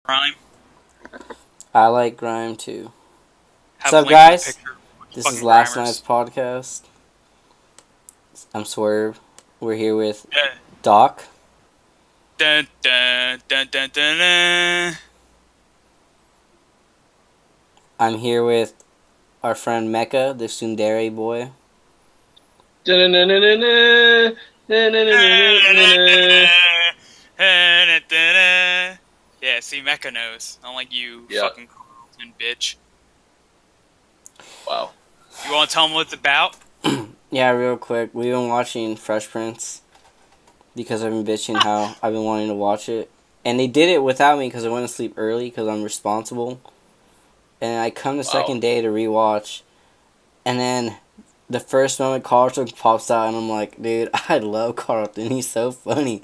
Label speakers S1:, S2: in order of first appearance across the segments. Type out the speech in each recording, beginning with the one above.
S1: Grime.
S2: I like Grime too. What's
S1: Have a
S2: up,
S1: link to the
S2: guys?
S1: picture.
S2: This is
S1: Fucking
S2: last night's
S1: Grimers.
S2: podcast. I'm Swerve. We're here with
S1: Yeah.
S2: Doc.
S1: Dun, dun, dun, dun, dun, dun.
S2: I'm here with our friend Mecca, the Sundere boy.
S1: Yeah, see, Mecca knows. Unlike you,
S3: Yeah.
S1: fucking Carlton bitch.
S3: Wow.
S1: You want to tell them what it's about?
S2: Yeah, real quick. We've been watching Fresh Prince because I've been bitching how I've been wanting to watch it. And they did it without me because I went to sleep early because I'm responsible. And I come the
S3: Wow.
S2: second day to rewatch. And then the first moment Carlton pops out, and I'm like, dude, I love Carlton. He's so funny.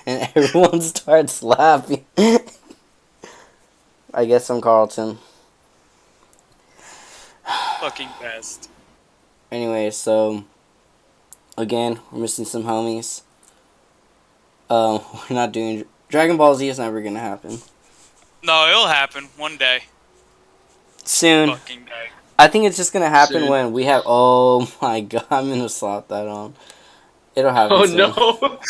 S2: And everyone starts laughing. I guess I'm Carlton.
S1: Fucking best.
S2: Anyway, so again, we're missing some homies. We're not doing Dragon Ball Z is never gonna happen.
S1: No, it'll happen one day.
S2: Soon.
S1: Fucking day.
S2: I think it's just gonna happen
S3: Soon.
S2: when we have. Oh my god, I'm gonna slap that on. It'll happen
S3: Oh
S2: soon.
S3: no.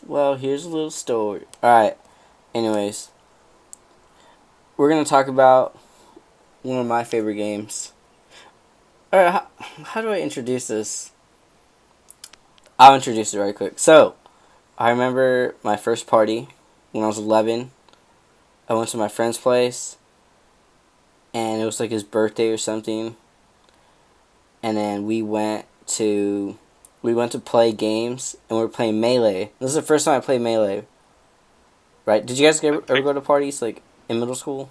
S2: Well, here's a little story. Alright, anyways. We're gonna talk about one of my favorite games. Alright, how do I introduce this? I'll introduce it right quick. So, I remember my first party when I was 11. I went to my friend's place, and it was like his birthday or something. And then we went to play games, and we were playing Melee. This is the first time I played Melee. Right? Did you guys ever go to parties like in middle school?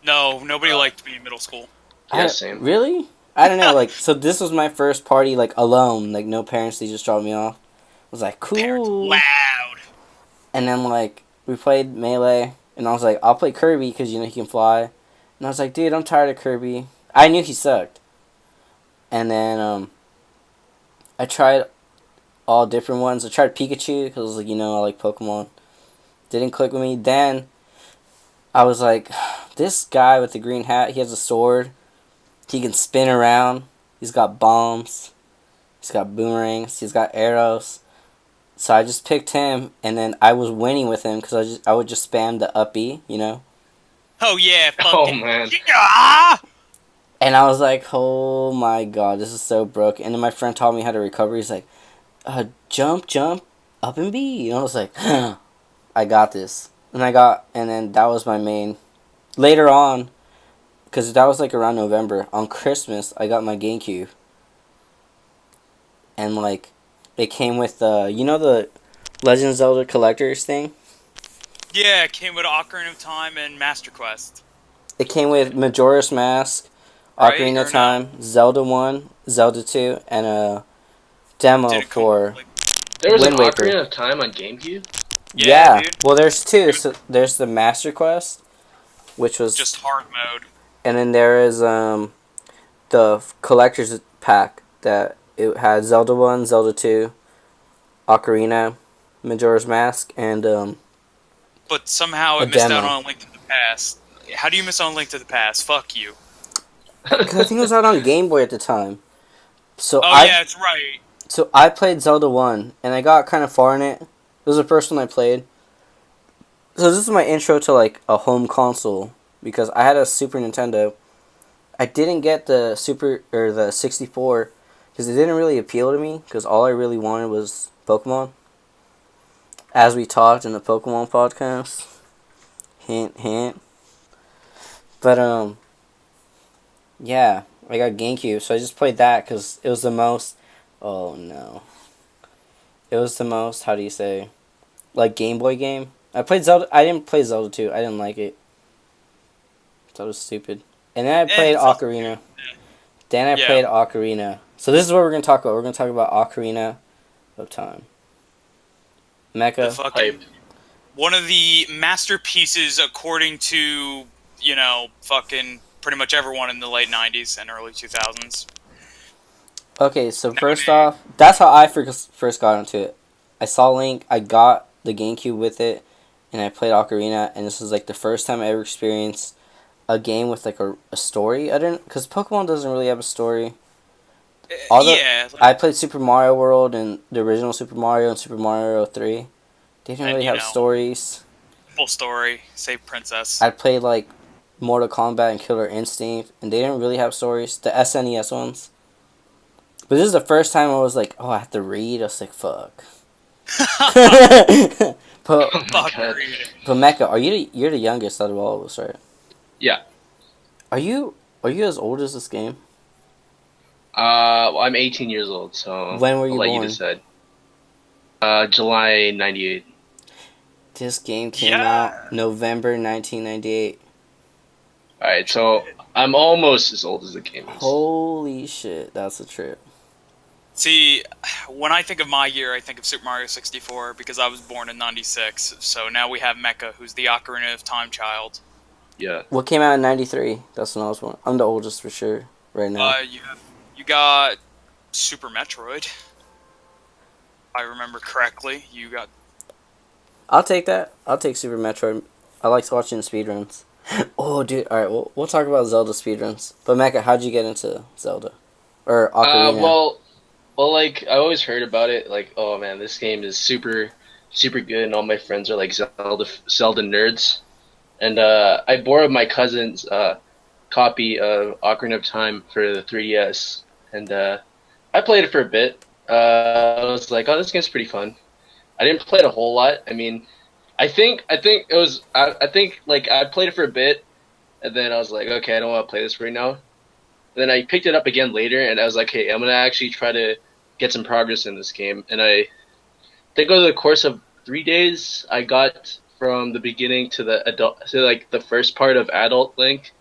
S1: No, nobody liked me in middle school.
S3: Yeah, same.
S2: Really? I don't know. Like, so this was my first party like alone. Like no parents. They just dropped me off. I was like,
S1: Parents
S2: cool.
S1: loud.
S2: And then like we played Melee, and I was like, I'll play Kirby because he can fly. And I was like, dude, I'm tired of Kirby. I knew he sucked. And then I tried all different ones. I tried Pikachu because like I like Pokemon. Didn't click with me. Then I was like, this guy with the green hat. He has a sword. He can spin around. He's got bombs. He's got boomerangs. He's got arrows. So I just picked him, and then I was winning with him because I would just spam the up E,
S1: Oh yeah,
S3: Oh
S1: fucking
S3: man.
S1: yeah!
S2: And I was like, oh my god, this is so broke. And then my friend taught me how to recover. He's like, jump, up and B. And I was like, I got this. And then that was my main. Later on, because that was like around November, on Christmas, I got my GameCube. And like, it came with the Legend of Zelda Collector's thing?
S1: Yeah, it came with Ocarina of Time and Master Quest.
S2: It came with Majora's Mask,
S1: Right,
S2: Ocarina
S1: or
S2: of
S1: no?
S2: Time, Zelda 1, Zelda 2, and a demo
S1: Did it come
S2: for
S1: like,
S3: There was
S2: Wind
S3: an
S2: Waker.
S3: Ocarina of Time on GameCube?
S1: Yeah, dude.
S2: Well, there's two. So there's the Master Quest, which was,
S1: Just hard mode.
S2: and then there is the collector's pack that it had Zelda 1, Zelda 2, Ocarina, Majora's Mask, and
S1: But somehow
S2: a
S1: it missed out
S2: demo.
S1: on A Link to the Past. How do you miss on A Link to the Past? Fuck you.
S2: Because I think it was out on Game Boy at the time. So
S1: Oh
S2: I
S1: yeah, that's right.
S2: so I played Zelda 1, and I got kind of far in it. It was the first one I played. So this is my intro to like a home console because I had a Super Nintendo. I didn't get the Super or the 64 because it didn't really appeal to me because all I really wanted was Pokemon. As we talked in the Pokemon podcast. Hint hint. But yeah, I got GameCube, so I just played that cuz it was the most oh no. It was the most, how do you say, like Game Boy game. I played Zelda. I didn't play Zelda 2. I didn't like it. That was stupid. And then I played
S1: It's also
S2: Ocarina.
S1: good.
S2: Then I
S1: Yeah.
S2: played Ocarina. So this is what we're going to talk about. We're going to talk about Ocarina of Time.
S1: The
S2: Mecha.
S1: fucking
S3: Hype.
S1: one of the masterpieces according to, fucking pretty much everyone in the late 90s and early 2000s.
S2: Okay, so first
S1: Nowadays.
S2: off, that's how I first got into it. I saw Link. I got the GameCube with it. and I played Ocarina, and this was like the first time I ever experienced a game with like a story. I didn't, because Pokemon doesn't really have a story. All the
S1: Yeah,
S2: I played Super Mario World and the original Super Mario and Super Mario 3. They didn't
S1: and
S2: really have stories.
S1: full story, save princess.
S2: I played like Mortal Kombat and Killer Instinct, and they didn't really have stories. The SNES ones. But this is the first time I was like, oh, I have to read. I was like, fuck. but
S3: Oh my
S1: Fuck
S3: god.
S1: reading.
S2: but Mecca, you're the youngest out of all of us, right?
S3: Yeah.
S2: Are you as old as this game?
S3: Well, I'm 18 years old, so
S2: When were
S3: I'll
S2: you
S3: let you
S2: born?
S3: decide. July 98.
S2: This game came
S1: Yeah.
S2: out November 1998.
S3: Alright, so I'm almost as old as the game is.
S2: Holy shit, that's a trip.
S1: See, when I think of my year, I think of Super Mario 64 because I was born in '96. So now we have Mecha, who's the Ocarina of Time child.
S3: Yeah.
S2: What came out in 93? That's when I was born. I'm the oldest for sure right now.
S1: You got Super Metroid. If I remember correctly, you got.
S2: I'll take that. I'll take Super Metroid. I like watching speedruns. Oh, dude. All right, we'll talk about Zelda speedruns. But Mecca, how'd you get into Zelda or Ocarina?
S3: Well, like I always heard about it. Like, oh man, this game is super good, and all my friends are like Zelda nerds. And I borrowed my cousin's copy of Ocarina of Time for the 3DS, and I played it for a bit. I was like, oh, this game's pretty fun. I didn't play it a whole lot. I mean, I think it was I think like I played it for a bit, and then I was like, okay, I don't want to play this right now. Then I picked it up again later, and I was like, hey, I'm gonna actually try to get some progress in this game. And I think over the course of 3 days, I got from the beginning to the adult to like the first part of Adult Link.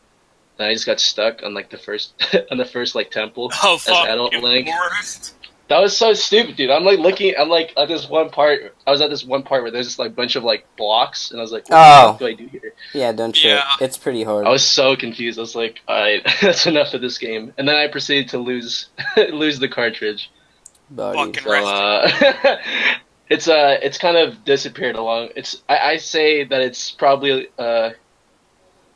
S3: And I just got stuck on like the first on the first like temple
S1: Oh
S3: as
S1: fuck!
S3: Adult
S1: You
S3: Link.
S1: worst.
S3: That was so stupid, dude. I'm like looking. I'm like at this one part. I was at this one part where there's just like bunch of like blocks, and I was like, what the fuck do I do here?
S2: Yeah, don't trip.
S1: Yeah.
S2: It's pretty hard.
S3: I was so confused. I was like, alright, that's enough of this game. And then I proceeded to lose lose the cartridge.
S2: Buddy.
S1: Fucking
S3: So
S1: rest.
S3: it's kind of disappeared along. I say that it's probably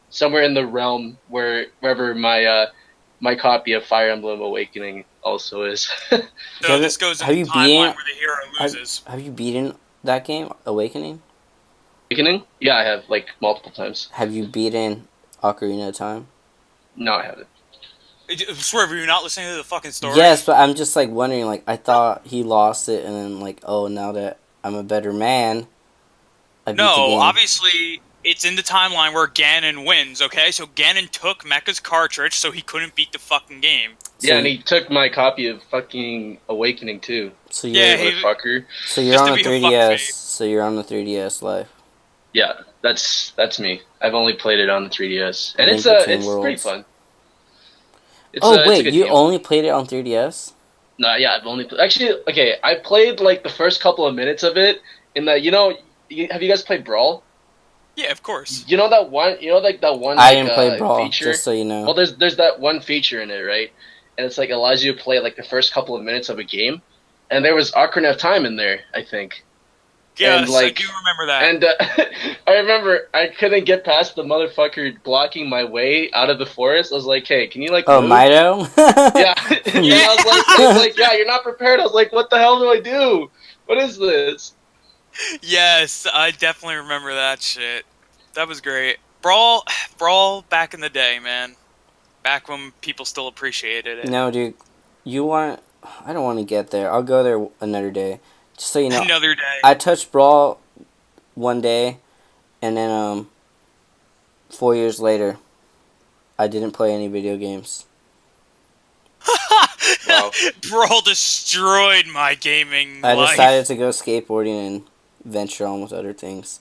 S3: somewhere in the realm wherever my copy of Fire Emblem Awakening also is.
S1: So this goes in
S2: have
S1: the
S2: you
S1: timeline
S2: beaten-
S1: where the hero loses.
S2: Have you beaten that game, Awakening?
S3: Awakening? Yeah, I have like multiple times.
S2: Have you beaten Ocarina of Time?
S3: No, I haven't.
S1: I swear, were you not listening to the fucking story?
S2: Yes, but I'm just like wondering. Like I thought he lost it, and then like, oh, now that I'm a better man, I beat the
S1: No,
S2: game.
S1: obviously it's in the timeline where Ganon wins. Okay, so Ganon took Mecha's cartridge, so he couldn't beat the fucking game.
S2: So,
S3: Yeah, and he took my copy of fucking Awakening too.
S2: so
S1: Yeah,
S2: you're
S3: Motherfucker.
S2: so you're
S1: just
S2: on
S1: to
S2: the
S1: be a
S2: 3DS.
S1: fuckface.
S2: So you're on the 3DS Live.
S3: Yeah, that's me. I've only played it on the 3DS, and
S2: Link
S3: it's
S2: Between
S3: pretty
S2: Worlds.
S3: fun. It's,
S2: Oh
S3: it's a
S2: wait,
S3: good
S2: you
S3: game.
S2: only played it on 3DS?
S3: No, yeah, I've only actually okay. I played like the first couple of minutes of it. In the have you guys played Brawl?
S1: Yeah, of course.
S3: You know that one. You know like that one.
S2: I
S3: like,
S2: didn't play Brawl,
S3: feature.
S2: just so you know.
S3: Well, there's that one feature in it, right? And it's like allows you to play like the first couple of minutes of a game. And there was Ocarina of Time in there, I think.
S1: Yes,
S3: like-
S1: I do remember that.
S3: And I remember I couldn't get past the motherfucker blocking my way out of the forest. I was like, hey, can you like
S2: Oh,
S3: move?
S2: Mido?
S3: Yeah. And I was like, yeah, you're not prepared. I was like, what the hell do I do? What is this?
S1: Yes, I definitely remember that shit. That was great. Brawl back in the day, man. Back when people still appreciated it.
S2: No, dude. I don't want to get there. I'll go there another day. Just so you know,
S1: Another day.
S2: I touched Brawl one day, and then 4 years later, I didn't play any video games.
S3: Wow.
S1: Brawl destroyed my gaming
S2: I
S1: life.
S2: decided to go skateboarding and venture on with other things.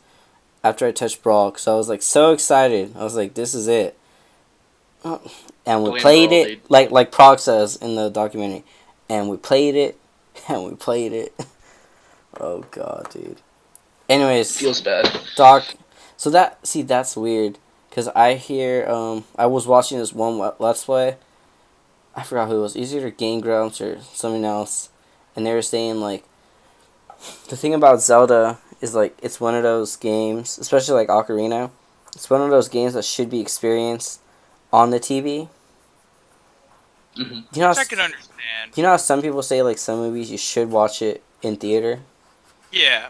S2: After I touched Brawl, because I was like so excited. I was like, this is it. And we
S3: Win
S2: played
S3: Brawl,
S2: it,
S3: dude.
S2: like Prog says in the documentary. And we played it, and we played it. Oh god, dude. Anyways,
S3: Feels bad.
S2: Doc, so that's weird, because I hear, I was watching this one Let's Play, I forgot who it was, either Game Grumps or something else, and they were saying, like, the thing about Zelda is like it's one of those games, especially like Ocarina. It's one of those games that should be experienced on the TV.
S3: Hmm.
S2: You know,
S1: Which I can understand.
S2: you know how some people say like some movies you should watch it in theater,
S1: Yeah.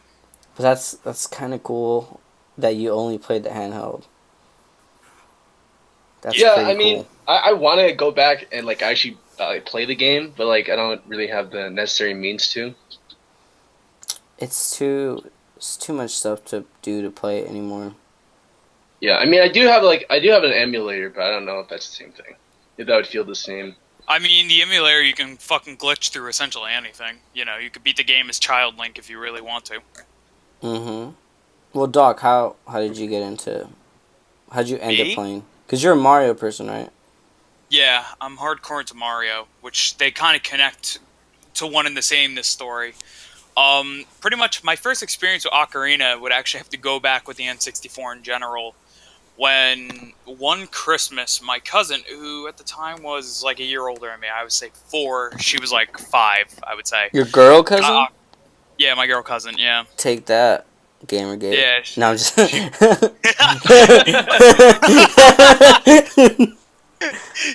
S2: but that's kind of cool that you only played the handheld. That's
S3: Yeah, I
S2: pretty
S3: mean,
S2: cool.
S3: I want to go back and like actually play the game, but like I don't really have the necessary means to.
S2: It's too much stuff to do to play it anymore.
S3: Yeah, I mean, I do have an emulator, but I don't know if that's the same thing. If that would feel the same.
S1: I mean, the emulator, you can fucking glitch through essentially anything. You know, you could beat the game as Child Link if you really want to.
S2: Mm-hmm. Well, Doc, how did you get into? How'd you end up
S1: Me?
S2: playing? Cause you're a Mario person, right?
S1: Yeah, I'm hardcore into Mario, which they kind of connect to one and the same, this story. Pretty much my first experience with Ocarina would actually have to go back with the N64 in general. When one Christmas, my cousin, who at the time was like a year older than me, I would say 4, she was like 5, I would say.
S2: Your girl cousin?
S1: Yeah, my girl cousin, yeah.
S2: Take that, Gamergate.
S1: Yeah,
S2: No, I'm just.
S1: she,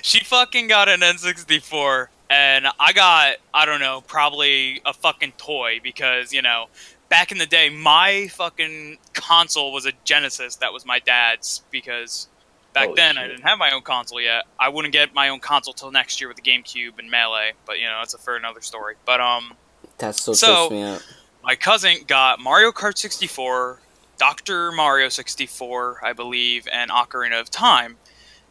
S1: she fucking got an N64, and I got, I don't know, probably a fucking toy because, you know, back in the day, my fucking console was a Genesis that was my dad's because back
S3: Holy
S1: then I
S3: shit.
S1: didn't have my own console yet. I wouldn't get my own console till next year with the GameCube and Melee, but, you know, that's for another story. But,
S2: That still trips
S1: so
S2: me out.
S1: my cousin got Mario Kart 64, Dr. Mario 64, I believe, and Ocarina of Time.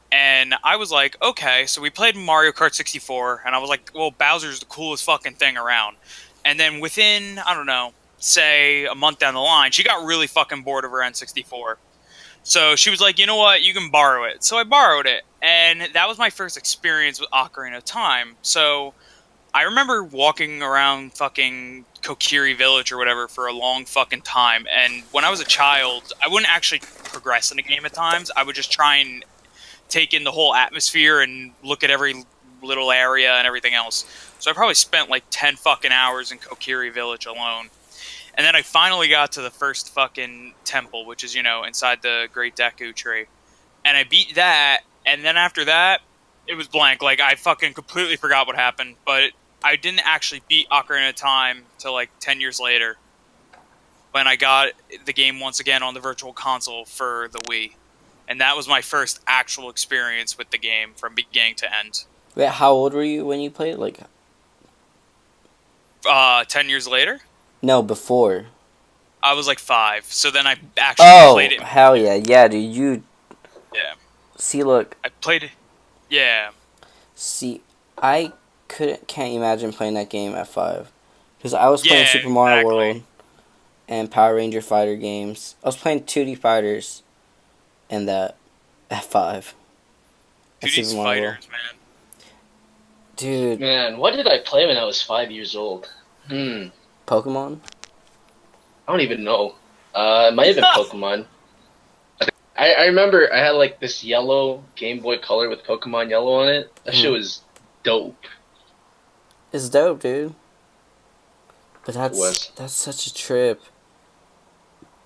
S1: And I was like, okay, so we played Mario Kart 64, and I was like, well, Bowser's the coolest fucking thing around. And then within, I don't know, say a month down the line, she got really fucking bored of her N64. So she was like, you know what, you can borrow it. So I borrowed it, and that was my first experience with Ocarina of Time. So I remember walking around fucking Kokiri Village or whatever for a long fucking time, and when I was a child, I wouldn't actually progress in a game at times. I would just try and take in the whole atmosphere and look at every little area and everything else. So I probably spent like 10 fucking hours in Kokiri Village alone. And then I finally got to the first fucking temple, which is, you know, inside the Great Deku Tree. And I beat that, and then after that, it was blank. Like, I fucking completely forgot what happened, but I didn't actually beat Ocarina of Time till like 10 years later when I got the game once again on the Virtual Console for the Wii. And that was my first actual experience with the game from beginning to end.
S2: Wait, how old were you when you played? Like,
S1: 10 years later,
S2: no, before.
S1: I was like 5. So then I actually
S2: Oh,
S1: played it.
S2: hell yeah, yeah, dude. You
S1: Yeah,
S2: see, look,
S1: I played it. Yeah,
S2: see, I can't imagine playing that game at 5, because I was playing
S1: yeah,
S2: Super Mario
S1: exactly.
S2: World and Power Ranger Fighter games. I was playing 2D fighters and that at 5. At
S1: 2D's
S2: Super Mario World.
S1: fighters, man.
S2: Dude,
S3: Man, what did I play when I was 5 years old?
S2: Pokemon.
S3: I don't even know. It might have been Pokemon. I remember I had like this yellow Game Boy Color with Pokemon Yellow on it. That shit was dope.
S2: It's dope, dude. But
S3: Was.
S2: that's such a trip.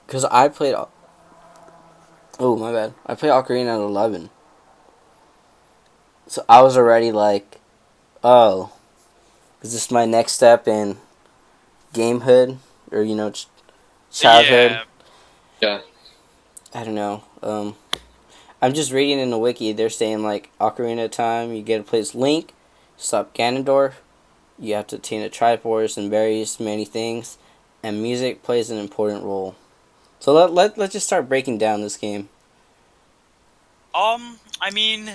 S2: Cause I played. Oh my bad. I played Ocarina at 11. So I was already like, oh, is this my next step in gamehood or childhood?
S1: Yeah,
S3: Yeah.
S2: I don't know. I'm just reading in the wiki. They're saying like Ocarina of Time. You get to play as Link, stop Ganondorf. You have to obtain a Triforce and various many things, and music plays an important role. So let's just start breaking down this game.
S1: I mean,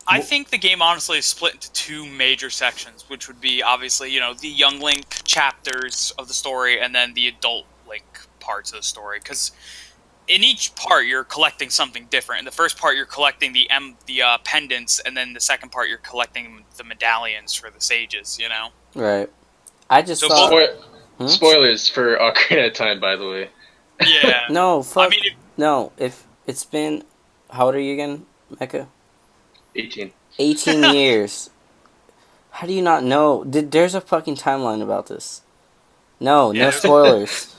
S1: I think the game honestly is split into 2 major sections, which would be obviously, you know, the young Link chapters of the story and then the adult Link parts of the story. Because in each part, you're collecting something different. In the first part, you're collecting the pendants, and then the second part, you're collecting the medallions for the sages, you know?
S2: Right. I just
S1: So
S2: thought.
S3: Spoilers for Ocarina of Time, by the way.
S1: Yeah.
S2: No, fuck.
S1: I mean,
S2: No, if it's been. How old are you again, Mecca?
S3: 18.
S2: 18 years. How do you not know? There's a fucking timeline about this. No
S1: Yeah.
S2: spoilers.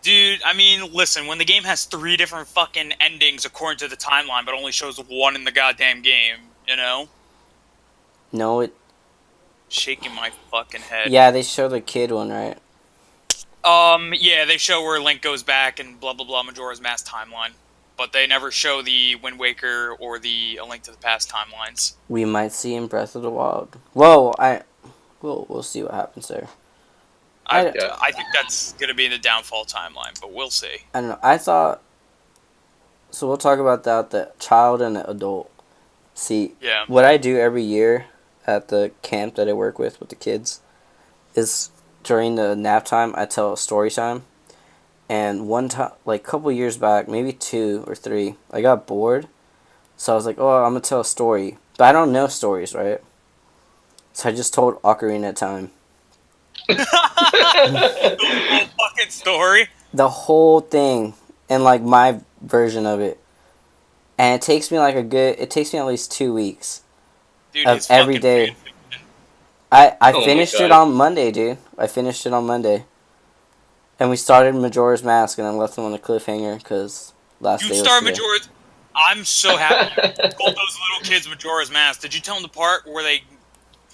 S1: Dude, I mean, listen, when the game has three different fucking endings according to the timeline, but only shows one in the goddamn game, you know?
S2: No, it.
S1: Shaking my fucking head.
S2: Yeah, they show the kid one, right?
S1: Yeah, they show where Link goes back and blah blah blah Majora's Mask timeline. But they never show the Wind Waker or the A Link to the Past timelines.
S2: We might see in Breath of the Wild. Whoa, we'll see what happens there.
S1: I
S2: I,
S3: Yeah.
S1: I think that's gonna be in the downfall timeline, but we'll see.
S2: I don't know. I thought so. We'll talk about that. The child and the adult. See,
S1: Yeah.
S2: what I do every year at the camp that I work with the kids is during the nap time I tell a story time. And one time, like a couple years back, maybe 2 or 3, I got bored. So I was like, oh, I'm gonna tell a story, but I don't know stories, right? So I just told Ocarina of Time.
S1: The whole fucking story.
S2: The whole thing and like my version of it. And it takes me at least 2 weeks
S1: Dude,
S2: of
S1: his
S2: every
S1: fucking
S2: day.
S1: fan.
S2: I
S3: Oh my
S2: finished it
S3: god.
S2: on Monday, dude. I finished it on Monday. And we started Majora's Mask and I left them on a cliffhanger because last
S1: You
S2: day was
S1: start
S2: today.
S1: Majora's. I'm so happy you told those little kids Majora's Mask. Did you tell them the part where they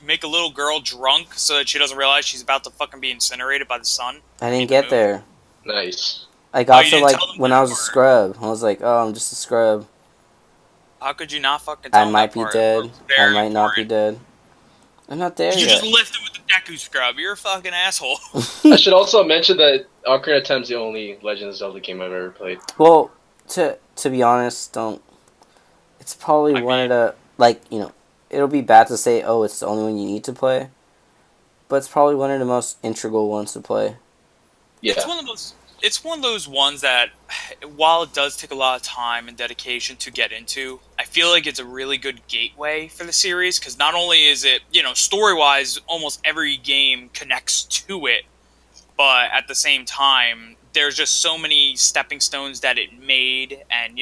S1: make a little girl drunk so that she doesn't realize she's about to fucking be incinerated by the sun?
S2: I
S1: I
S2: didn't
S1: mean, the
S2: get
S1: moon.
S2: there.
S3: Nice.
S2: I
S1: Oh,
S2: got
S1: you
S2: to
S1: didn't
S2: like
S1: tell them
S2: when I
S1: that
S2: was a
S1: part.
S2: scrub. I was like, oh, I'm just a scrub.
S1: How could you not fucking
S2: I
S1: tell them
S2: might
S1: that
S2: be
S1: part?
S2: dead.
S1: It's
S2: I
S1: very
S2: might not be
S1: important.
S2: dead. I'm not there
S1: You just
S2: yet.
S1: lifted with the Deku scrub. You're a fucking asshole.
S3: I should also mention that Ocarina of Time is the only Legend of Zelda game I've ever played.
S2: Well, to be honest, don't. It's probably
S1: I
S2: one
S1: mean,
S2: of the like It'll be bad to say, oh, it's the only one you need to play, but it's probably one of the most integral ones to play.
S1: it's
S3: Yeah.
S1: one of those. It's one of those ones that, while it does take a lot of time and dedication to get into, I feel like it's a really good gateway for the series because not only is it, story wise, almost every game connects to it, but at the same time, there's just so many stepping stones that it made and,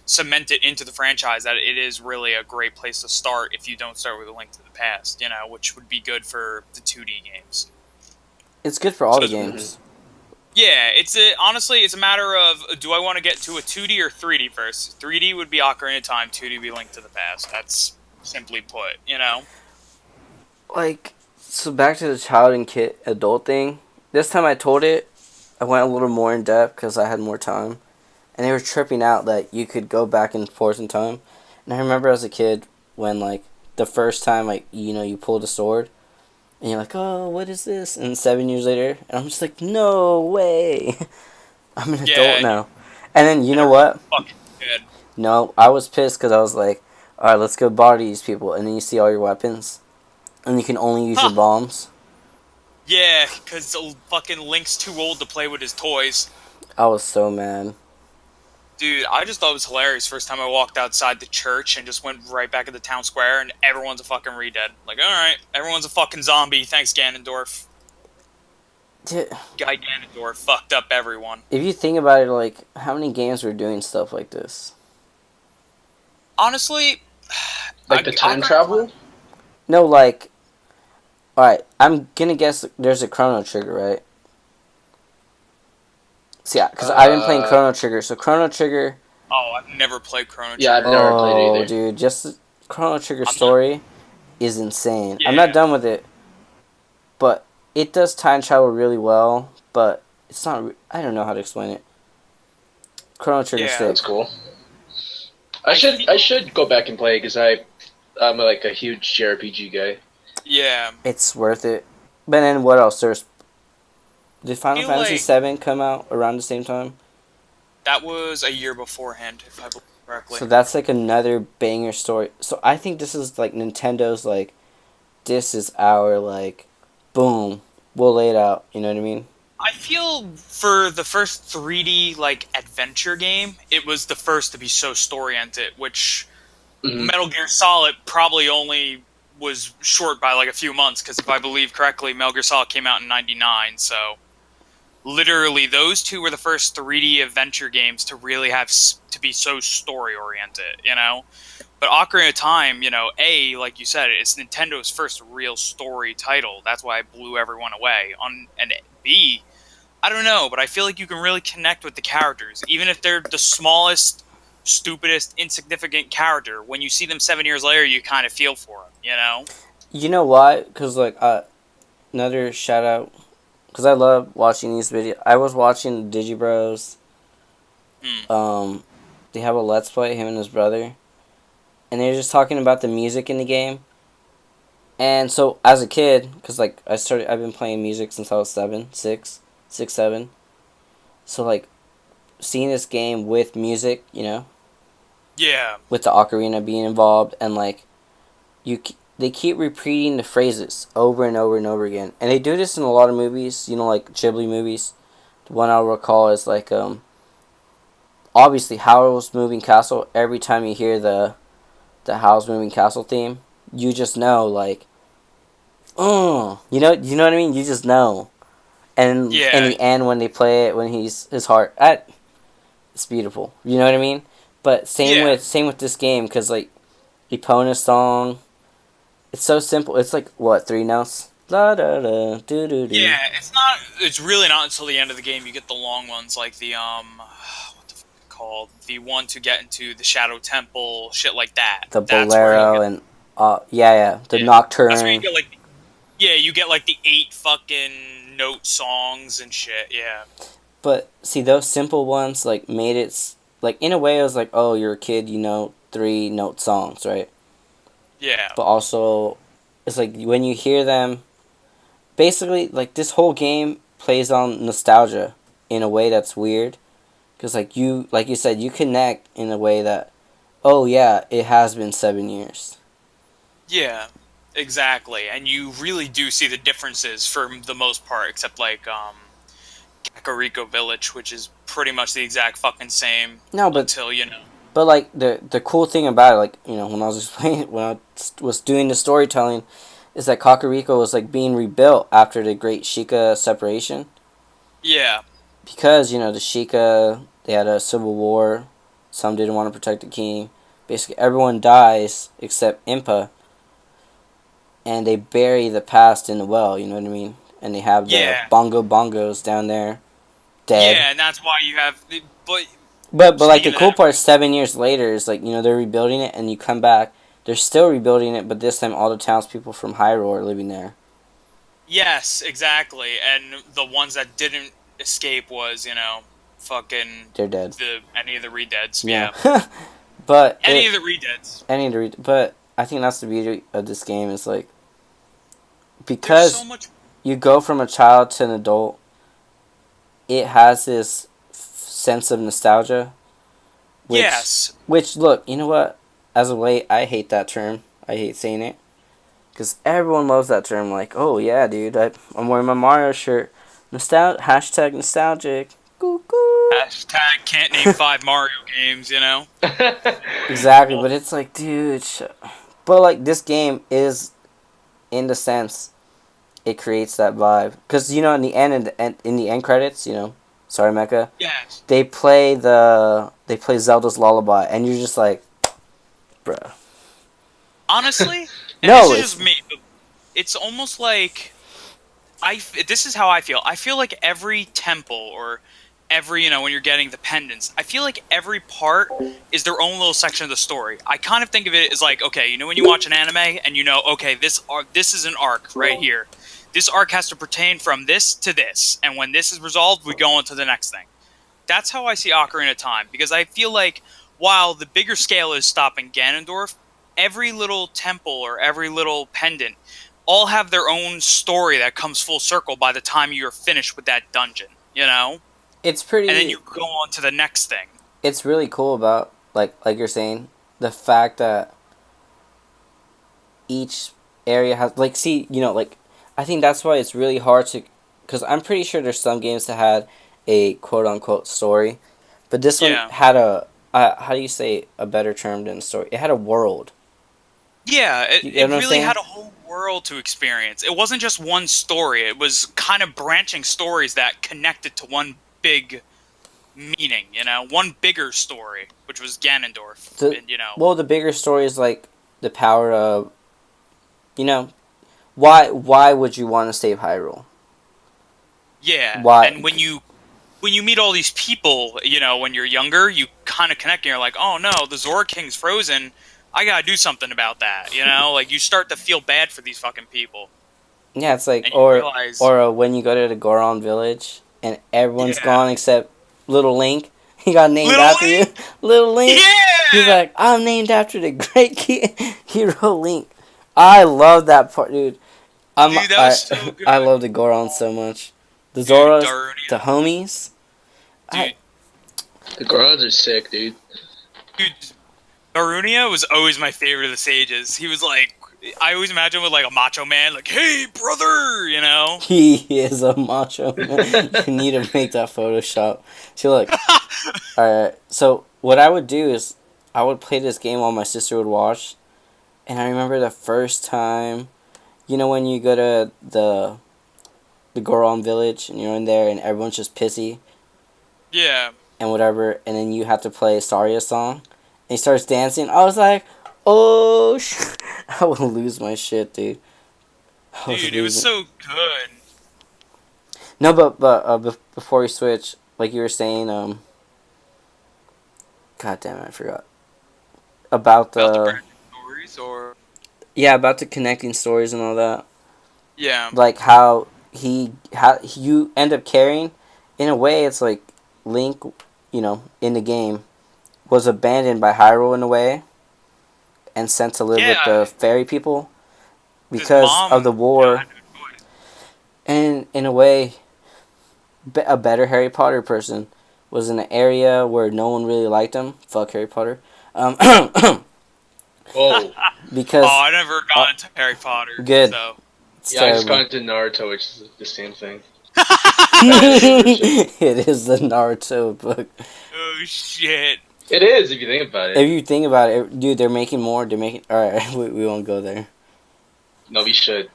S1: cement it into the franchise that it is really a great place to start if you don't start with A Link to the Past, which would be good for the 2D games.
S2: It's good for all
S1: So
S2: the
S1: it's
S3: Hmm.
S2: games.
S1: Yeah, honestly, it's a matter of do I want to get to a 2D or 3D first? 3D would be Ocarina of Time, 2D would be Link to the Past. That's simply put.
S2: Like, so back to the child and kid adult thing. This time I told it, I went a little more in depth because I had more time, and they were tripping out that you could go back and forth in time. And I remember as a kid when like the first time like you pulled a sword and you're like, oh, what is this? And 7 years later, and I'm just like, no way, I'm an adult
S1: Yeah,
S2: now. And then you
S1: and
S2: know
S1: everyone's
S2: what?
S1: fucking good.
S2: No, I was pissed because I was like, all right, let's go body these people, and then you see all your weapons, and you can only use your
S1: Huh.
S2: bombs.
S1: Yeah, because fucking Link's too old to play with his toys.
S2: I was so mad.
S1: Dude, I just thought it was hilarious first time I walked outside the church and just went right back at the town square and everyone's a fucking re-dead. Like, alright, everyone's a fucking zombie. Thanks, Ganondorf. Guy Ganondorf fucked up everyone.
S2: If you think about it, like, how many games were doing stuff like this?
S1: Honestly,
S3: Like the time
S1: Ocarina of
S3: travel?
S2: No, like, alright, I'm gonna guess there's a Chrono Trigger, right? So, yeah, because I've been playing
S3: Uh,
S2: Chrono Trigger. So, Chrono Trigger,
S1: Oh, I've never played Chrono
S3: yeah, I've
S1: Trigger.
S3: never played it
S2: oh,
S3: either.
S2: dude, just the Chrono Trigger
S1: I'm not.
S2: story is insane. I'm not
S1: Yeah.
S2: done with it, but it does time travel really well, but it's not, I don't know how to explain it. Chrono Trigger's
S1: Yeah.
S2: sick.
S3: That's cool.
S1: I
S3: I
S1: feel.
S3: should go back and play because I'm like a huge JRPG guy.
S1: Yeah.
S2: It's worth it. But then what else? Did
S1: I
S2: Final
S1: feel
S2: Fantasy
S1: like
S2: VII come out around the same time?
S1: that was a year beforehand, if I believe correctly.
S2: So that's like another banger story. So I think this is like Nintendo's like, this is our like, boom, we'll lay it out. You know what I mean?
S1: I feel for the first 3D like adventure game, it was the first to be so story oriented, which
S3: Hmm.
S1: Metal Gear Solid probably only was short by like a few months because if I believe correctly, Metal Gear Solid came out in '99. So literally, those two were the first 3D adventure games to really have to be so story oriented. But Ocarina of Time, A, like you said, it's Nintendo's first real story title. That's why it blew everyone away. And B, I don't know, but I feel like you can really connect with the characters, even if they're the smallest, stupidest, insignificant character. When you see them 7 years later, you kind of feel for them, you know?
S2: You know why? Because, like, another shout out. Because I love watching these videos. I was watching Digibros.
S1: Hmm.
S2: Um, they have a Let's Play, him and his brother. And they're just talking about the music in the game. And so, as a kid, because, like, I've been playing music since I was 7. So, like, seeing this game with music,
S1: Yeah.
S2: with the ocarina being involved, and, like, they keep repeating the phrases over and over and over again. And they do this in a lot of movies, like Ghibli movies. The one I recall is, like, obviously, Howl's Moving Castle. Every time you hear the Howl's Moving Castle theme, you just know, like, you know what I mean? You just know. And in
S1: Yeah.
S2: the end, when they play it, when his heart, it's beautiful. You know what I mean? But
S1: Yeah.
S2: same with this game, because, like, Epona's song, it's so simple. It's like, what, 3 notes? La da da do do do.
S1: Yeah, it's not. It's really not until the end of the game you get the long ones, like the what the fuck is it called? The one to get into the Shadow Temple, shit like that.
S2: The
S1: That's where you
S2: bolero
S1: get.
S2: and yeah, the
S1: Yeah, that's where you
S2: nocturne.
S1: get like. Yeah, you get like the 8 fucking note songs and shit. Yeah.
S2: But see, those simple ones, like, made like, in a way, it was like, oh, you're a kid, 3 note songs, right?
S1: Yeah.
S2: But also, it's like when you hear them, basically, like, this whole game plays on nostalgia in a way that's weird. Because, like you said, you connect in a way that, oh yeah, it has been 7 years.
S1: Yeah. Exactly, and you really do see the differences for the most part, except like Kakariko Village, which is pretty much the exact fucking same
S2: No, but
S1: until
S2: but like the cool thing about it, like, when I was explaining, when I was doing the storytelling, is that Kakariko was, like, being rebuilt after the Great Sheikah separation,
S1: Yeah.
S2: because the Sheikah, they had a civil war. Some didn't want to protect the king. Basically, everyone dies except Impa, and they bury the past in the well. You know what I mean? And they have the
S1: Yeah.
S2: bongo bongos down there, dead.
S1: Yeah, and that's why you have. But
S2: But like, the
S1: speaking of
S2: cool
S1: that,
S2: part is 7 years later is, like, they're rebuilding it, and you come back, they're still rebuilding it, but this time all the townspeople from Hyrule are living there.
S1: yes, exactly, and the ones that didn't escape was fucking
S2: They're dead.
S1: the any of the redeads.
S2: Yeah.
S1: Yeah,
S2: but
S1: any of the redeads.
S2: but I think that's the beauty of this game, is, like,
S1: There's so
S2: because
S1: much.
S2: you go from a child to an adult, it has this sense of nostalgia, which
S1: Yes.
S2: look, you know what? As of late, I hate that term. I hate saying it, because everyone loves that term. Like, oh yeah, dude, I'm wearing my Mario shirt. Hashtag nostalgic. Goo goo.
S1: Hashtag can't name 5 Mario games.
S2: Exactly, but it's like, dude. But, like, this game is, in the sense, it creates that vibe, because, in the end credits, sorry, Mecca,
S1: Yes.
S2: they play Zelda's Lullaby, and you're just like, bruh.
S1: Honestly, and this
S2: No,
S1: is
S2: it's
S1: just me, but it's almost like this is how I feel. I feel like every temple or every, when you're getting the pendants, I feel like every part is their own little section of the story. I kind of think of it as like, okay, when you watch an anime and okay, this is an arc right here. This arc has to pertain from this to this, and when this is resolved, we go on to the next thing. That's how I see Ocarina of Time, because I feel like while the bigger scale is stopping Ganondorf, every little temple or every little pendant all have their own story that comes full circle by the time you're finished with that dungeon.
S2: it's
S1: And then
S2: pretty.
S1: you go on to the next thing.
S2: It's really cool about, like you're saying, the fact that each area has, like, see, like, I think that's why it's really hard to, because I'm pretty sure there's some games that had a quote unquote story, but this one
S1: Yeah.
S2: had how do you say a better term than a story? It had a world.
S1: Yeah, it,
S2: You know
S1: it
S2: what I'm
S1: really
S2: saying?
S1: had a whole world to experience. It wasn't just one story. It was kind of branching stories that connected to one big meaning, one bigger story, which was Ganondorf.
S2: The
S1: And
S2: well, the bigger story is, like, the power of, you know why would you want to save Hyrule?
S1: Yeah,
S2: Why?
S1: and when you meet all these people, when you're younger, you kind of connect and you're like, oh no, the Zora King's frozen. I gotta do something about that. Like you start to feel bad for these fucking people,
S2: Yeah, it's like
S1: and you realize,
S2: when you go to the Goron village and everyone's
S1: yeah,
S2: gone except Little Link. He got named
S1: Little
S2: after you.
S1: Link,
S2: Little Link. He's
S1: yeah,
S2: like, I'm named after the great hero Link. I love that part, dude.
S1: dude, that was so
S2: I
S1: good,
S2: love the Goron so much. The
S1: dude.
S2: Zoras,
S1: Darunia,
S2: the homies. I
S1: dude,
S3: The Gorons are sick, dude.
S1: dude, Darunia was always my favorite of the sages. He was like, I always imagine with like a macho man, like, hey brother,
S2: He is a macho man. You need to make that Photoshop. So look, alright. So what I would do is I would play this game while my sister would watch. And I remember the first time, when you go to the Goron village and you're in there and everyone's just pissy
S1: Yeah.
S2: and whatever, and then you have to play Saria's song, and he starts dancing. I was like, oh, I would lose my shit, dude. I was
S1: Dude, it was
S2: losing.
S1: so good.
S2: No, but before we switch, like you were saying, God damn it, I forgot about
S1: About the
S2: the
S1: branching stories, or
S2: yeah, about the connecting stories and all that.
S1: yeah,
S2: Like how you end up carrying. In a way, it's like Link, in the game, was abandoned by Hyrule in a way, and sent to live with
S1: yeah.
S2: the fairy people
S1: His
S2: because of
S1: mom,
S2: the war.
S1: had no choice.
S2: And in a way, a better Harry Potter person was in an area where no one really liked him. Fuck Harry Potter. Um,
S3: Oh,
S1: Oh,
S2: because
S1: I never got into Harry Potter,
S2: good,
S1: so.
S2: it's
S3: yeah, I just got
S2: terrible.
S3: into Naruto, which is the same thing. The anime version.
S2: It is the Naruto book.
S1: Oh shit.
S3: It is, if you think about
S2: If
S3: it.
S2: you think about it, dude, they're making more. They're making. All right, we won't go there.
S3: No, we should.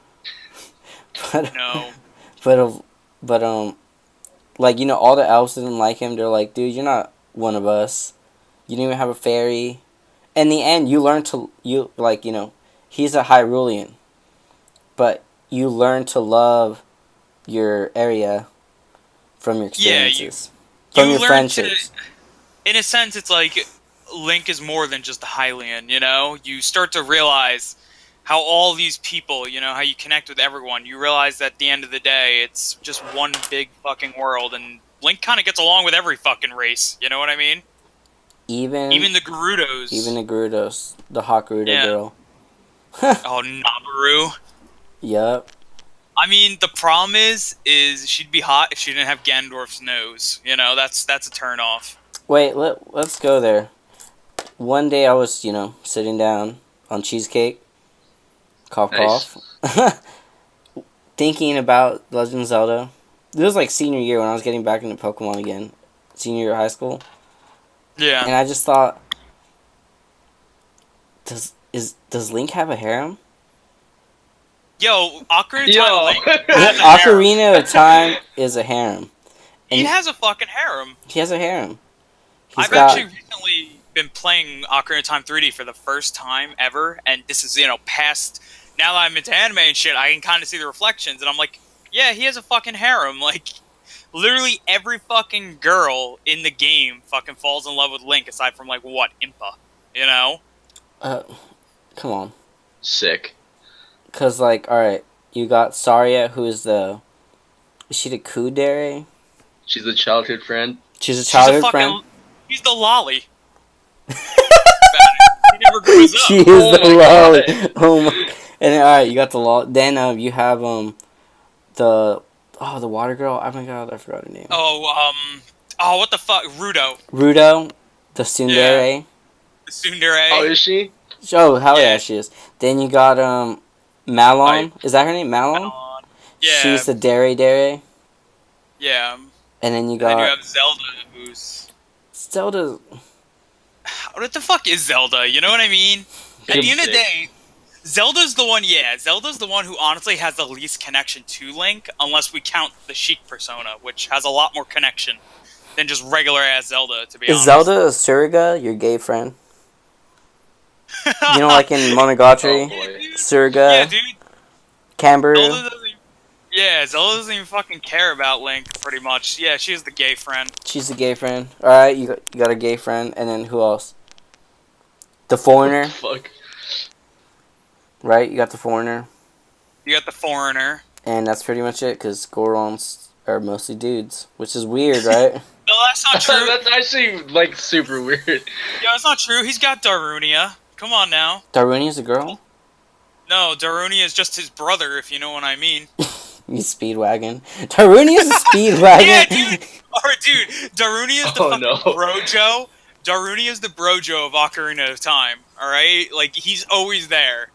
S2: But
S1: No.
S2: but like all the elves didn't like him. They're like, dude, you're not one of us. You didn't even have a fairy. In the end, you learn to he's a Hyrulean, but you learn to love your area from your
S1: Yeah, you
S2: experiences, from
S1: you
S2: your
S1: learn to,
S2: friendships.
S1: in a sense, it's like Link is more than just a Hylian. You start to realize how all these people, how you connect with everyone. You realize that at the end of the day, it's just one big fucking world, and Link kind of gets along with every fucking race. You know what I mean?
S2: Even
S1: Even the
S2: even
S1: Gerudos.
S2: the Gerudos, the hot Gerudo
S1: Yeah.
S2: girl.
S1: Oh, Nabaru.
S2: Yup.
S1: I mean, the problem is she'd be hot if she didn't have Ganondorf's nose. That's a turn off.
S2: Wait, let's go there. One day I was, sitting down on cheesecake, cough
S3: Nice.
S2: cough, thinking about Legend of Zelda. It was like senior year when I was getting back into Pokemon again, senior year of high school,
S1: Yeah.
S2: and I just thought, does Link have a harem?
S1: Yo, Ocarina of Time
S3: Yo!
S1: Link has a harem.
S2: Ocarina of Time is a harem, and
S1: He has a fucking harem.
S2: he has a harem. He's
S1: I've
S2: got
S1: actually recently been playing Ocarina of Time 3D for the first time ever, and this is, past. Now that I'm into anime and shit, I can kind of see the reflections, and I'm like, yeah, he has a fucking harem. Like, literally every fucking girl in the game fucking falls in love with Link, aside from, like, what, Impa, you know?
S2: come on,
S3: Sick.
S2: cause like all right, you got Saria, who's is she the Kudere?
S3: She's the childhood friend.
S2: She's a
S1: She's a
S2: childhood
S1: fucking.
S2: friend.
S1: He's the lolly. He never grows
S2: She
S1: up.
S2: is
S3: Oh
S2: the
S3: my
S2: lolly.
S3: God.
S2: Oh my! And then, all right, you got the law. Then you have the the water girl. Oh my god, I forgot her name.
S1: What the fuck? Rudo.
S2: Rudo, the
S1: Yeah.
S2: Tsundere.
S1: The
S3: Oh,
S1: Tsundere.
S3: is she?
S2: Oh hell yeah,
S1: Yeah.
S2: she is. Then you got Malon. Is that her name? Malon.
S1: Malon. Yeah.
S2: She's the Dere.
S1: Yeah.
S2: And then you
S1: And then you
S2: got
S1: have Zelda, who's.
S2: Zelda.
S1: What the fuck is Zelda? You know what I mean? At the end of the
S3: Basic.
S1: day, Zelda's the one, yeah. Zelda's the one who honestly has the least connection to Link, unless we count the Sheik persona, which has a lot more connection than just regular ass Zelda, to be
S2: Is
S1: honest.
S2: Zelda a Surga, your gay friend? Like in
S3: Oh
S2: Monogatari,
S3: boy.
S1: Yeah,
S2: Surga,
S1: dude.
S2: Camberu.
S1: Zelda doesn't. Yeah, Zelda doesn't even fucking care about Link, pretty much. Yeah, she's the gay friend.
S2: She's a gay friend. All right, you got a gay friend, and then who else? The
S3: What the
S2: foreigner,
S3: fuck?
S2: right? You got the foreigner,
S1: You got the foreigner.
S2: and that's pretty much it. Cause Gorons are mostly dudes, which is weird, right?
S1: No, that's not true.
S3: That's actually like super weird.
S1: Yeah, that's not true. He's got Darunia. Come on now.
S2: Darwinia's a girl.
S1: No, Darunia is just his brother, if you know what I mean.
S2: You speedwagon. Darwinia's a
S1: Yeah,
S2: speedwagon.
S1: dude. Alright, dude. Darunia is the
S3: Oh
S1: fucking
S3: no.
S1: brojo. Darunia is the brojo of Ocarina of Time. Alright? Like, he's always there.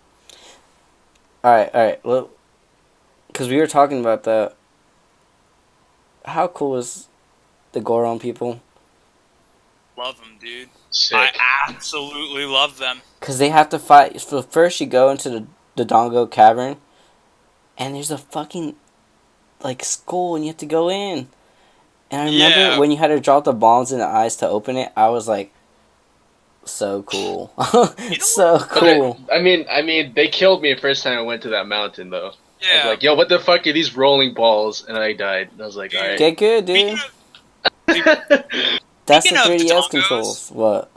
S2: All right. Well, because we were talking about that. How cool is the Goron people?
S1: Love him, dude.
S3: Sick.
S1: I absolutely love them.
S2: Because they have to fight. So first, you go into the Dongo Cavern, and there's a fucking like skull, and you have to go in. And I remember
S1: Yeah.
S2: when you had to drop the bombs in the eyes to open it. I was like, so cool,
S1: You know
S2: so
S3: But
S2: cool.
S3: I mean, they killed me the first time I went to that mountain though. I was
S1: Yeah.
S3: like, yo, what the fuck are these rolling balls? And I died. And I was like,
S1: Dude.
S3: alright.
S2: Get good,
S1: Speaking
S2: dude.
S1: of,
S2: That's the
S1: speaking of
S2: 3DS
S1: Dongos,
S2: controls. What?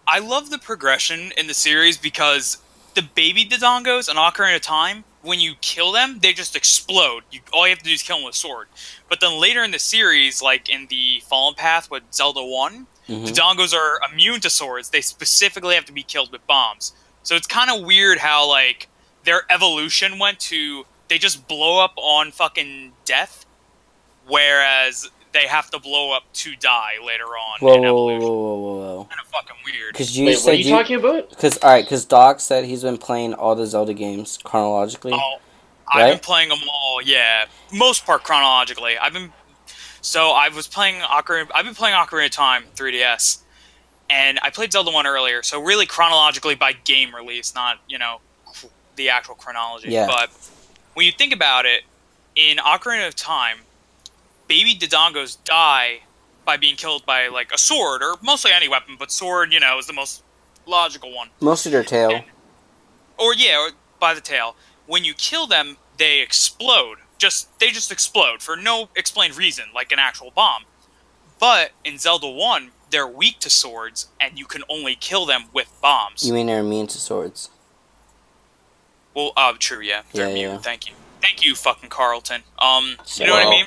S1: I love the progression in the series because the baby Dodongos in Ocarina of Time, when you kill them, they just explode. All you have to do is kill them with a sword. But then later in the series, like in the Fallen Path with Zelda 1,
S2: Mm-hmm.
S1: Dodongos are immune to swords. They specifically have to be killed with bombs. So it's kind of weird how, like, their evolution went to they just blow up on fucking death, whereas they have to blow up to die later on
S2: Whoa,
S1: in
S2: whoa, whoa,
S1: evolution.
S2: whoa, whoa, whoa.
S1: Kind of fucking weird.
S2: Because you
S3: Wait, what are
S2: said
S3: you talking about?
S2: Because Doc said he's been playing all the Zelda games chronologically,
S1: Oh, I've
S2: right?
S1: been playing them all. Yeah, most part chronologically. I was playing Ocarina. I've been playing Ocarina of Time 3DS, and I played Zelda 1 earlier. So really chronologically by game release, not the actual chronology.
S2: Yeah.
S1: But when you think about it, in Ocarina of Time, baby Dodongos die by being killed by like a sword or mostly any weapon, but sword, is the most logical one.
S2: Most of their tail.
S1: Or by the tail. When you kill them, they explode. They just explode for no explained reason, like an actual bomb. But in Zelda 1, they're weak to swords, and you can only kill them with bombs.
S2: You mean they're immune to swords?
S1: Well, true, yeah. They're
S2: Yeah,
S1: immune.
S2: yeah.
S1: Thank you, fucking Carlton. You know what I
S3: Wow.
S1: mean?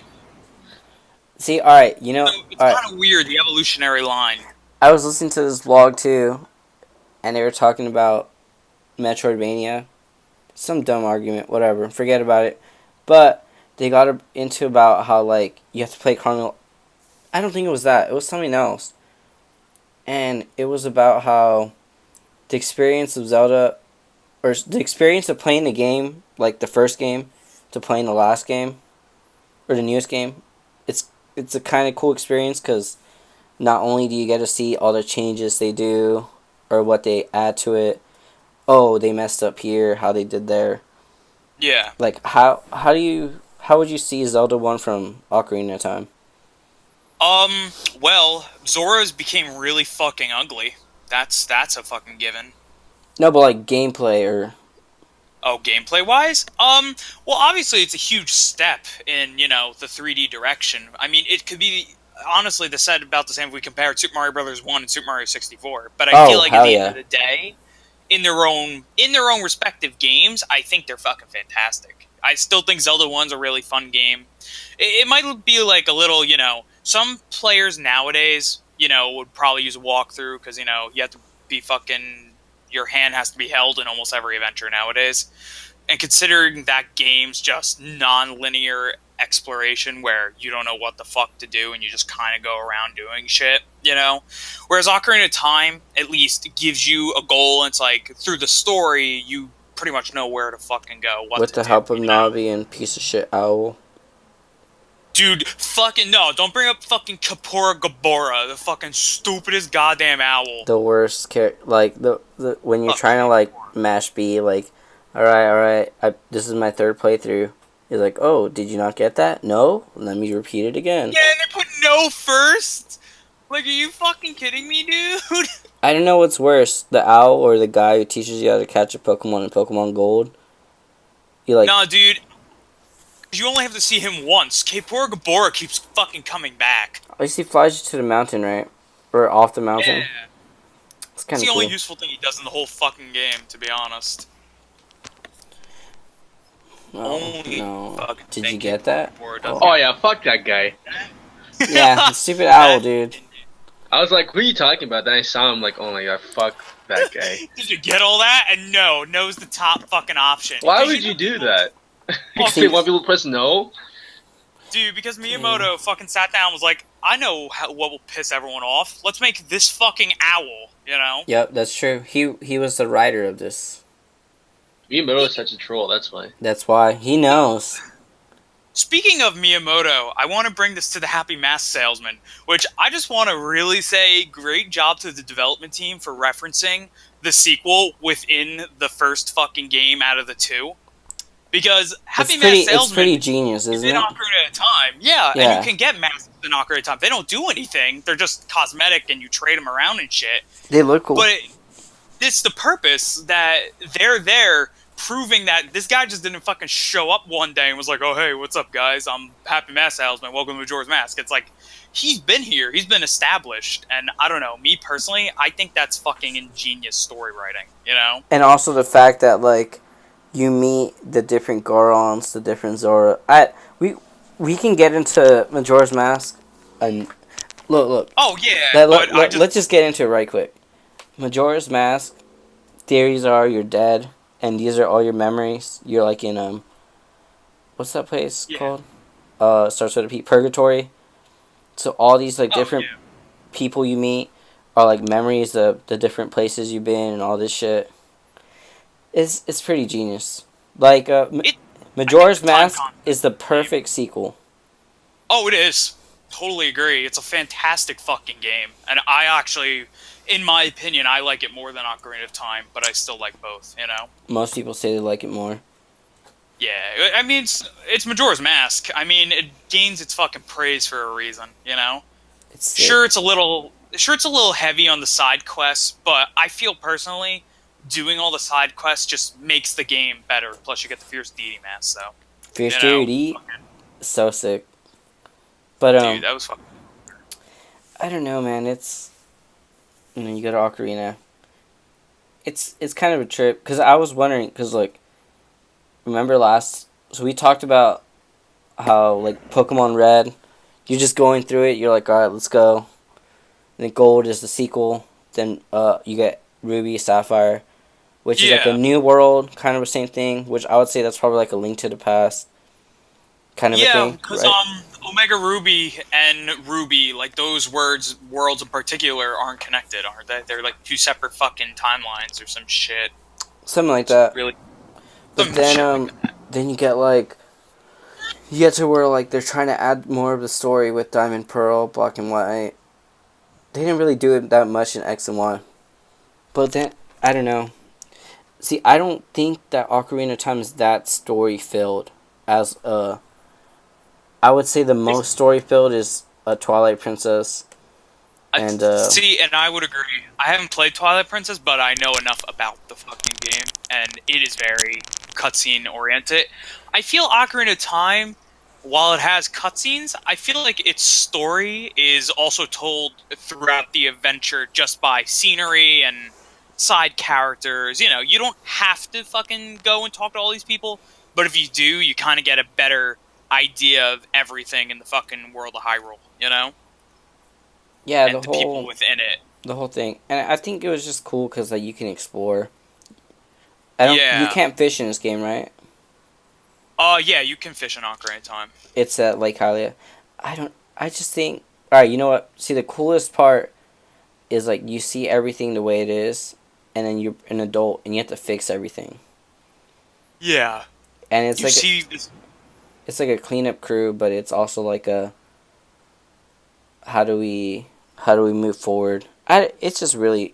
S2: See, all right,
S1: So it's
S2: all right.
S1: kind of weird, the evolutionary line.
S2: I was listening to this vlog too, and they were talking about Metroidvania. Some dumb argument, whatever. Forget about it. But they got into about how like you have to play chrono. I don't think it was that. It was something else. And it was about how the experience of Zelda, or the experience of playing the game, like the first game, to playing the last game, or the newest game, it's a kind of cool experience because not only do you get to see all the changes they do, or what they add to it. Oh, they messed up here. How they did there.
S1: Yeah.
S2: Like how would you see Zelda 1 from Ocarina of Time?
S1: Well, Zora's became really fucking ugly. That's a fucking given.
S2: No, but like gameplay or
S1: Oh, gameplay wise? Well, obviously it's a huge step in, the 3D direction. I mean, it could be honestly said about the same if we compared Super Mario Brothers 1 and Super Mario 64. But I feel like at
S2: hell
S1: the
S2: yeah.
S1: end of the day, in their own respective games, I think they're fucking fantastic. I still think Zelda 1's a really fun game. It might be like a little, some players nowadays, would probably use a walkthrough because, you have to be fucking your hand has to be held in almost every adventure nowadays. And considering that game's just non-linear exploration where you don't know what the fuck to do and you just kind of go around doing shit, Whereas Ocarina of Time, at least, gives you a goal and it's like, through the story, you pretty much know where to fucking go, what
S2: with
S1: to
S2: the
S1: do,
S2: help of Navi and piece of shit Owl.
S1: Dude, fucking no, don't bring up fucking Kapora Gabora, the fucking stupidest goddamn owl.
S2: The worst like the when you're trying to like mash B, like, all right, this is my third playthrough. You're like, oh, did you not get that? No, let me repeat it again.
S1: Yeah, and they put no first. Like, are you fucking kidding me, dude?
S2: I don't know what's worse, the owl or the guy who teaches you how to catch a Pokemon in Pokemon Gold. You like,
S1: No, dude. you only have to see him once. Kaepora Gabora keeps fucking coming back.
S2: At least he flies you to the mountain, right? Or off the mountain.
S1: Yeah.
S2: It's
S1: It's
S2: kind of
S1: the only
S2: cool.
S1: useful thing he does in the whole fucking game, to be honest.
S2: Oh,
S1: Only
S2: no.
S1: fucking
S2: Did you
S1: thing
S2: get that?
S1: Kaepora does.
S2: Oh.
S3: Oh yeah, fuck that guy.
S2: Yeah, stupid owl, dude.
S3: I was like, who are you talking about? Then I saw him like, oh my god, fuck that guy.
S1: Did you get all that? And no's the top fucking option.
S3: Why
S1: 'Cause
S3: would you do that?
S1: Well,
S3: You want people to press no?
S1: dude, because Miyamoto fucking sat down and was like, I know what will piss everyone off. Let's make this fucking owl, you know?
S2: Yep, that's true. He was the writer of this.
S3: Miyamoto is such a troll, that's why.
S2: That's why he knows.
S1: Speaking of Miyamoto, I want to bring this to the Happy Mask Salesman, which I just want to really say great job to the development team for referencing the sequel within the first fucking game out of the two. Because Happy Mask
S2: It's
S1: Salesman
S2: pretty genius,
S1: is
S2: isn't
S1: in
S2: it?
S1: Ocarina of Time. Yeah,
S2: Yeah.
S1: and you can get masks in Ocarina of Time. They don't do anything. They're just cosmetic and you trade them around and shit.
S2: They look cool.
S1: But it's the purpose that they're there proving that this guy just didn't fucking show up one day and was like, oh, hey, what's up, guys? I'm Happy Mask Salesman. Welcome to Majora's Mask. It's like, he's been here. He's been established. And I don't know. Me personally, I think that's fucking ingenious story writing, you know?
S2: And also the fact that, like, you meet the different Gorons, the different Zora. We can get into Majora's Mask. And look.
S1: Oh, yeah.
S2: Let's just get into it right quick. Majora's Mask, theories are you're dead, and these are all your memories. You're like in what's that place called? Starts with a P. Purgatory. So all these like different people you meet are like memories of the different places you've been and all this shit. It's pretty genius. Like Majora's Mask is the perfect sequel.
S1: Oh, it is. Totally agree. It's a fantastic fucking game. And I actually, in my opinion, I like it more than Ocarina of Time, but I still like both, you know?
S2: Most people say they like it more.
S1: Yeah, I mean, it's Majora's Mask. I mean, it gains its fucking praise for a reason, you know?
S2: It's sick.
S1: Sure, it's a little heavy on the side quests, but I feel personally, doing all the side quests just makes the game better. Plus, you get the Fierce Deity mask, so.
S2: Fierce Deity, so sick. But
S1: dude, that was fucking.
S2: I don't know, man. It's you go to Ocarina. It's kind of a trip because I was wondering because like, remember so we talked about how like Pokemon Red, you're just going through it. You're like, all right, let's go. And then Gold is the sequel. Then you get Ruby, Sapphire, which is like a new world, kind of the same thing. Which I would say that's probably like a Link to the Past kind of a thing.
S1: Yeah, because
S2: right?
S1: Omega Ruby and Ruby, like those worlds in particular, aren't connected, aren't they? They're like two separate fucking timelines or some shit.
S2: Something like that.
S1: Really.
S2: But then then you get to where like they're trying to add more of the story with Diamond Pearl, Black and White. They didn't really do it that much in X and Y. But then I don't know. See, I don't think that Ocarina of Time is that story filled as I would say the most story filled is Twilight Princess. And
S1: see, and I would agree. I haven't played Twilight Princess, but I know enough about the fucking game, and it is very cutscene oriented. I feel Ocarina of Time, while it has cutscenes, I feel like its story is also told throughout the adventure just by scenery and side characters. You know, you don't have to fucking go and talk to all these people, but if you do, you kind of get a better idea of everything in the fucking world of Hyrule, you know?
S2: Yeah,
S1: and the people within it.
S2: The whole thing. And I think it was just cool because like, you can explore. You can't fish in this game, right?
S1: Yeah, you can fish in Ocarina of Time.
S2: It's at Lake Hylia. I just think... Alright, you know what? See, the coolest part is, like, you see everything the way it is, and then you're an adult, and you have to fix everything.
S1: Yeah.
S2: And it's it's like a cleanup crew, but it's also like a... How do we move forward? It's just really...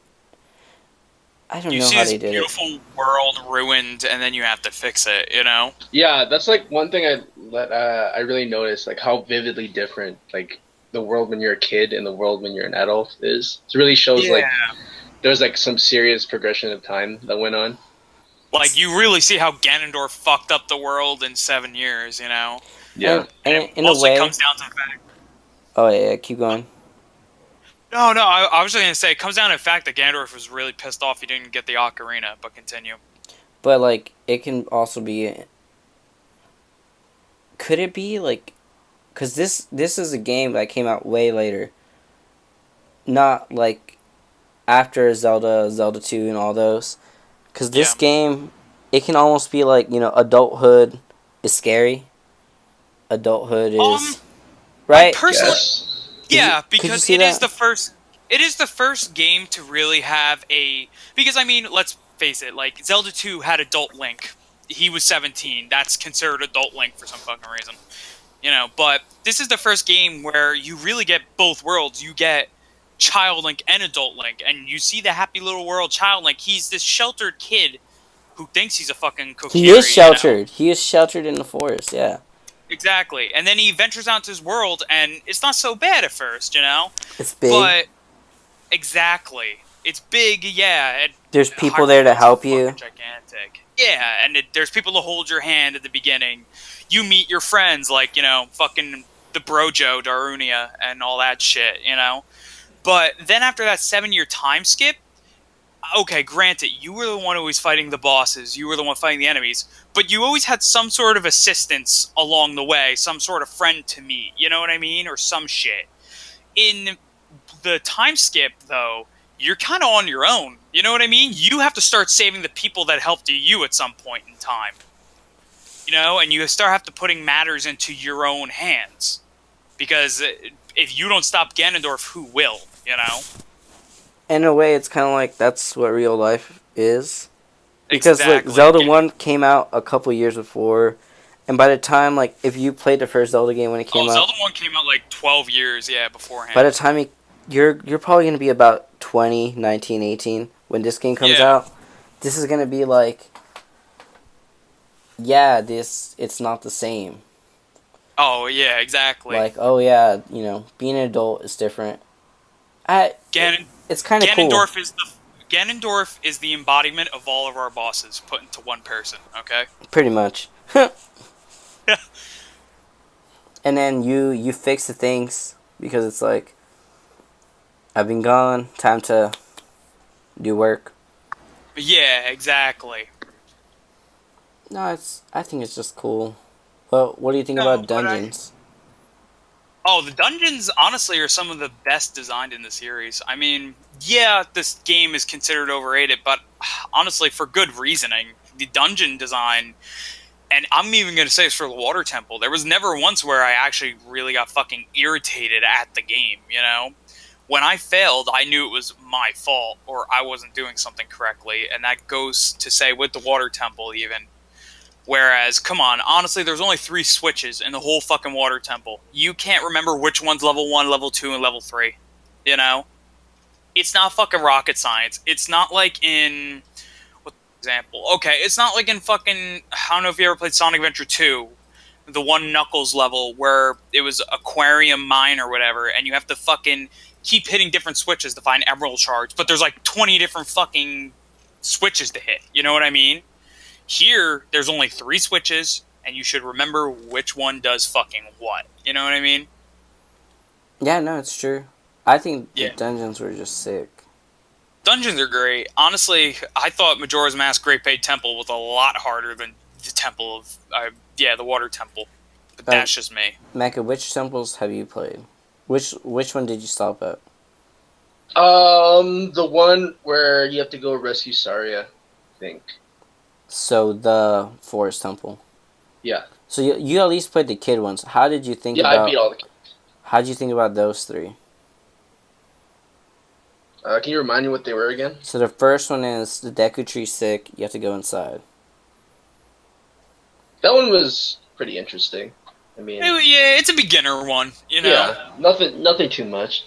S2: I don't know how they did it.
S1: You see this beautiful world ruined, and then you have to fix it, you know?
S3: Yeah, that's like one thing I really noticed, like how vividly different like the world when you're a kid and the world when you're an adult is. It really shows like there's like some serious progression of time that went on.
S1: Like, you really see how Ganondorf fucked up the world in 7 years, you know?
S3: Yeah.
S1: And
S2: And
S1: it
S2: in a
S1: mostly
S2: way,
S1: comes down to the fact.
S2: oh yeah, keep going.
S1: No, no, I was just gonna say, it comes down to the fact that Ganondorf was really pissed off he didn't get the Ocarina, but continue.
S2: But like, it can also be. Could it be like, because this is a game that came out way later, not like after Zelda 2, and all those. Because this
S1: Yeah.
S2: game, it can almost be like, adulthood is scary. Adulthood
S1: Um,
S2: is
S1: I
S2: right.
S1: personally,
S3: Yes.
S2: Did you
S1: yeah,
S2: could you
S1: because
S2: see that?
S1: it is the first game to really have a, because I mean, let's face it, like Zelda 2 had adult Link. He was 17. That's considered adult Link for some fucking reason. You know, but this is the first game where you really get both worlds. You get child Link and adult Link, and you see the happy little world child Link. He's this sheltered kid who thinks he's a fucking
S2: He is
S1: Kokiri, you know?
S2: sheltered. He is sheltered in the forest. Yeah,
S1: Exactly. And then he ventures out into his world, and it's not so bad at first, you know?
S2: it's big.
S1: But exactly. It's big, yeah. And
S2: There's people there
S1: Hyrule
S2: to
S1: is
S2: help
S1: fucking
S2: you.
S1: gigantic. Yeah, and there's people to hold your hand at the beginning. You meet your friends, like, fucking the Brojo, Darunia, and all that shit, you know? But then after that 7 year time skip, okay, granted, you were the one who was fighting the bosses, you were the one fighting the enemies, but you always had some sort of assistance along the way, some sort of friend to meet, you know what I mean? Or some shit. In the time skip, though, you're kind of on your own. You know what I mean? You have to start saving the people that helped you at some point in time. You know, and you start have to putting matters into your own hands. Because if you don't stop Ganondorf, who will? You know?
S2: In a way, it's kind of like that's what real life is. Because look,
S1: Exactly.
S2: Zelda 1 came out a couple years before, and by the time, like, if you played the first Zelda game when it came
S1: Oh,
S2: out,
S1: Zelda 1 came out like 12 years, yeah,
S2: by
S1: beforehand.
S2: the time you're probably going to be about 20, 19, 18 when this game comes
S1: Yeah.
S2: out. This is going to be like, yeah, it's not the same.
S1: Oh, yeah, exactly.
S2: Like, oh yeah, being an adult is different. I
S1: Ganon-
S2: it's kind of cool.
S1: Ganondorf is the embodiment of all of our bosses put into one person, okay?
S2: Pretty much. And then you fix the things because it's like, I've been gone, time to do work.
S1: Yeah, exactly.
S2: No, I think it's just cool. But what do you think
S1: No,
S2: about
S1: but
S2: dungeons?
S1: oh, the dungeons honestly are some of the best designed in the series. I mean, yeah, this game is considered overrated, but honestly, for good reasoning. The dungeon design, and I'm even going to say it's for the Water Temple. There was never once where I actually really got fucking irritated at the game, you know? When I failed, I knew it was my fault or I wasn't doing something correctly, and that goes to say with the Water Temple even. Whereas, come on, honestly, there's only 3 switches in the whole fucking Water Temple. You can't remember which one's level 1, level 2, and level 3. You know? It's not fucking rocket science. It's not like in... What example? Okay, it's not like in fucking... I don't know if you ever played Sonic Adventure 2. The one Knuckles level where it was Aquarium Mine or whatever, and you have to fucking keep hitting different switches to find emerald shards, but there's like 20 different fucking switches to hit. You know what I mean? Here, there's only 3 switches, and you should remember which one does fucking what. You know what I mean?
S2: Yeah, no, it's true. I think the
S1: Yeah.
S2: dungeons were just sick.
S1: Dungeons are great. Honestly, I thought Majora's Mask Great Paid Temple was a lot harder than the Temple of... the Water Temple. But
S2: Um,
S1: that's just me.
S2: Mecca, which temples have you played? Which one did you stop at?
S3: The one where you have to go rescue Saria, I think.
S2: So the forest temple.
S3: Yeah.
S2: So you at least played the kid ones. How did you think
S3: Yeah, I beat
S2: about
S3: all the.
S2: how did you think about those 3?
S3: Can you remind me what they were again?
S2: So the first one is the Deku Tree sick. You have to go inside.
S3: That one was pretty interesting. I mean,
S1: Yeah, it's a beginner one, you know?
S3: yeah, nothing too much.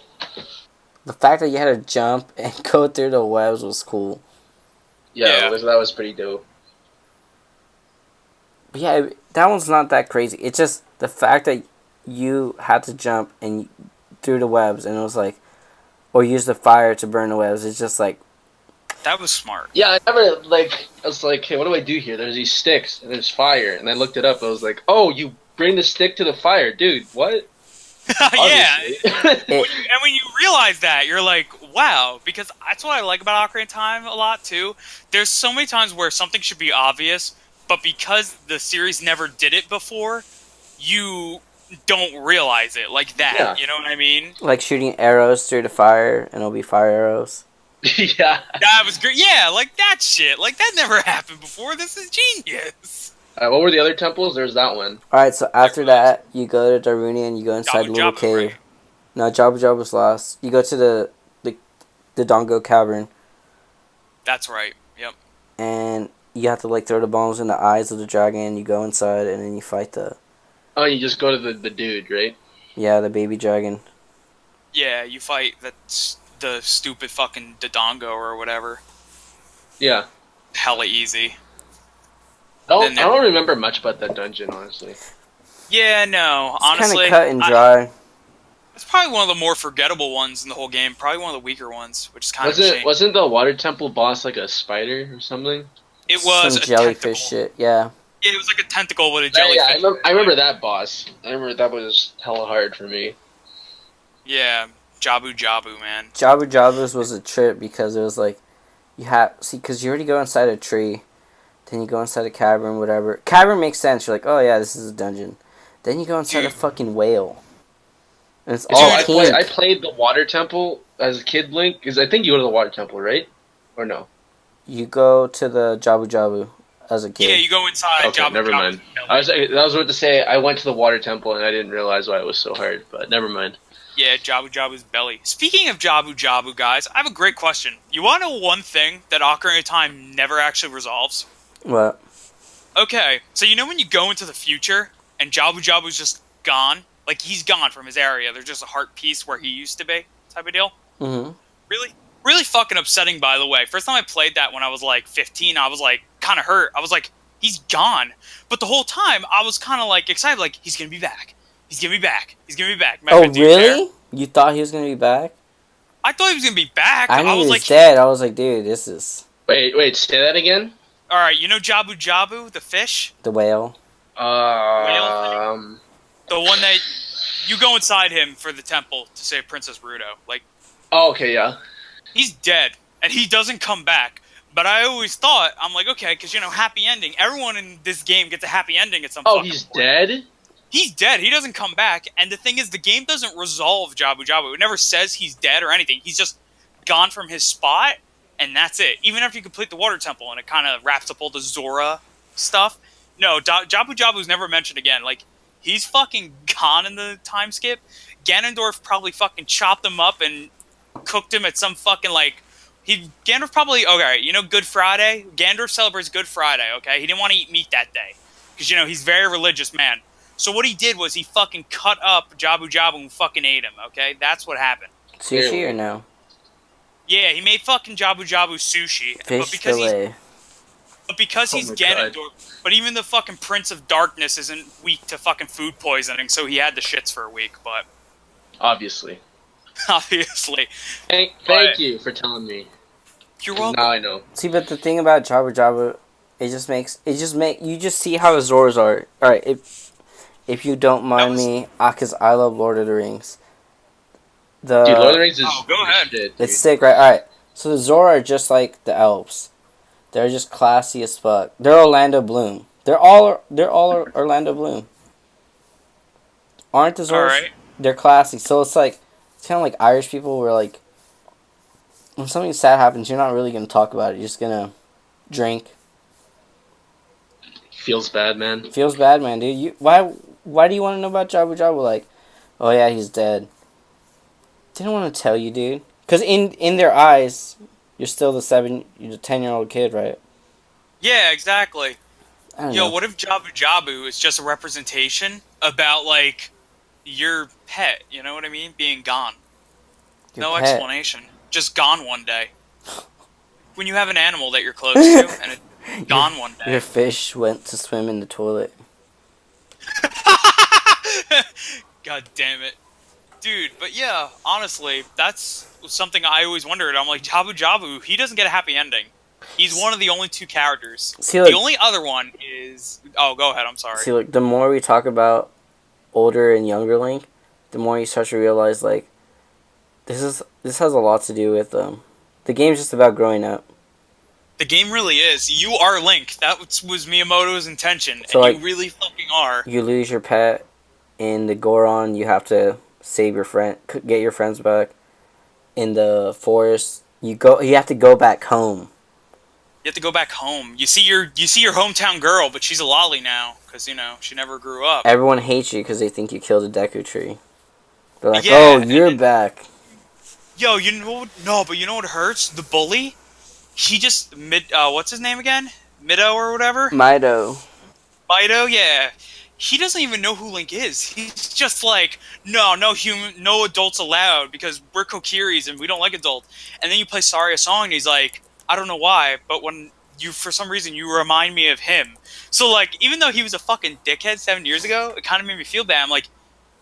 S2: The fact that you had to jump and go through the webs was cool.
S3: Yeah,
S1: Yeah.
S3: that was pretty dope.
S2: But yeah, that one's not that crazy. It's just the fact that you had to jump and through the webs, and it was like, or use the fire to burn the webs. It's just like,
S1: That was smart.
S3: Yeah, I never like. I was like, hey, what do I do here? There's these sticks and there's fire, and I looked it up. I was like, oh, you bring the stick to the fire, dude. What?
S1: Yeah.
S3: Obviously.
S2: It,
S1: When you realize that, you're like, wow, because that's what I like about Ocarina of Time a lot too. There's so many times where something should be obvious, but because the series never did it before, you don't realize it like that.
S3: Yeah.
S1: You know what I mean?
S2: like shooting arrows through the fire, and it'll be fire arrows.
S3: Yeah.
S1: That was great. Yeah, like that shit. Like that never happened before. This is genius.
S3: What were the other temples? There's that one.
S2: Alright, so after that, you go to Darunia and you go inside
S1: Jabu
S2: the little
S1: Jabu,
S2: cave.
S1: right?
S2: No, Jabu Jabu's lost. You go to the Dongo Cavern,
S1: That's right. Yep.
S2: and you have to like throw the bombs in the eyes of the dragon. You go inside, and then you fight
S3: Oh, you just go to the dude, right?
S2: the baby dragon.
S1: Yeah, you fight the stupid fucking Dodongo or whatever.
S3: Yeah.
S1: Hella easy.
S3: I
S1: Then
S3: don't remember much about that dungeon, honestly.
S1: Yeah, no.
S2: It's kind
S1: Honestly,
S2: of cut and dry.
S1: it's probably one of the more forgettable ones in the whole game. Probably one of the weaker ones, which is kind of a shame.
S3: Wasn't the water temple boss like a spider or something?
S1: It was
S2: Some
S1: a
S2: jellyfish
S1: tentacle.
S2: shit. Yeah.
S1: Yeah, it was like a tentacle with a
S3: Yeah,
S1: jellyfish.
S3: I remember that boss. I remember that was hella hard for me.
S1: Yeah, Jabu Jabu, man.
S2: Jabu Jabu's was a trip because it was like because you already go inside a tree, then you go inside a cavern, whatever. Cavern makes sense. You're like, oh yeah, this is a dungeon. Then you go inside a
S1: Dude.
S2: fucking whale, and it's
S3: Oh,
S2: all
S3: I
S2: pink.
S3: played the water temple as a kid, Link. Because I think you go to the water temple, right? Or no?
S2: You go to the Jabu Jabu as a kid.
S1: Yeah, you go inside
S3: Okay,
S1: Jabu
S3: never
S1: Jabu's
S3: mind.
S1: belly.
S3: I was about to say I went to the water temple and I didn't realize why it was so hard, but never mind.
S1: Yeah, Jabu Jabu's belly. Speaking of Jabu Jabu, guys, I have a great question. You want to know one thing that Ocarina of Time never actually resolves?
S2: What?
S1: Okay, so you know when you go into the future and Jabu Jabu's just gone? Like, he's gone from his area. There's just a heart piece where he used to be, type of deal?
S2: Mm-hmm.
S1: Really fucking upsetting, by the way. First time I played that when I was, like, 15, I was, like, kind of hurt. I was like, he's gone. But the whole time, I was kind of, like, excited, like, he's gonna be back. He's gonna be back. He's gonna be back.
S2: Oh
S1: Do you care?
S2: really? You thought he was gonna be back?
S1: I thought he was gonna be back.
S2: I knew
S1: was
S2: he was
S1: like,
S2: dead. I was like, dude, this is
S3: Wait, say that again?
S1: alright, you know Jabu Jabu, the fish?
S2: the whale.
S3: Um,
S1: The one that you go inside him for the temple to save Princess Ruto. Like,
S3: oh, okay, yeah.
S1: he's dead, and he doesn't come back. But I always thought, I'm like, okay, because, you know, happy ending. Everyone in this game gets a happy ending at some
S3: Oh,
S1: fucking
S3: he's
S1: point.
S3: dead?
S1: He's dead. He doesn't come back. And the thing is, the game doesn't resolve Jabu Jabu. It never says he's dead or anything. He's just gone from his spot, and that's it. Even after you complete the Water Temple, and it kind of wraps up all the Zora stuff. No, Jabu Jabu's never mentioned again. Like, he's fucking gone in the time skip. Ganondorf probably fucking chopped him up and cooked him at some fucking, like... Ganondorf probably... Okay, you know Good Friday? Ganondorf celebrates Good Friday, okay? He didn't want to eat meat that day. Because, you know, he's a very religious man. So what he did was he fucking cut up Jabu Jabu and fucking ate him, okay? That's what happened.
S2: Sushi or no?
S1: Yeah, he made fucking Jabu Jabu sushi.
S2: Fish fillet.
S1: But because
S3: Oh
S1: he's
S3: my God.
S1: Ganondorf... But even the fucking Prince of Darkness isn't weak to fucking food poisoning, so he had the shits for a week, but...
S3: Obviously.
S1: Obviously.
S3: Thank you for telling me.
S1: You're
S3: 'Cause
S1: welcome.
S3: now I know.
S2: See, but the thing about Jabu Jabu, you just see how the Zoras are. All right, if you don't mind me, because I love Lord of the Rings.
S3: Dude, Lord of the Rings is
S1: Oh, go ahead.
S3: shit, dude.
S2: It's sick, right? All right. So the Zora are just like the elves. They're just classy as fuck. They're Orlando Bloom. They're all Orlando Bloom. Aren't the Zoras?
S1: Alright.
S2: They're classy. So it's kind of like Irish people where like when something sad happens, you're not really gonna talk about it. You're just gonna drink.
S3: Feels bad, man.
S2: Feels bad, man, dude. Why do you want to know about Jabu Jabu? Like, oh yeah, he's dead. Didn't want to tell you, dude. Cause in their eyes, you're still the 10-year-old kid, right?
S1: Yeah, exactly.
S2: I don't
S1: Yo,
S2: know.
S1: what if Jabu Jabu is just a representation about, like, your pet, you know what I mean? Being gone.
S2: Your
S1: No
S2: pet.
S1: explanation. Just gone one day. When you have an animal that you're close to, and it's gone one day.
S2: Your fish went to swim in the toilet.
S1: God damn it. Dude, but yeah, honestly, that's something I always wondered. I'm like, Jabu Jabu, he doesn't get a happy ending. He's one of the only two characters.
S2: See,
S1: The
S2: like,
S1: only other one is. Oh, go ahead. I'm sorry.
S2: the more we talk about older and younger Link, the more you start to realize like this has a lot to do with the game's just about growing up.
S1: The game really is. You are Link. That was Miyamoto's intention,
S2: So
S1: and you
S2: like
S1: really fucking are.
S2: you lose your pet in the Goron, you have to save your friend, get your friends back. In the forest, you have to go back home.
S1: You have to go back home. You see your hometown girl, but she's a lolly now because she never grew up.
S2: Everyone hates you because they think you killed a Deku Tree. They're like, "Oh,
S1: Yeah, and
S2: you're back."
S1: yo, no, but you know what hurts? The bully. He just what's his name again? Mido or whatever.
S2: Mido.
S1: Mido, yeah. He doesn't even know who Link is. He's just like, no adults allowed because we're Kokiris and we don't like adults. And then you play Saria song and he's like, I don't know why, but when for some reason you remind me of him. So like, even though he was a fucking dickhead 7 years ago, it kind of made me feel bad. I'm like,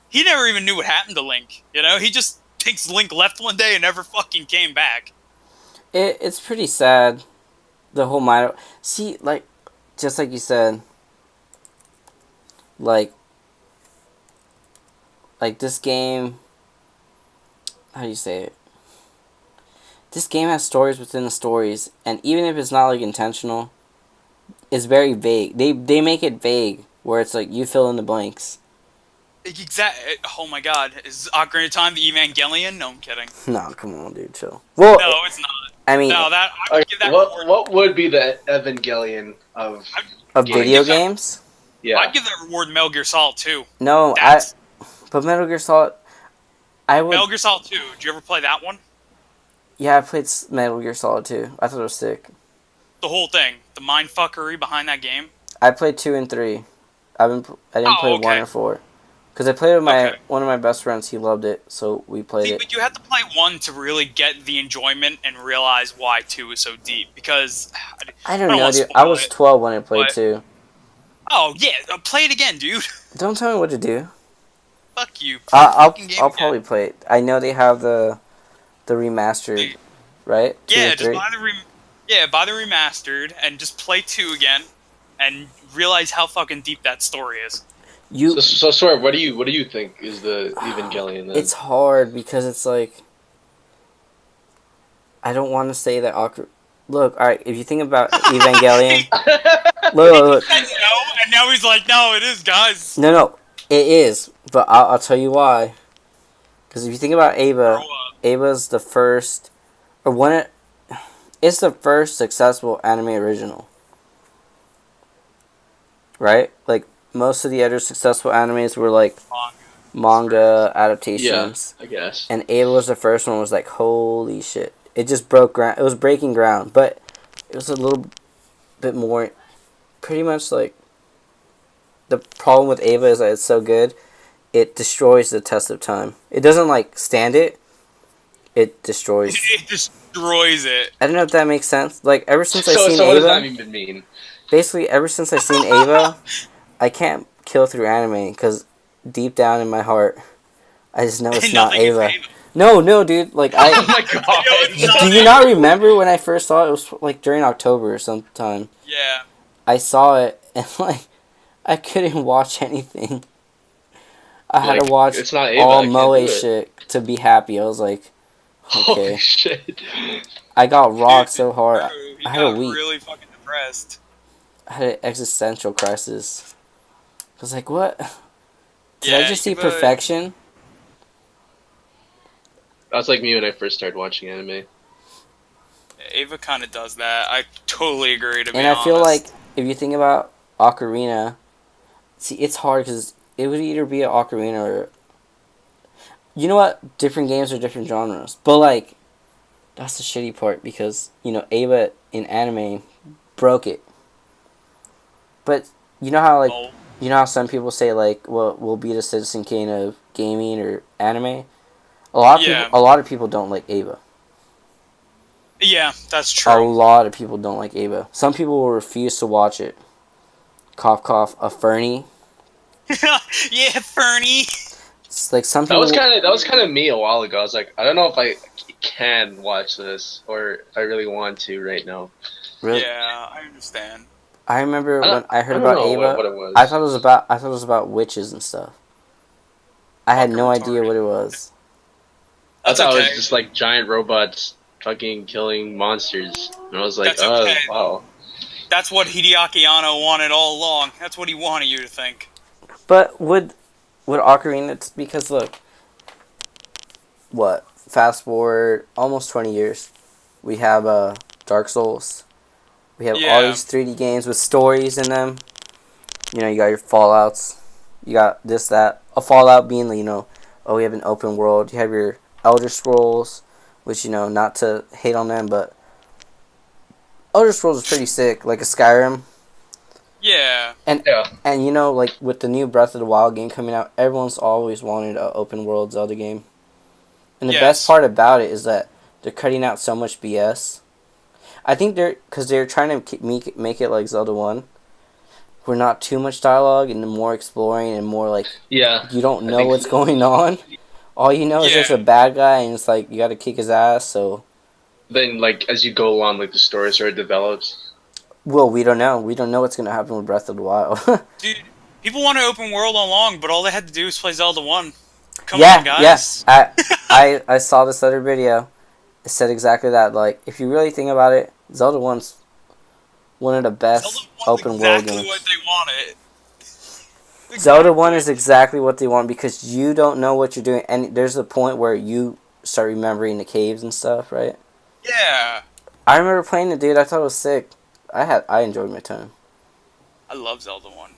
S1: he never even knew what happened to Link. He just thinks Link left one day and never fucking came back.
S2: It's pretty sad. The whole Mido. See, like, just like you said, like this game. How do you say it? This game has stories within the stories, and even if it's not like intentional, it's very vague. They make it vague, where it's like you fill in the blanks.
S1: Exactly. Oh my god. Is Ocarina of Time the Evangelion? No, I'm kidding.
S2: No, come on, dude, chill. Well,
S1: No, it's not.
S2: I mean,
S1: No, that I would give that reward.
S3: What would be the Evangelion of
S2: of
S3: games?
S2: video games.
S3: Yeah.
S1: I'd give that reward Metal Gear Solid 2.
S2: No,
S1: That's
S2: but Metal Gear Solid. I would.
S1: Metal Gear Solid 2. Did you ever play that one?
S2: Yeah, I played Metal Gear Solid 2. I thought it was sick.
S1: The whole thing. The mindfuckery behind that game.
S2: I played 2 and 3. I didn't play
S1: Oh,
S2: 1
S1: okay.
S2: or 4. Because I played with
S1: Okay.
S2: one of my best friends. He loved it, so we played
S1: See,
S2: it.
S1: but you have to play 1 to really get the enjoyment and realize why 2 is so deep. Because
S2: I don't
S1: don't
S2: know,
S1: wanna
S2: dude.
S1: spoil
S2: I was
S1: it,
S2: 12 when I played
S1: but-
S2: 2.
S1: Oh yeah, play it again, dude.
S2: Don't tell me what to do.
S1: Fuck you. Play the fucking game
S2: I'll
S1: again.
S2: probably play it. I know they have the remastered, right? 2
S1: Yeah,
S2: and
S1: just
S2: 3.
S1: buy the remastered and just play 2 again, and realize how fucking deep that story is.
S2: You.
S3: So sorry. What do you think is the Evangelion then?
S2: It's hard because it's like I don't want to say that awkward. Look, all right. If you think about Evangelion, look.
S1: Said no, and now he's like, no, it is, guys.
S2: No, it is. But I'll tell you why. Because if you think about Ava,
S1: Grow up.
S2: Ava's the first, or one. It's the first successful anime original. Right? Like most of the other successful animes were like manga
S3: Yeah,
S2: adaptations.
S3: I guess.
S2: And Ava was the first one. Was like, holy shit! It just broke ground. It was breaking ground, but it was a little bit more. Pretty much like the problem with Ava is that it's so good, it destroys the test of time. It doesn't like stand it. It destroys.
S1: It destroys it.
S2: I don't know if that makes sense. Like ever since I've seen
S3: So what does that
S2: Ava,
S3: even mean?
S2: basically ever since I've seen Ava, I can't kill through anime because deep down in my heart, I just know it's not
S1: Nothing is
S2: Ava. No, dude. Like I.
S3: Oh my god.
S2: Do you not remember when I first saw it? It was like during October or sometime.
S1: Yeah.
S2: I saw it and like I couldn't watch anything. I had
S3: Like,
S2: to watch
S3: it's not Ava,
S2: all
S3: I can't
S2: Moe
S3: do it.
S2: shit to be happy. I was like,
S3: Holy
S2: okay.
S3: shit.
S2: I got rocked
S1: Dude,
S2: so hard.
S1: He
S2: I had a
S1: got
S2: week.
S1: really fucking depressed.
S2: I had an existential crisis. I was like, what? Did
S1: Yeah,
S2: I just see
S1: Ava-
S2: perfection?
S3: That's like me when I first started watching anime.
S1: Ava kind of does that. I totally agree. To be
S2: And I feel
S1: honest.
S2: like if you think about Ocarina, see, it's hard because it would either be an Ocarina or. You know what? Different games are different genres. But, like, that's the shitty part because, Ava in anime broke it. But, you know how, like,
S1: Oh,
S2: you know how some people say, like, well, we'll be the Citizen Kane of gaming or anime? A lot of people don't like Ava.
S1: yeah, that's
S2: A
S1: true.
S2: lot of people don't like Ava. Some people will refuse to watch it. Cough, cough, a Fernie.
S1: Yeah, Fernie.
S2: like some
S3: That was
S2: people.
S3: kind of me a while ago. I was like, I don't know if I can watch this or if I really want to right now.
S2: Really,
S1: Yeah, I understand.
S2: I remember when I heard
S3: I don't
S2: about
S3: know
S2: Ava.
S3: what it was.
S2: I thought it was about witches and stuff. I had
S1: Fucking
S2: no idea
S1: retarded.
S2: what it was.
S3: I
S1: That's
S3: thought it
S1: okay.
S3: was just like giant robots fucking killing monsters, and I was like,
S1: That's
S3: oh
S1: okay.
S3: wow.
S1: That's what Hideaki Anno wanted all along. That's what he wanted you to think.
S2: But would Ocarina because look, what? Fast forward almost 20 years. We have Dark Souls. We have all
S1: Yeah.
S2: these 3D games with stories in them. You know, you got your Fallouts. You got this, that. A Fallout being, oh, we have an open world. You have your Elder Scrolls, which, not to hate on them, but Elder Scrolls is pretty sick, like a Skyrim.
S1: Yeah.
S2: And,
S3: Yeah.
S2: and like, with the new Breath of the Wild game coming out, everyone's always wanted an open world Zelda game. And the best
S1: Yes.
S2: part about it is that they're cutting out so much BS. I think because they're trying to make it like Zelda 1. We're not too much dialogue and more exploring and more like
S3: Yeah.
S2: you don't
S3: I
S2: know
S3: think
S2: what's going on. All you know is
S1: Yeah.
S2: there's a bad guy and it's like you got to kick his ass. So,
S3: then like as you go along, like the story sort of develops.
S2: well, we don't know. We don't know what's gonna happen with Breath of the Wild.
S1: Dude, people want an open world all along, but all they had to do was play Zelda 1. Come on,
S2: Yeah, yeah.
S1: guys.
S2: I saw this other video. It said exactly that. Like, if you really think about it, Zelda 1's one of the
S1: Zelda
S2: best
S1: 1's
S2: open world
S1: exactly what
S2: games.
S1: they wanted.
S2: Zelda 1
S1: Exactly.
S2: is exactly what they want because you don't know what you're doing. And there's a point where you start remembering the caves and stuff, right?
S1: Yeah.
S2: I remember playing it, dude. I thought it was sick. I enjoyed my time.
S1: I love Zelda 1.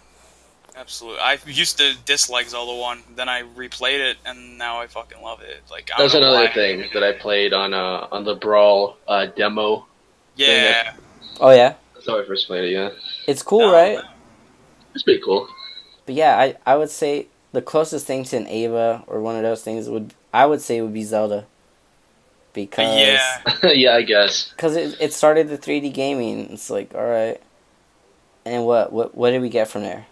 S1: Absolutely. I used to dislike Zelda 1, then I replayed it, and now I fucking love it. Like, I
S3: That's
S1: don't know
S3: another
S1: why.
S3: thing that I played on the Brawl demo.
S1: Yeah.
S2: Oh yeah,
S3: That's how I first played it. Yeah,
S2: it's cool,
S1: No,
S2: right?
S3: it's pretty cool.
S2: But yeah, I would say the closest thing to an Ava or one of those things would be Zelda because
S1: yeah.
S3: Yeah, I guess.
S2: it started the 3D gaming. It's like all right, and what did we get from there?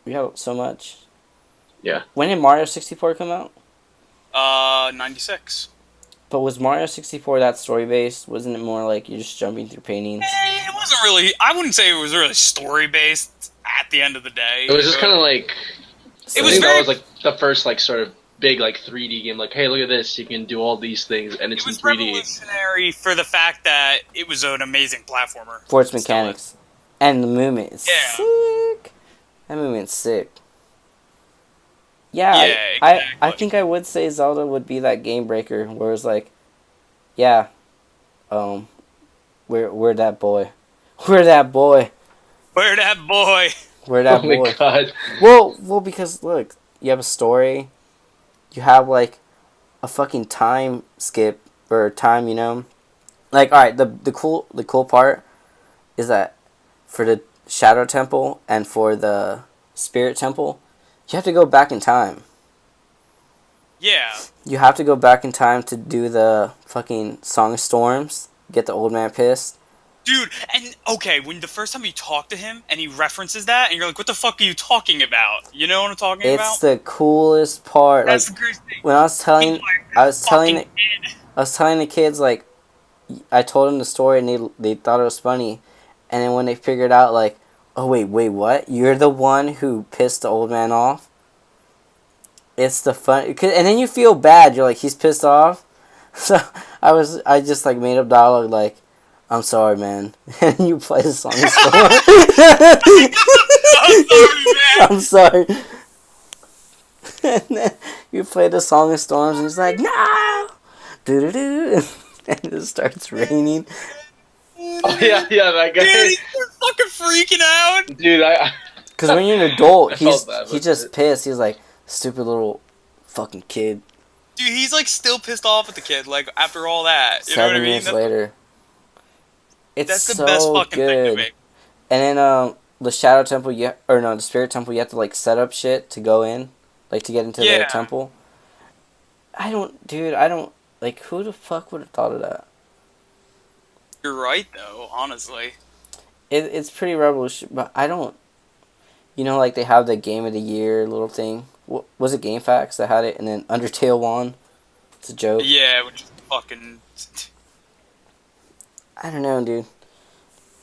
S2: We got so much.
S3: Yeah.
S2: When did Mario 64 come out?
S1: 96.
S2: But was Mario 64 that story based? Wasn't it more like you're just jumping through paintings?
S1: It wasn't really, I wouldn't say it was really story based at the end of the day.
S3: It was just kind of like
S1: It
S3: I
S1: was
S3: think
S1: very,
S3: that was like the first like sort of big like 3D game. Like, hey, look at this! You can do all these things, and
S1: it
S3: it's in
S1: was
S3: 3D.
S1: revolutionary for the fact that it was an amazing platformer.
S2: For its
S1: It still is.
S2: mechanics. And the movement is
S1: Yeah.
S2: sick. That movement's sick. Yeah,
S1: Yeah,
S2: I
S1: exactly.
S2: think I would say Zelda would be that game breaker where it's like, yeah, um, we're that boy. We're that boy.
S1: Where that boy?
S2: We're
S3: Oh
S2: that
S3: my
S2: boy.
S3: god!
S2: Well, because look, you have a story, you have like a fucking time skip or time, like all right. The cool part is that for the Shadow Temple and for the Spirit Temple, you have to go back in time.
S1: Yeah.
S2: You have to go back in time to do the fucking Song of Storms, get the old man pissed.
S1: Dude, and okay, when the first time you talk to him and he references that, and you're like, what the fuck are you talking about? You know what I'm talking
S2: It's
S1: about?
S2: the coolest part. Like
S1: That's the crazy thing.
S2: when I was telling, I was telling,
S1: Fucking kid.
S2: I was telling the kids like, I told them the story and they thought it was funny, and then when they figured out like, oh wait, what? You're the one who pissed the old man off. It's the fun, and then you feel bad. You're like, he's pissed off. So I just like made up dialogue like, I'm sorry, man. And you play the song.
S1: I'm sorry, man.
S2: I'm sorry. And then you play the Song of Storms, and he's like, no! Doo-doo-doo. And it starts raining.
S3: Oh yeah, that guy.
S1: Dude, he's fucking freaking out.
S3: Dude, I
S2: Because when you're an adult,
S3: I felt bad,
S2: he's
S3: but
S2: just pissed. He's like, stupid little fucking kid.
S1: Dude, he's like still pissed off at the kid, like after all that. You know what I
S2: 7
S1: mean?
S2: years later. It's
S1: That's the
S2: so
S1: best fucking thing to
S2: good.
S1: make.
S2: And then the Shadow Temple, the Spirit Temple, you have to like set up shit to go in, like to get into the
S1: Yeah.
S2: temple. I don't, like, who the fuck would have thought of that?
S1: You're right, though, honestly.
S2: It's pretty revolutionary, but I don't, like they have the Game of the Year little thing. was it GameFAQs that had it, and then Undertale won. It's a joke.
S1: Yeah, which is fucking.
S2: I don't know, dude.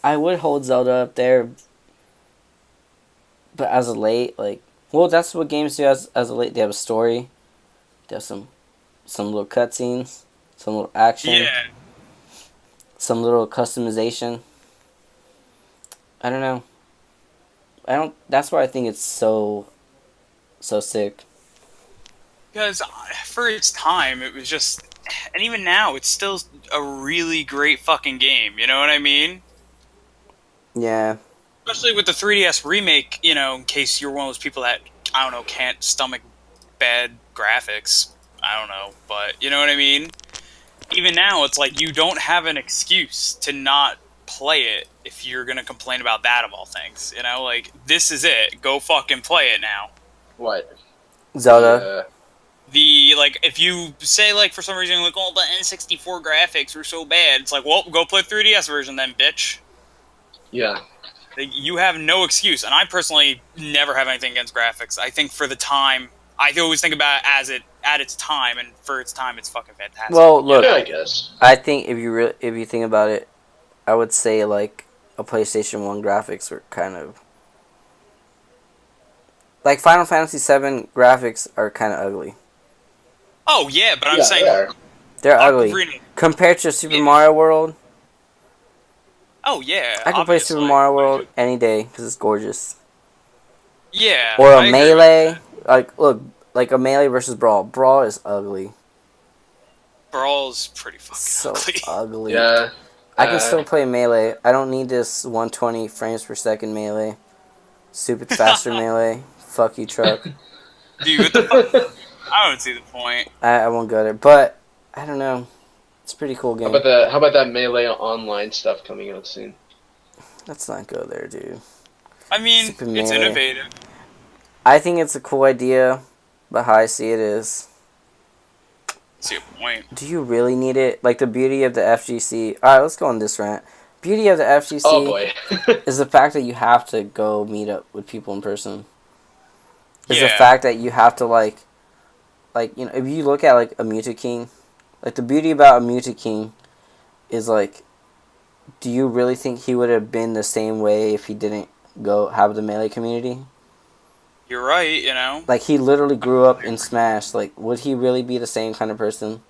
S2: I would hold Zelda up there, but as of late, like, well, that's what games do. As of late, they have a story. They have some little cutscenes, some little action,
S1: Yeah,
S2: some little customization. I don't know. I don't. That's why I think it's so sick.
S1: because for its time, it was just, and even now, it's still a really great fucking game. You know what I mean?
S2: Yeah.
S1: Especially with the 3DS remake. You know, in case you're one of those people that I don't know can't stomach bad graphics. I don't know, but you know what I mean? Even now, it's like you don't have an excuse to not play it if you're gonna complain about that of all things. You know, like this is it. Go fucking play it now.
S3: What?
S2: Zelda.
S3: Yeah.
S1: The like, if you say like for some reason like, oh, the N64 graphics were so bad, it's like, well, go play 3DS version then, bitch.
S3: Yeah.
S1: Like, you have no excuse. And I personally never have anything against graphics. I think for the time, I always think about it as it at its time, and for its time, it's fucking fantastic.
S2: Well, look,
S3: Yeah, I guess.
S2: I think if you think about it, I would say like a PlayStation 1 graphics were kind of like Final Fantasy 7 graphics are kind of ugly.
S1: Oh yeah, but I'm
S3: Yeah,
S1: saying
S3: they are.
S2: They're ugly
S1: Ocarina.
S2: compared to Super
S1: Yeah.
S2: Mario World.
S1: Oh yeah,
S2: I can play Super
S1: obviously.
S2: Mario World any day because it's gorgeous.
S1: Yeah,
S2: Or a
S1: I agree with
S2: melee,
S1: that.
S2: like look, like a melee versus brawl. Brawl is ugly,
S1: Brawl's pretty fucking
S2: so
S1: ugly.
S2: ugly.
S3: Yeah.
S2: I can still play melee. I don't need this 120 frames per second melee. Stupid faster melee. Fuck you, truck.
S1: Dude, what the fuck? I don't see the point.
S2: I won't go there, but I don't know. It's a pretty cool game.
S3: How about that Melee online stuff coming out soon?
S2: Let's not go there, dude.
S1: I mean,
S2: Super
S1: it's
S2: Melee.
S1: innovative.
S2: I think it's a cool idea, but how I see it is,
S1: See a point.
S2: do you really need it? Like the beauty of the FGC. All right, let's go on this rant. Beauty of the FGC
S3: Oh boy.
S2: is the fact that you have to go meet up with people in person. Is the
S1: Yeah.
S2: fact that you have to like you know, if you look at like a Mewtwo King, like the beauty about a Mewtwo King is like, do you really think he would have been the same way if he didn't go have the melee community?
S1: You're right, you know?
S2: Like he literally grew up in Smash. Like, would he really be the same kind of person?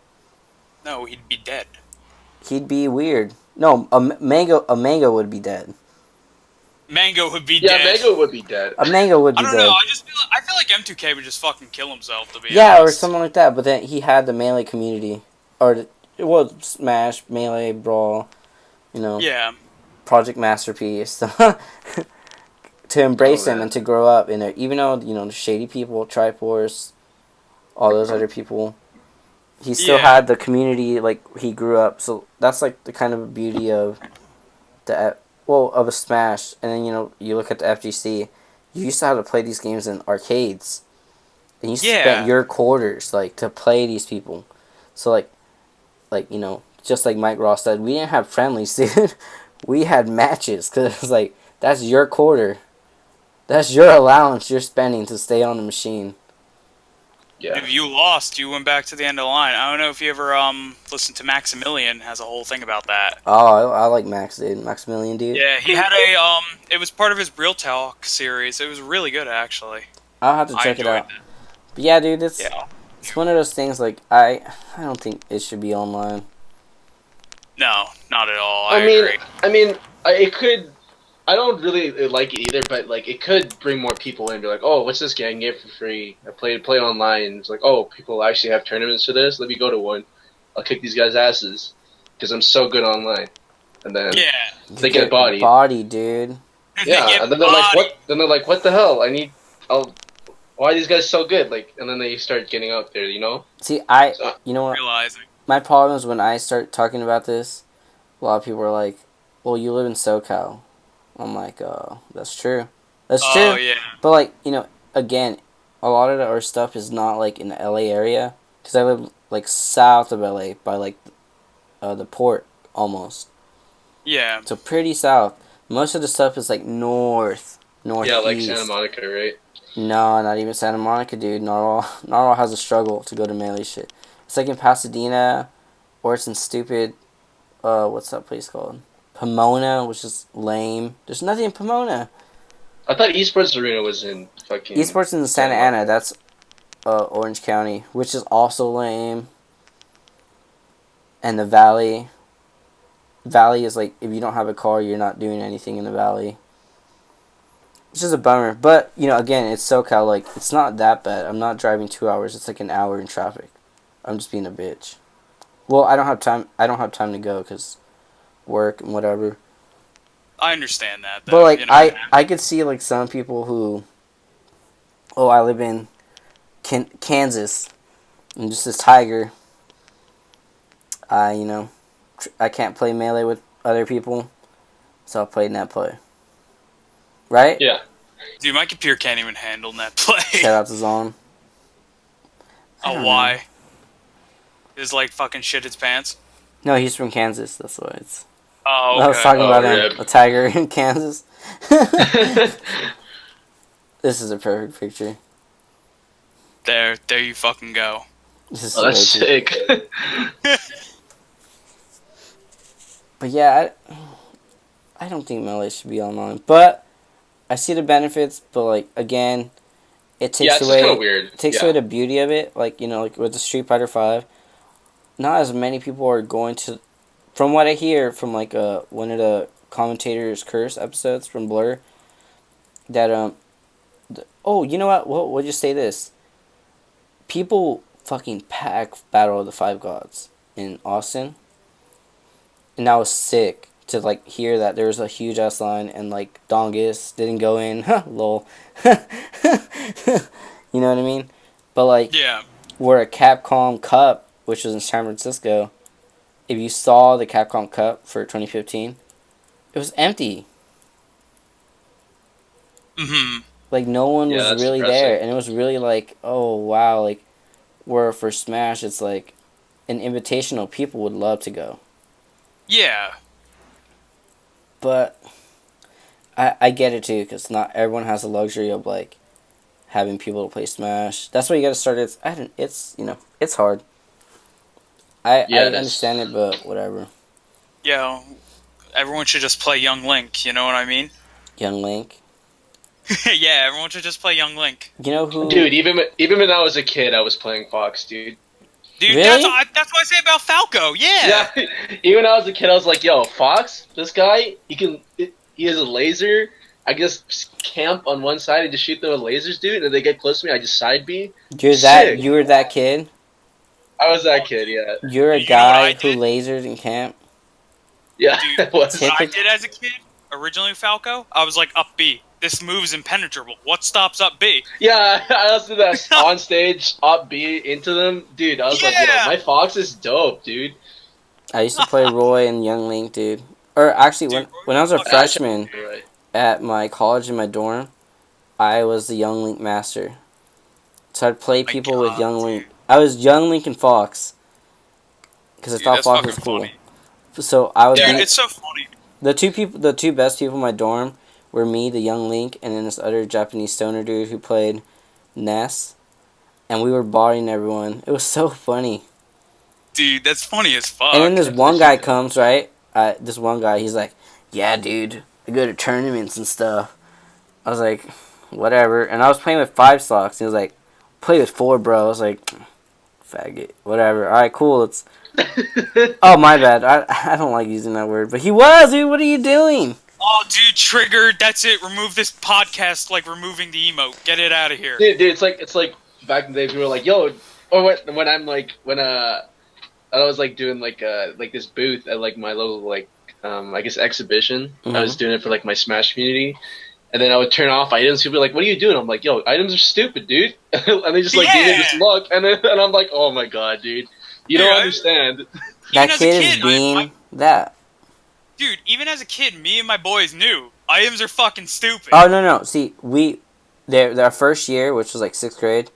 S1: No, he'd be dead.
S2: He'd be weird. No, a mango would be dead.
S1: Mango would be
S3: Yeah,
S1: dead.
S3: Mango would be dead.
S2: A mango would
S1: I
S2: be
S1: don't
S2: dead.
S1: know, I feel like M2K would just fucking kill himself, to be
S2: Yeah, or
S1: honest.
S2: something like that. But then he had the melee community, or it was Smash, Melee, Brawl, you know,
S1: Yeah.
S2: Project Masterpiece, to embrace
S3: Oh,
S2: him
S3: man.
S2: and to grow up in there. Even though you know the shady people, Triforce, all those other people, he still
S1: Yeah.
S2: had the community. Like he grew up, so that's like the kind of beauty of of a Smash. And then you know you look at the FGC, you used to have to play these games in arcades. And you
S1: Yeah.
S2: spent your quarters like to play these people. So like you know, just like Mike Ross said, we didn't have friendlies, dude. We had matches because it's like that's your quarter, that's your allowance you're spending to stay on the machine.
S3: Yeah.
S1: If you lost, you went back to the end of the line. I don't know if you ever listened to Maximilian, has a whole thing about that.
S2: Oh, I like Max, dude. Maximilian, dude.
S1: Yeah, he had a it was part of his Real Talk series. It was really good, actually.
S2: I'll have to
S1: I
S2: check it
S1: enjoyed
S2: out. But yeah, dude, it's
S1: Yeah.
S2: it's one of those things. Like I don't think it should be online.
S1: No, not at all.
S3: I mean,
S1: agree.
S3: it could. I don't really like it either, but like it could bring more people in. Be like, oh, what's this game? Get it for free. I play online. It's like, oh, people actually have tournaments for this. Let me go to one. I'll kick these guys' asses because I'm so good online. And then
S1: Yeah.
S3: they get bodied.
S2: Body, dude.
S3: Yeah,
S1: Get
S3: and then they're like,
S1: bodied.
S3: what? Then they're like, what the hell? Why are these guys so good? Like, and then they start getting out there, you know?
S2: See,
S3: So,
S2: you know what?
S1: Realizing.
S2: My problem is when I start talking about this, a lot of people are like, well, you live in SoCal. I'm like, that's true. That's
S1: Oh,
S2: true.
S1: yeah.
S2: But, like, you know, again, a lot of our stuff is not, like, in the LA area. Because I live, like, south of LA by, like, the port, almost.
S1: Yeah.
S2: So, pretty south. Most of the stuff is, like, northeast.
S3: yeah, like Santa Monica, right?
S2: No, not even Santa Monica, dude. Narwhal has a struggle to go to melee shit. It's like in Pasadena, or it's in stupid, what's that place called? Pomona, which is lame. There's nothing in Pomona.
S3: I thought Esports Arena was in fucking
S2: Esports in Santa
S3: Santa
S2: Ana,
S3: Monica.
S2: that's Orange County, which is also lame. And the Valley. Valley is like, if you don't have a car, you're not doing anything in the Valley. It's just a bummer. But, again, it's SoCal. Like, it's not that bad. I'm not driving 2 hours. It's like an hour in traffic. I'm just being a bitch. Well, I don't have time. I don't have time to go because work and whatever.
S1: I understand that
S2: But,
S1: though.
S2: like, I could see, like, some people who, oh, I live in Kansas. I'm just this tiger. I can't play Melee with other people. So I'll play net play. Right?
S3: Yeah.
S1: Dude, my computer can't even handle net play.
S2: Shout out to Zon. I
S1: Oh,
S2: don't know.
S1: why? Is like fucking shit its pants.
S2: No, he's from Kansas. That's why it's.
S1: Oh,
S2: I was
S1: okay.
S2: talking
S3: Oh,
S2: about him,
S3: rip.
S2: a tiger in Kansas. This is a perfect picture.
S1: There you fucking go.
S2: This is
S3: Oh, that's
S2: so cute.
S3: sick.
S2: But yeah, I don't think Melee should be online. But I see the benefits. But like again, it
S3: Yeah,
S2: takes
S3: it's just kind
S2: away
S3: of weird.
S2: away
S3: Yeah.
S2: the beauty of it. Like like with the Street Fighter Five, not as many people are going to. From what I hear from like one of the commentators' curse episodes from Blur, that oh, you know what? We'll just say this. People fucking pack Battle of the Five Gods in Austin, and that was sick to like hear that there was a huge ass line and like Dongus didn't go in. Lol. You know what I mean? But like
S1: Yeah.
S2: where a Capcom Cup, which was in San Francisco, if you saw the Capcom Cup for 2015, it was empty.
S1: Mm-hmm.
S2: Like no one
S3: Yeah,
S2: was
S3: that's
S2: really there,
S3: depressing.
S2: and it was really like, oh wow, like where for Smash it's like an invitational, people would love to go.
S1: Yeah.
S2: But I get it too, because not everyone has the luxury of like having people to play Smash. That's why you gotta start. It's hard. I
S3: Yeah, it is.
S2: understand it, but whatever.
S1: Yeah. Everyone should just play Young Link. You know what I mean?
S2: Young Link.
S1: Yeah. Everyone should just play Young Link.
S2: You know who?
S3: Dude, even when I was a kid, I was playing Fox, dude.
S1: Dude,
S2: Really?
S1: that's what I say about Falco. Yeah.
S3: Yeah, even when I was a kid, I was like, "Yo, Fox, this guy, he has a laser. I just camp on one side and just shoot them with lasers, dude. And if they get close to me, I just side B. Sick.
S2: You were that kid.
S3: I was that kid, yeah,
S2: You're a
S1: You know what I
S2: guy who
S1: did?
S2: lasers in camp.
S3: yeah,
S1: Dude,
S3: it was.
S1: what I
S2: Typic-
S1: did as a kid, originally Falco, I was like, up B. This move's impenetrable. What stops up B?
S3: Yeah, I also did that on stage, up B into them, dude. I was like, "Yo,
S1: Yeah!
S3: my Fox is dope, dude."
S2: I used to play Roy and Young Link, dude. Or actually,
S1: Dude,
S2: when I was a
S1: fucking-
S2: freshman
S3: You're right.
S2: at my college in my dorm, I was the Young Link master. So I'd play
S1: My
S2: people with
S1: God,
S2: Young
S1: dude.
S2: Link. I was Young Link and Fox. Because I
S1: Dude,
S2: thought
S1: that's
S2: Fox
S1: fucking
S2: was cool.
S1: funny.
S2: So I would
S1: Dude,
S2: be
S1: it's so funny.
S2: the two best people in my dorm were me, the Young Link, and then this other Japanese stoner dude who played Ness, and we were bodying everyone. It was so funny.
S1: Dude, that's funny as fuck.
S2: And then this
S3: That's
S2: one guy
S3: sick.
S2: comes, right? This one guy, he's like, "Yeah, dude, I go to tournaments and stuff." I was like, "Whatever." And I was playing with 5 stocks. And he was like, "Play with 4, bro." I was like, "Faggot, whatever." All right, cool. Let's. Oh, my bad. I don't like using that word, but he was, dude. What are you doing?
S1: Oh, dude, triggered. That's it. Remove this podcast like removing the emote. Get it out of here.
S3: Dude, it's like back in the day, people were like, "Yo," or when I'm like when I was like doing like this booth at like my local like I guess exhibition. I was doing it for like my Smash community, and then I would turn off items. People were like, "What are you doing?" I'm like, "Yo, items are stupid, dude," and they just like gave me this
S1: Yeah.
S3: look, and I'm like, "Oh my god, dude, you
S1: Dude,
S3: don't
S1: I-
S3: understand."
S2: That
S1: Even as a
S2: kid is
S1: kid,
S2: being that.
S1: Dude, even as a kid, me and my boys knew items are fucking stupid.
S2: Oh no! See, their first year, which was like 6th grade,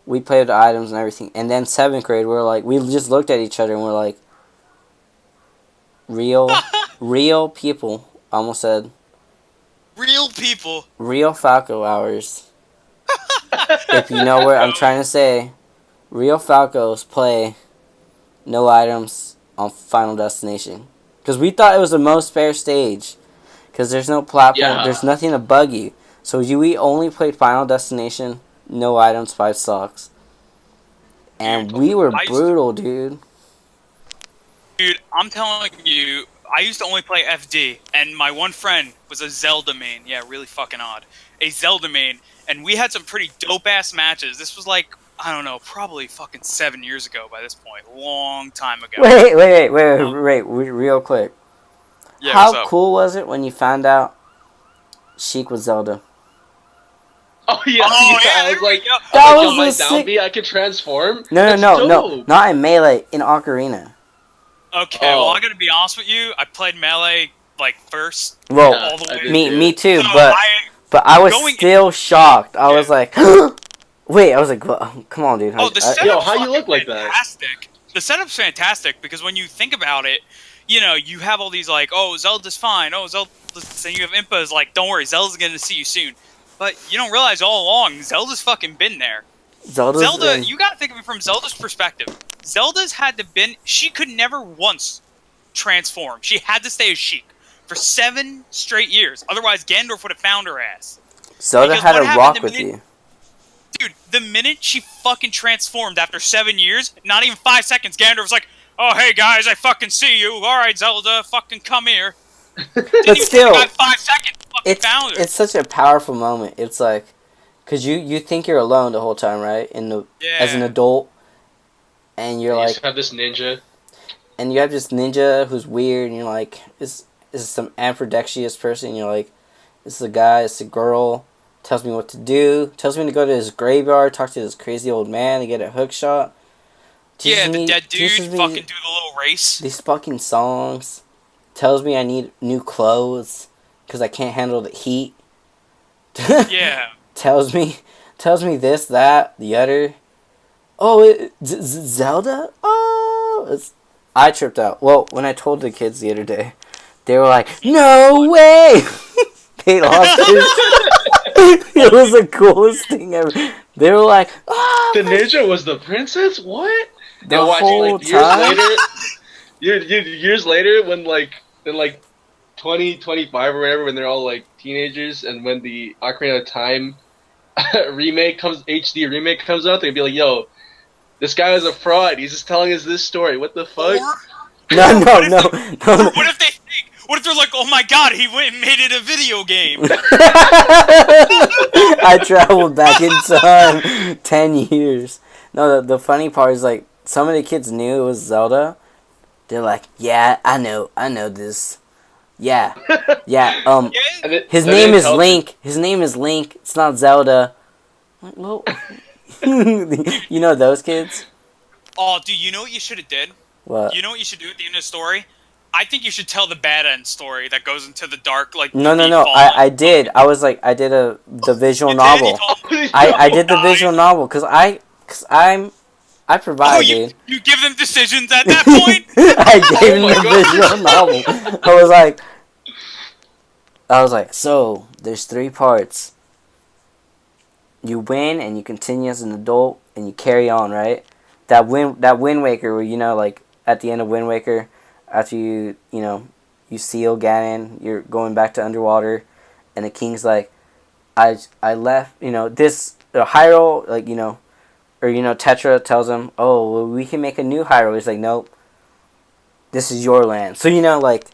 S2: we played with the items and everything, and then 7th grade, we just looked at each other and we're like, real people. I almost said
S1: Real people.
S2: real Falco hours. if you know what I'm trying to say, real Falcos play no items on Final Destination. Because we thought it was the most fair stage. Because there's no platform,
S3: Yeah,
S2: there's nothing to bug you. So we only played Final Destination, no items, 5 stocks.
S1: Dude,
S2: And we were
S1: I used to,
S2: brutal, dude.
S1: dude, I'm telling you, I used to only play FD, and my one friend was a Zelda main. Yeah, really fucking odd. A Zelda main, and we had some pretty dope ass matches. This was like, I don't know, probably fucking 7 years ago by this point, long time ago. Um,
S2: Real quick.
S1: yeah, what's
S2: How
S1: up?
S2: cool was it when you found out Sheik was Zelda?
S3: oh yeah,
S1: Oh
S3: yeah.
S1: yeah, there we go.
S2: That
S3: Yo,
S2: was
S3: my
S2: the
S3: down
S2: sick.
S3: B, I could transform.
S2: No, no,
S3: That's
S2: no, no.
S3: dope.
S2: Not in Melee, in Ocarina.
S1: Okay, well, I
S3: Oh,
S1: gotta be honest with you. I played Melee like first,
S2: Well,
S3: yeah,
S1: all the
S3: I
S1: way.
S3: did
S2: me
S3: too.
S2: too,
S1: So
S2: but I was
S1: going
S2: still shocked. I
S1: yeah.
S2: was like, wait, I was like, well, come on, dude.
S1: Oh, the
S3: Yo,
S1: setup's
S3: how you
S1: fucking
S3: look like that?
S1: fantastic. The setup's fantastic because when you think about it, you have all these like, oh, Zelda's fine. Oh, Zelda's, and you have Impas like, don't worry, Zelda's gonna see you soon. But you don't realize all along, Zelda's fucking been there.
S2: Zelda's
S1: Zelda,
S2: in.
S1: you gotta think of it from Zelda's perspective. Zelda's had to been, she could never once transform. She had to stay as Sheik for 7 straight years. Otherwise, Gandalf would have found her ass.
S2: Zelda
S1: Because
S2: had
S1: what
S2: a
S1: happened
S2: rock
S1: the
S2: with
S1: minute
S2: you.
S1: Dude, the minute she fucking transformed after 7 years, not even 5 seconds, Gandalf was like, oh, hey guys, I fucking see you. Alright, Zelda, fucking come here. Didn't
S2: But
S1: even take the
S2: still,
S1: guy 5 seconds, fucking
S2: it's
S1: found her.
S2: it's such a powerful moment. It's like, cause you think you're alone the whole time, right? As an
S1: Yeah.
S2: adult, and you're
S3: You
S2: like,
S3: used to have this ninja.
S2: and you have this ninja who's weird, and you're like, is some ambidextrous person. And you're like, this is a guy, it's a girl, tells me what to do, tells me to go to his graveyard, talk to this crazy old man to get a hook shot.
S1: Yeah, the dead dude,
S2: Teaches me
S1: fucking do the little race.
S2: these fucking songs. Tells me I need new clothes because I can't handle the heat.
S1: Yeah.
S2: tells me this, that, the other. Oh, Zelda? Oh, I tripped out. Well, when I told the kids the other day, they were like, "No way!" They lost it was the coolest thing ever. They were like, "Ah!"
S3: The ninja was the princess? What?
S2: The
S3: And watch,
S2: whole
S3: like, years
S2: time.
S3: later, years later, when like in like 2025 or whatever, when they're all like teenagers, and when the Ocarina of Time HD remake comes out, they'd be like, "Yo, this guy is a fraud. He's just telling us this story. What the fuck?"
S2: No, no,
S1: What if
S2: no,
S1: the-
S2: no.
S1: What if they think? What if they're like, oh my god, he went and made it a video game?
S2: I traveled back in time 10 years. No, the funny part is like some of the kids knew it was Zelda. They're like, yeah, I know this. Yeah, yeah.
S1: Yeah.
S3: And it,
S2: His
S3: and
S2: name
S3: it
S2: is
S3: tells
S2: Link. His name is Link. It's not Zelda. I'm like, well, you know those kids?
S1: Oh, dude, you know what you should have did?
S2: What?
S1: You know what you should do at the end of the story? I think you should tell the bad end story that goes into the dark, like
S2: No,
S1: the
S2: no, no.
S1: default.
S2: I did. I was like, I did the visual
S1: You did? You
S2: novel.
S1: told them?
S2: I did the
S1: Nice.
S2: visual novel because I
S1: Oh,
S2: provide, dude.
S1: you give them decisions at that point?
S2: I gave
S3: Oh
S2: him
S3: my
S2: the
S3: God.
S2: visual novel. I was like, so there's 3 parts. You win and you continue as an adult and you carry on, right? That Wind Waker, where like at the end of Wind Waker, after you seal Ganon, you're going back to underwater, and the king's like, I left, this Hyrule, like or Tetra tells him, oh, well, we can make a new Hyrule. He's like, nope, this is your land. So like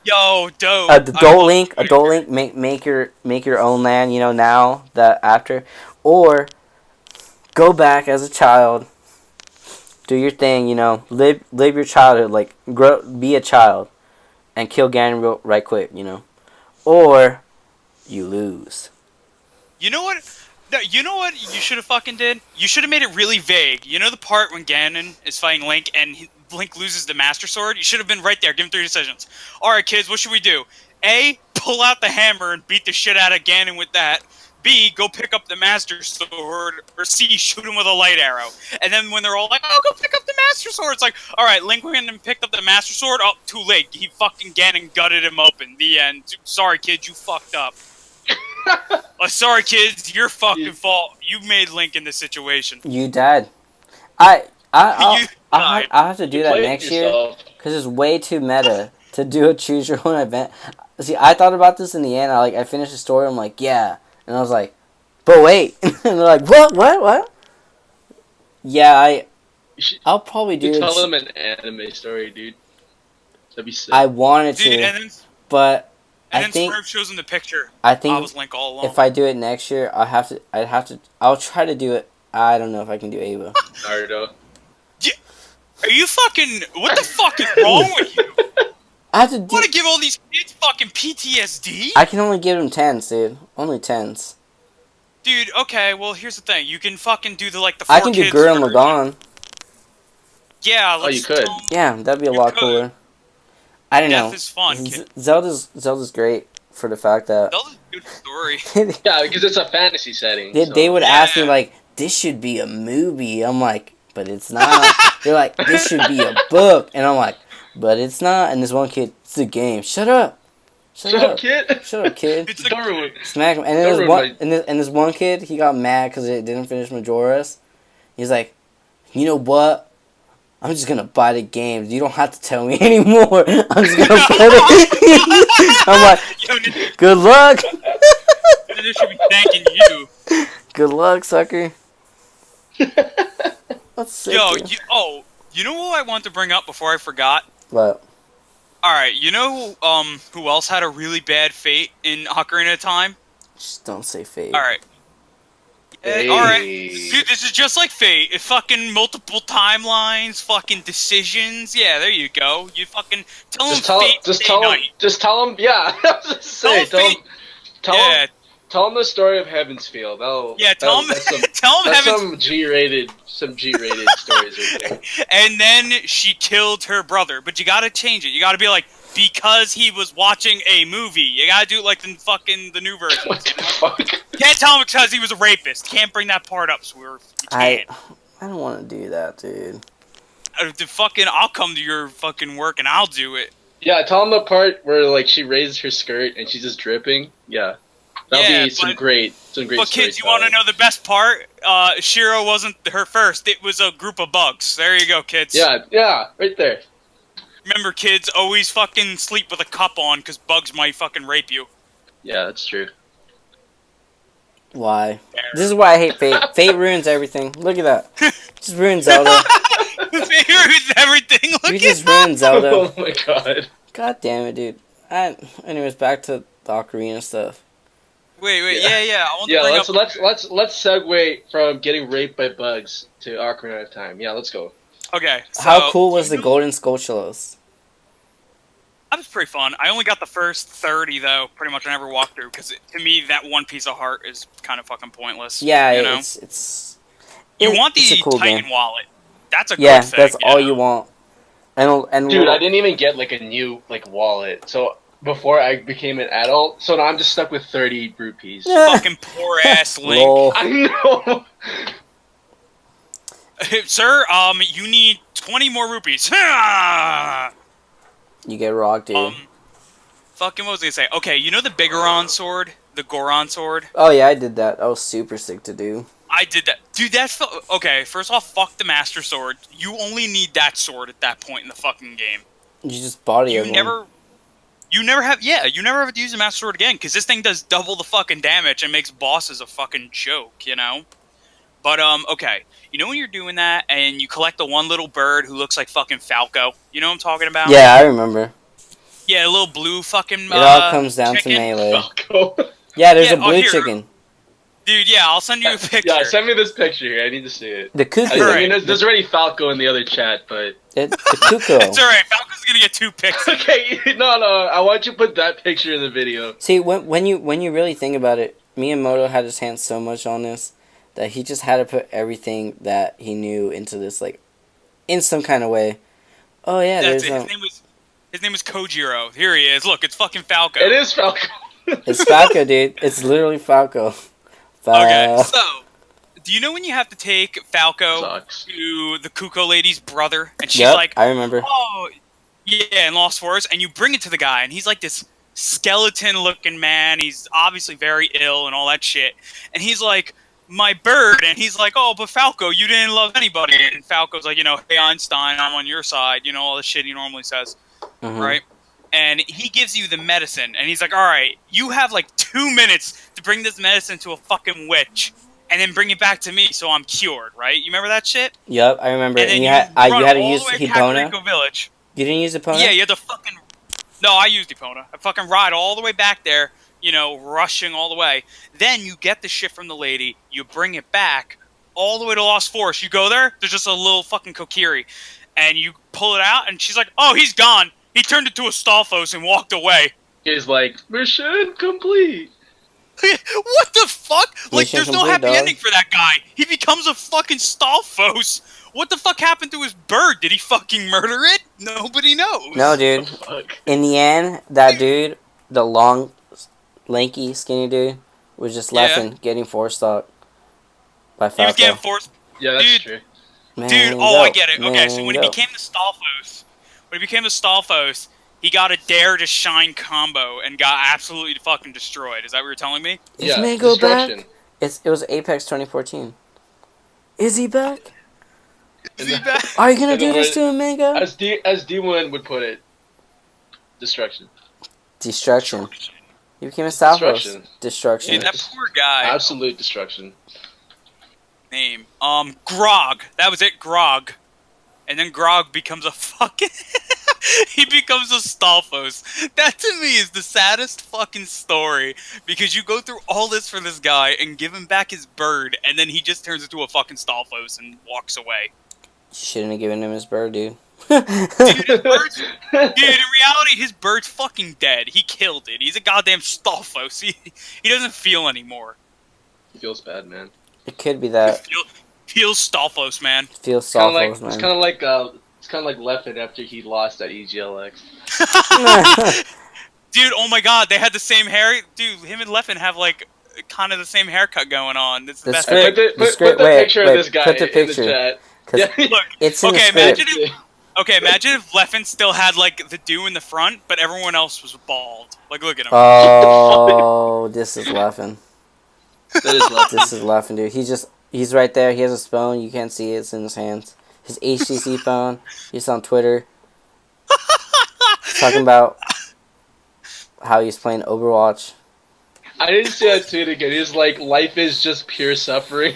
S1: Yo, dope.
S2: adult Link, make your own land. Now that after, or go back as a child, do your thing. Live your childhood, like grow, be a child, and kill Ganon right quick. Or you lose.
S1: You know what? No, you know what you should have fucking did? You should have made it really vague. You know the part when Ganon is fighting Link and Link loses the Master Sword? You should have been right there. Give him 3 decisions. Alright, kids, what should we do? A, pull out the hammer and beat the shit out of Ganon with that. B, go pick up the Master Sword. Or C, shoot him with a light arrow. And then when they're all like, oh, go pick up the Master Sword, it's like, alright, Link went and picked up the Master Sword. Oh, too late. He fucking Ganon gutted him open. The end. Sorry, kid, you fucked up. Sorry, kids, your fucking fault. You made Link in this situation.
S2: You died. I
S1: You died.
S2: I'll have to
S3: You
S2: do that
S3: played
S2: next year
S3: yourself.
S2: because it's way too meta to do a choose your own event. See, I thought about this in the end. I finished the story. I'm like, yeah, and I was like, but wait, and they're like, what? Yeah,
S3: You should,
S2: I'll probably
S3: you
S2: do
S3: tell
S2: it.
S3: them an anime story, dude. That'd be sick.
S2: I wanted
S1: Dude,
S2: to, but
S1: and
S2: I
S1: then
S2: think
S1: Swerve shows in the picture.
S2: I
S1: I
S2: think
S1: was Link all along.
S2: if I do it next year, I'll try to do it. I don't know if I can do Ava.
S3: Naruto.
S1: Yeah. Are you fucking? What the fuck is wrong with you?
S2: I have to do.
S1: Want to give all these kids fucking PTSD?
S2: I can only give them tens, dude. Only tens.
S1: Dude, okay. Well, here's the thing. You can fucking do the
S2: I
S1: four
S2: can do
S1: kids
S2: Gurren
S1: version.
S2: Lagann.
S1: Yeah,
S3: Oh, you
S1: let's.
S3: could.
S2: Yeah, that'd be a
S1: You
S2: lot
S1: could.
S2: cooler. I don't
S1: Death
S2: know.
S1: is fun, kid.
S2: Zelda's great for the fact that
S1: Zelda's a good story.
S3: Yeah, because it's a fantasy setting.
S2: they
S3: So.
S2: would ask me
S1: Yeah.
S2: like, "This should be a movie." I'm like, "But it's not." They're like, "This should be a book," and I'm like, "But it's not." And this one kid, "It's a game." Shut up.
S3: Shut up, kid.
S2: Shut up, kid.
S1: It's
S3: Don't ruin.
S2: Smack him. And then
S3: Don't
S2: there's
S3: ruin
S2: one, and this one kid, he got mad because it didn't finish Majora's. He's like, "You know what? I'm just gonna buy the games. You don't have to tell me anymore. I'm just gonna put it." I'm like,
S1: Yo, Ninja
S2: "Good luck."
S1: should be thanking you.
S2: Good luck, sucker. That's sick.
S1: Yo,
S2: Dude.
S1: you know what I want to bring up before I forgot?
S2: What?
S1: All right, you know who else had a really bad fate in Ocarina of Time?
S2: Just don't say fate.
S1: All right.
S3: Hey.
S1: All right, dude, this is just like Fate. It fucking multiple timelines, fucking decisions. Yeah, there you go. You fucking tell
S3: Just
S1: them
S3: tell,
S1: Fate.
S3: just
S1: stay
S3: tell him.
S1: night.
S3: Just tell him. Yeah. I was just saying,
S1: Tell him Yeah,
S3: Tell him the story of Heaven's Feel.
S1: yeah. Tell them.
S3: That's some,
S1: Tell them
S3: that's
S1: Heaven's.
S3: some G-rated stories right there.
S1: And then she killed her brother. But you gotta change it. You gotta be like, because he was watching a movie. You gotta do it like in fucking the new version.
S3: What the fuck?
S1: Can't tell him because he was a rapist. Can't bring that part up, Swerve. You
S2: I
S1: can't.
S2: don't want to do that, dude.
S1: I'll come to your fucking work and I'll do it.
S3: Yeah, tell him the part where like she raises her skirt and she's just dripping. Yeah, that'll
S1: Yeah,
S3: be some great
S1: But kids, you want to know the best part? Shiro wasn't her first. It was a group of bugs. There you go, kids.
S3: Yeah, right there.
S1: Remember, kids, always fucking sleep with a cup on because bugs might fucking rape you.
S3: Yeah, that's true.
S2: Why? This is why I hate fate. Fate ruins everything. Look at that. Just ruins Zelda.
S1: Here's everything. Look
S2: You
S1: at
S2: just
S1: that.
S2: ruined Zelda.
S3: Oh my god.
S2: God damn it, dude. Anyways, back to the Ocarina stuff.
S1: Wait,
S3: Yeah.
S1: yeah. I want to
S3: Yeah,
S1: bring
S3: let's segue from getting raped by bugs to Ocarina of Time. Yeah, let's go.
S1: Okay. So,
S2: How cool was the Golden Skulltulas?
S1: That was pretty fun. I only got the first 30 though. Pretty much, I never walked through because to me that one piece of heart is kind of fucking pointless.
S2: Yeah,
S1: you know? You want
S2: it's
S1: the
S2: a cool
S1: Titan
S2: game.
S1: wallet. That's a
S2: Yeah,
S1: good thing.
S2: that's all
S1: know?
S2: you want. And
S3: Dude, I didn't even get like a new like wallet. So before I became an adult, so now I'm just stuck with 30 rupees.
S1: Fucking poor ass Link.
S2: Lol.
S3: I know.
S1: Sir, you need 20 more rupees.
S2: You get rocked, dude.
S1: Fucking what was I gonna say? Okay, you know the Bigoron sword? The Goron sword?
S2: Oh yeah, I did that. That was super sick to do.
S1: I did that. Dude, that's... Okay, first off, fuck the Master Sword. You only need that sword at that point in the fucking game.
S2: You just body
S1: You
S2: everyone.
S1: never have... Yeah, you never have to use the Master Sword again, because this thing does double the fucking damage and makes bosses a fucking joke, you know? But, okay. You know when you're doing that, and you collect the one little bird who looks like fucking Falco? You know what I'm talking about?
S2: Yeah, I remember.
S1: Yeah, a little blue fucking,
S2: It all comes down
S1: chicken.
S2: to melee.
S3: Falco.
S2: Yeah, there's
S1: Yeah,
S2: a blue
S1: here.
S2: chicken.
S1: Dude, yeah, I'll send you a picture.
S3: Yeah, send me this picture here. I need to see it.
S2: The cuckoo.
S3: I mean, there's already Falco in the other chat, but
S2: The cuckoo.
S1: It's alright, Falco's gonna get 2 picks.
S3: okay, no, I want you to put that picture in the video.
S2: See, when you really think about it, Miyamoto had his hands so much on this that he just had to put everything that he knew into this, like, in some kind of way. Oh yeah,
S1: That's
S2: there's
S1: it. His name was Kojiro. Here he is. Look, it's fucking Falco.
S3: It is Falco.
S2: it's Falco, dude. It's literally Falco.
S1: Okay, so do you know when you have to take Falco
S3: Sucks.
S1: to the Kuko lady's brother, and she's
S2: Yep,
S1: like,
S2: I remember.
S1: "Oh, yeah," in Lost Forest, and you bring it to the guy, and he's like this skeleton-looking man. He's obviously very ill and all that shit. And he's like, my bird. And he's like, oh, but Falco, you didn't love anybody. And Falco's like, hey, Einstein, I'm on your side. All the shit he normally says,
S2: Mm-hmm.
S1: right? And he gives you the medicine. And he's like, all right, you have like 2 minutes to bring this medicine to a fucking witch. And then bring it back to me so I'm cured, right? You remember that shit?
S2: Yep, I remember.
S1: And
S2: And
S1: then
S2: you
S1: you
S2: had
S1: run
S2: you had to
S1: all the
S2: use
S1: way to
S2: Hipona.
S1: Kakariko Village.
S2: You didn't use
S1: Yeah,
S2: Hipona?
S1: you had to fucking... No, I used Epona. I fucking ride all the way back there, rushing all the way. Then you get the shit from the lady, you bring it back all the way to Lost Forest. You go there, there's just a little fucking Kokiri. And you pull it out, and she's like, oh, he's gone. He turned into a Stalfos and walked away.
S3: He's like, mission complete.
S1: What the fuck? Like,
S2: Mission
S1: there's no
S2: complete,
S1: happy
S2: dog.
S1: ending for that guy. He becomes a fucking Stalfos. What the fuck happened to his bird? Did he fucking murder it? Nobody knows.
S2: No,
S3: What the
S2: dude.
S3: fuck?
S2: In the end, that dude, the long, lanky, skinny dude, was just left
S1: Yeah.
S2: and getting force-stalked by
S1: He was getting
S2: Falco.
S1: forced.
S3: Yeah, that's
S1: Dude.
S3: true.
S1: Dude,
S2: Mango,
S1: I get it. Okay, so when he
S2: mango.
S1: became the Stalfos, he got a Dare to Shine combo and got absolutely fucking destroyed. Is that what you're telling me?
S2: Is
S3: Yeah,
S2: Mango
S3: destruction.
S2: back? It was Apex 2014. Is he back?
S1: Is he back?
S2: Are you gonna
S3: And
S2: do
S3: then
S2: this to him, Mango?
S3: As D1 would put it, destruction.
S2: Destruction. He became a Stalfos.
S3: Destruction.
S2: Destruction.
S1: Dude, that poor guy.
S3: Absolute destruction.
S1: Name. Grog. That was it, Grog. And then Grog becomes a fucking... he becomes a Stalfos. That to me is the saddest fucking story. Because you go through all this for this guy and give him back his bird, and then he just turns into a fucking Stalfos and walks away.
S2: You shouldn't have given him his bird, dude.
S1: Dude, his bird's... Dude, in reality, his bird's fucking dead. He killed it. He's a goddamn Stalfos. He doesn't feel anymore.
S3: Feels bad, man.
S2: It could be that.
S1: Feels Stalfos, man.
S2: Feels
S3: Kind of
S2: Stalfos,
S3: like it's
S2: man.
S3: kind of like Leffen after he lost at EGLX.
S1: Dude, oh my god, they had the same hair. Dude, him and Leffen have like kind of the same haircut going on. It's the
S2: The
S1: best.
S2: script-
S3: Put the
S2: wait,
S3: picture
S2: wait,
S3: of this guy
S2: put the
S3: in
S2: picture.
S3: the chat.
S2: 'Cause
S3: Yeah.
S1: Look,
S2: it's in
S1: okay,
S2: the script.
S1: imagine if Leffen still had like the dew in the front, but everyone else was bald. Like, look at him.
S2: Oh, this is Leffen.
S3: That is Leffen.
S2: This is Leffen, dude. He's right there. He has a phone. You can't see it. It's in his hands. His HTC phone. He's on Twitter. Talking about how he's playing Overwatch.
S3: I didn't see that tweet again. He was like, "Life is just pure suffering."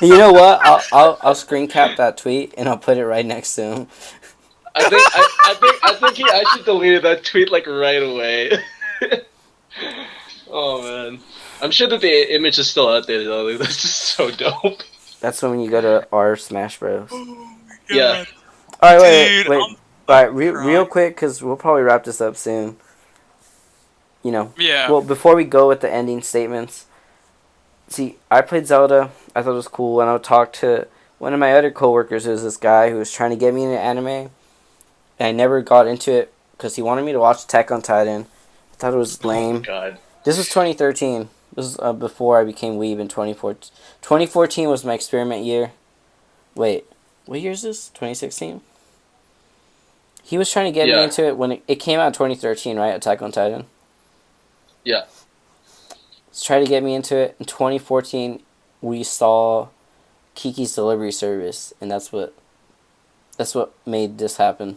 S2: You know what? I'll screen cap that tweet and I'll put it right next to him.
S3: I think he actually deleted that tweet like right away. Oh man, I'm sure that the image is still out there though. Like, that's just so dope.
S2: That's when you go to our Smash Bros.
S1: Oh my
S3: Yeah.
S1: God.
S2: All right,
S1: Dude,
S2: wait.
S1: I'm
S2: All right, real
S1: crying.
S2: quick, because we'll probably wrap this up soon. You know.
S1: Yeah.
S2: Well, before we go with the ending statements, see, I played Zelda. I thought it was cool, and I talked to one of my other coworkers. Who was this guy who was trying to get me into anime, and I never got into it because he wanted me to watch Attack on Titan. I thought it was
S3: Oh
S2: lame.
S3: god.
S2: This was 2013. This was before I became weeb in 2014. 2014 was my experiment year. Wait, what year is this? 2016? He was trying to get me
S3: Yeah.
S2: into it when it came out in 2013, right? Attack on Titan.
S3: Yeah.
S2: Let's try to get me into it. In 2014, we saw Kiki's Delivery Service, and that's what made this happen.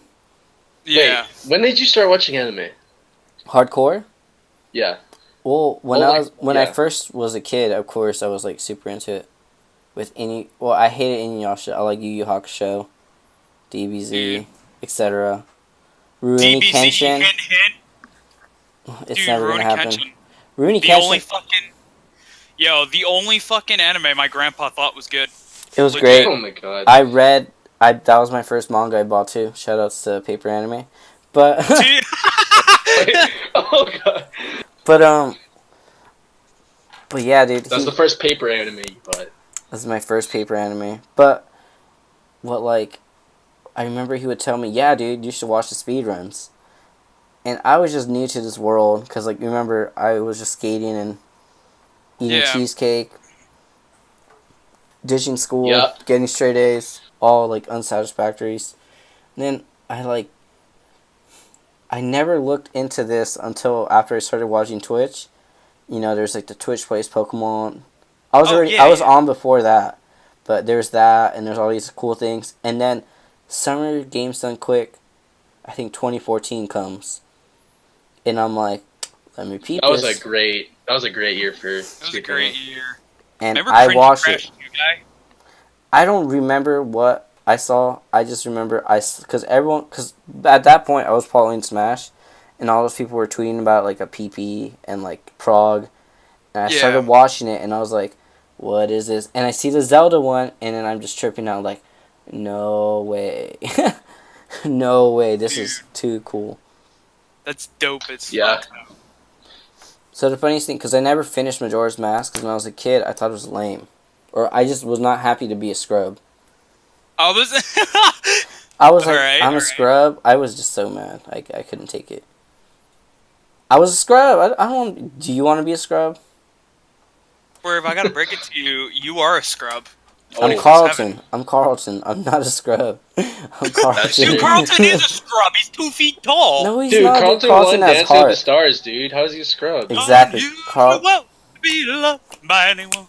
S1: Yeah.
S3: Wait, when did you start watching anime?
S2: Hardcore?
S3: Yeah.
S2: Well,
S3: Well,
S2: I
S3: yeah.
S2: first was a kid, of course, I was like super into it. I hated Inuyasha. I like Yu Yu Hakusho, DBZ,
S1: Dude.
S2: etc. Rurouni
S1: DBZ,
S2: Kenshin.
S1: hint.
S2: It's
S1: Dude,
S2: never gonna
S1: Rurouni
S2: happen.
S1: Kenshin.
S2: Rurouni
S1: The only
S2: Kenshin.
S1: fucking... the only fucking anime my grandpa thought was good.
S2: It was
S1: legit.
S2: great.
S3: Oh my god.
S2: That was my first manga I bought too. Shoutouts to Paper Anime, but
S1: Dude.
S3: Oh god.
S2: but yeah, dude.
S3: That's the first paper anime you bought.
S2: This is my first paper anime. But I remember he would tell me, "Yeah, dude, you should watch the speedruns." And I was just new to this world because, remember, I was just skating and eating
S1: Yeah.
S2: cheesecake, ditching school,
S3: Yeah.
S2: getting straight A's, all unsatisfactories. And then I never looked into this until after I started watching Twitch. You know, there's like the Twitch plays Pokemon.
S1: Oh yeah,
S2: I was
S1: yeah.
S2: on before that, but there's that, and there's all these cool things, and then Summer Games Done Quick. I think 2014 comes, and I'm like, let me peep this,
S3: that was a great year for
S1: It was a great
S3: speedrunning.
S1: year.
S2: and
S1: Remember
S2: I
S1: Cringy
S2: watched it.
S1: Crash You Guy?
S2: I don't remember what I saw. I just remember because at that point I was following Smash, and all those people were tweeting about like a PP and like Prague, and I started
S1: Yeah.
S2: watching it, and I was like, what is this? And I see the Zelda one, and then I'm just tripping out like, no way, no way, this
S1: Dude,
S2: is too cool.
S1: that's dope as
S3: Yeah.
S1: fuck. Though.
S2: So the funniest thing, because I never finished Majora's Mask, because when I was a kid I thought it was lame, or I just was not happy to be a scrub.
S1: I was.
S2: I was
S1: All
S2: like,
S1: right,
S2: I'm
S1: all
S2: a
S1: right.
S2: scrub. I was just so mad. I couldn't take it. I was a scrub. I don't. Do you want to be a scrub?
S1: Where if I gotta break it to you, you are a scrub.
S2: I'm
S3: Oh,
S1: 24/7.
S2: Carlton. I'm Carlton. I'm not a scrub. I'm
S3: that's
S2: Carlton.
S1: Dude,
S3: true.
S1: Carlton is a scrub. He's 2 feet tall.
S2: No, he's
S3: Dude,
S2: not. Dude,
S3: Carlton
S2: Carlton
S3: won
S2: has
S3: Dancing with the
S2: heart.
S3: Stars, dude. How is he a scrub?
S2: Exactly.
S1: Unusual to be loved by anyone.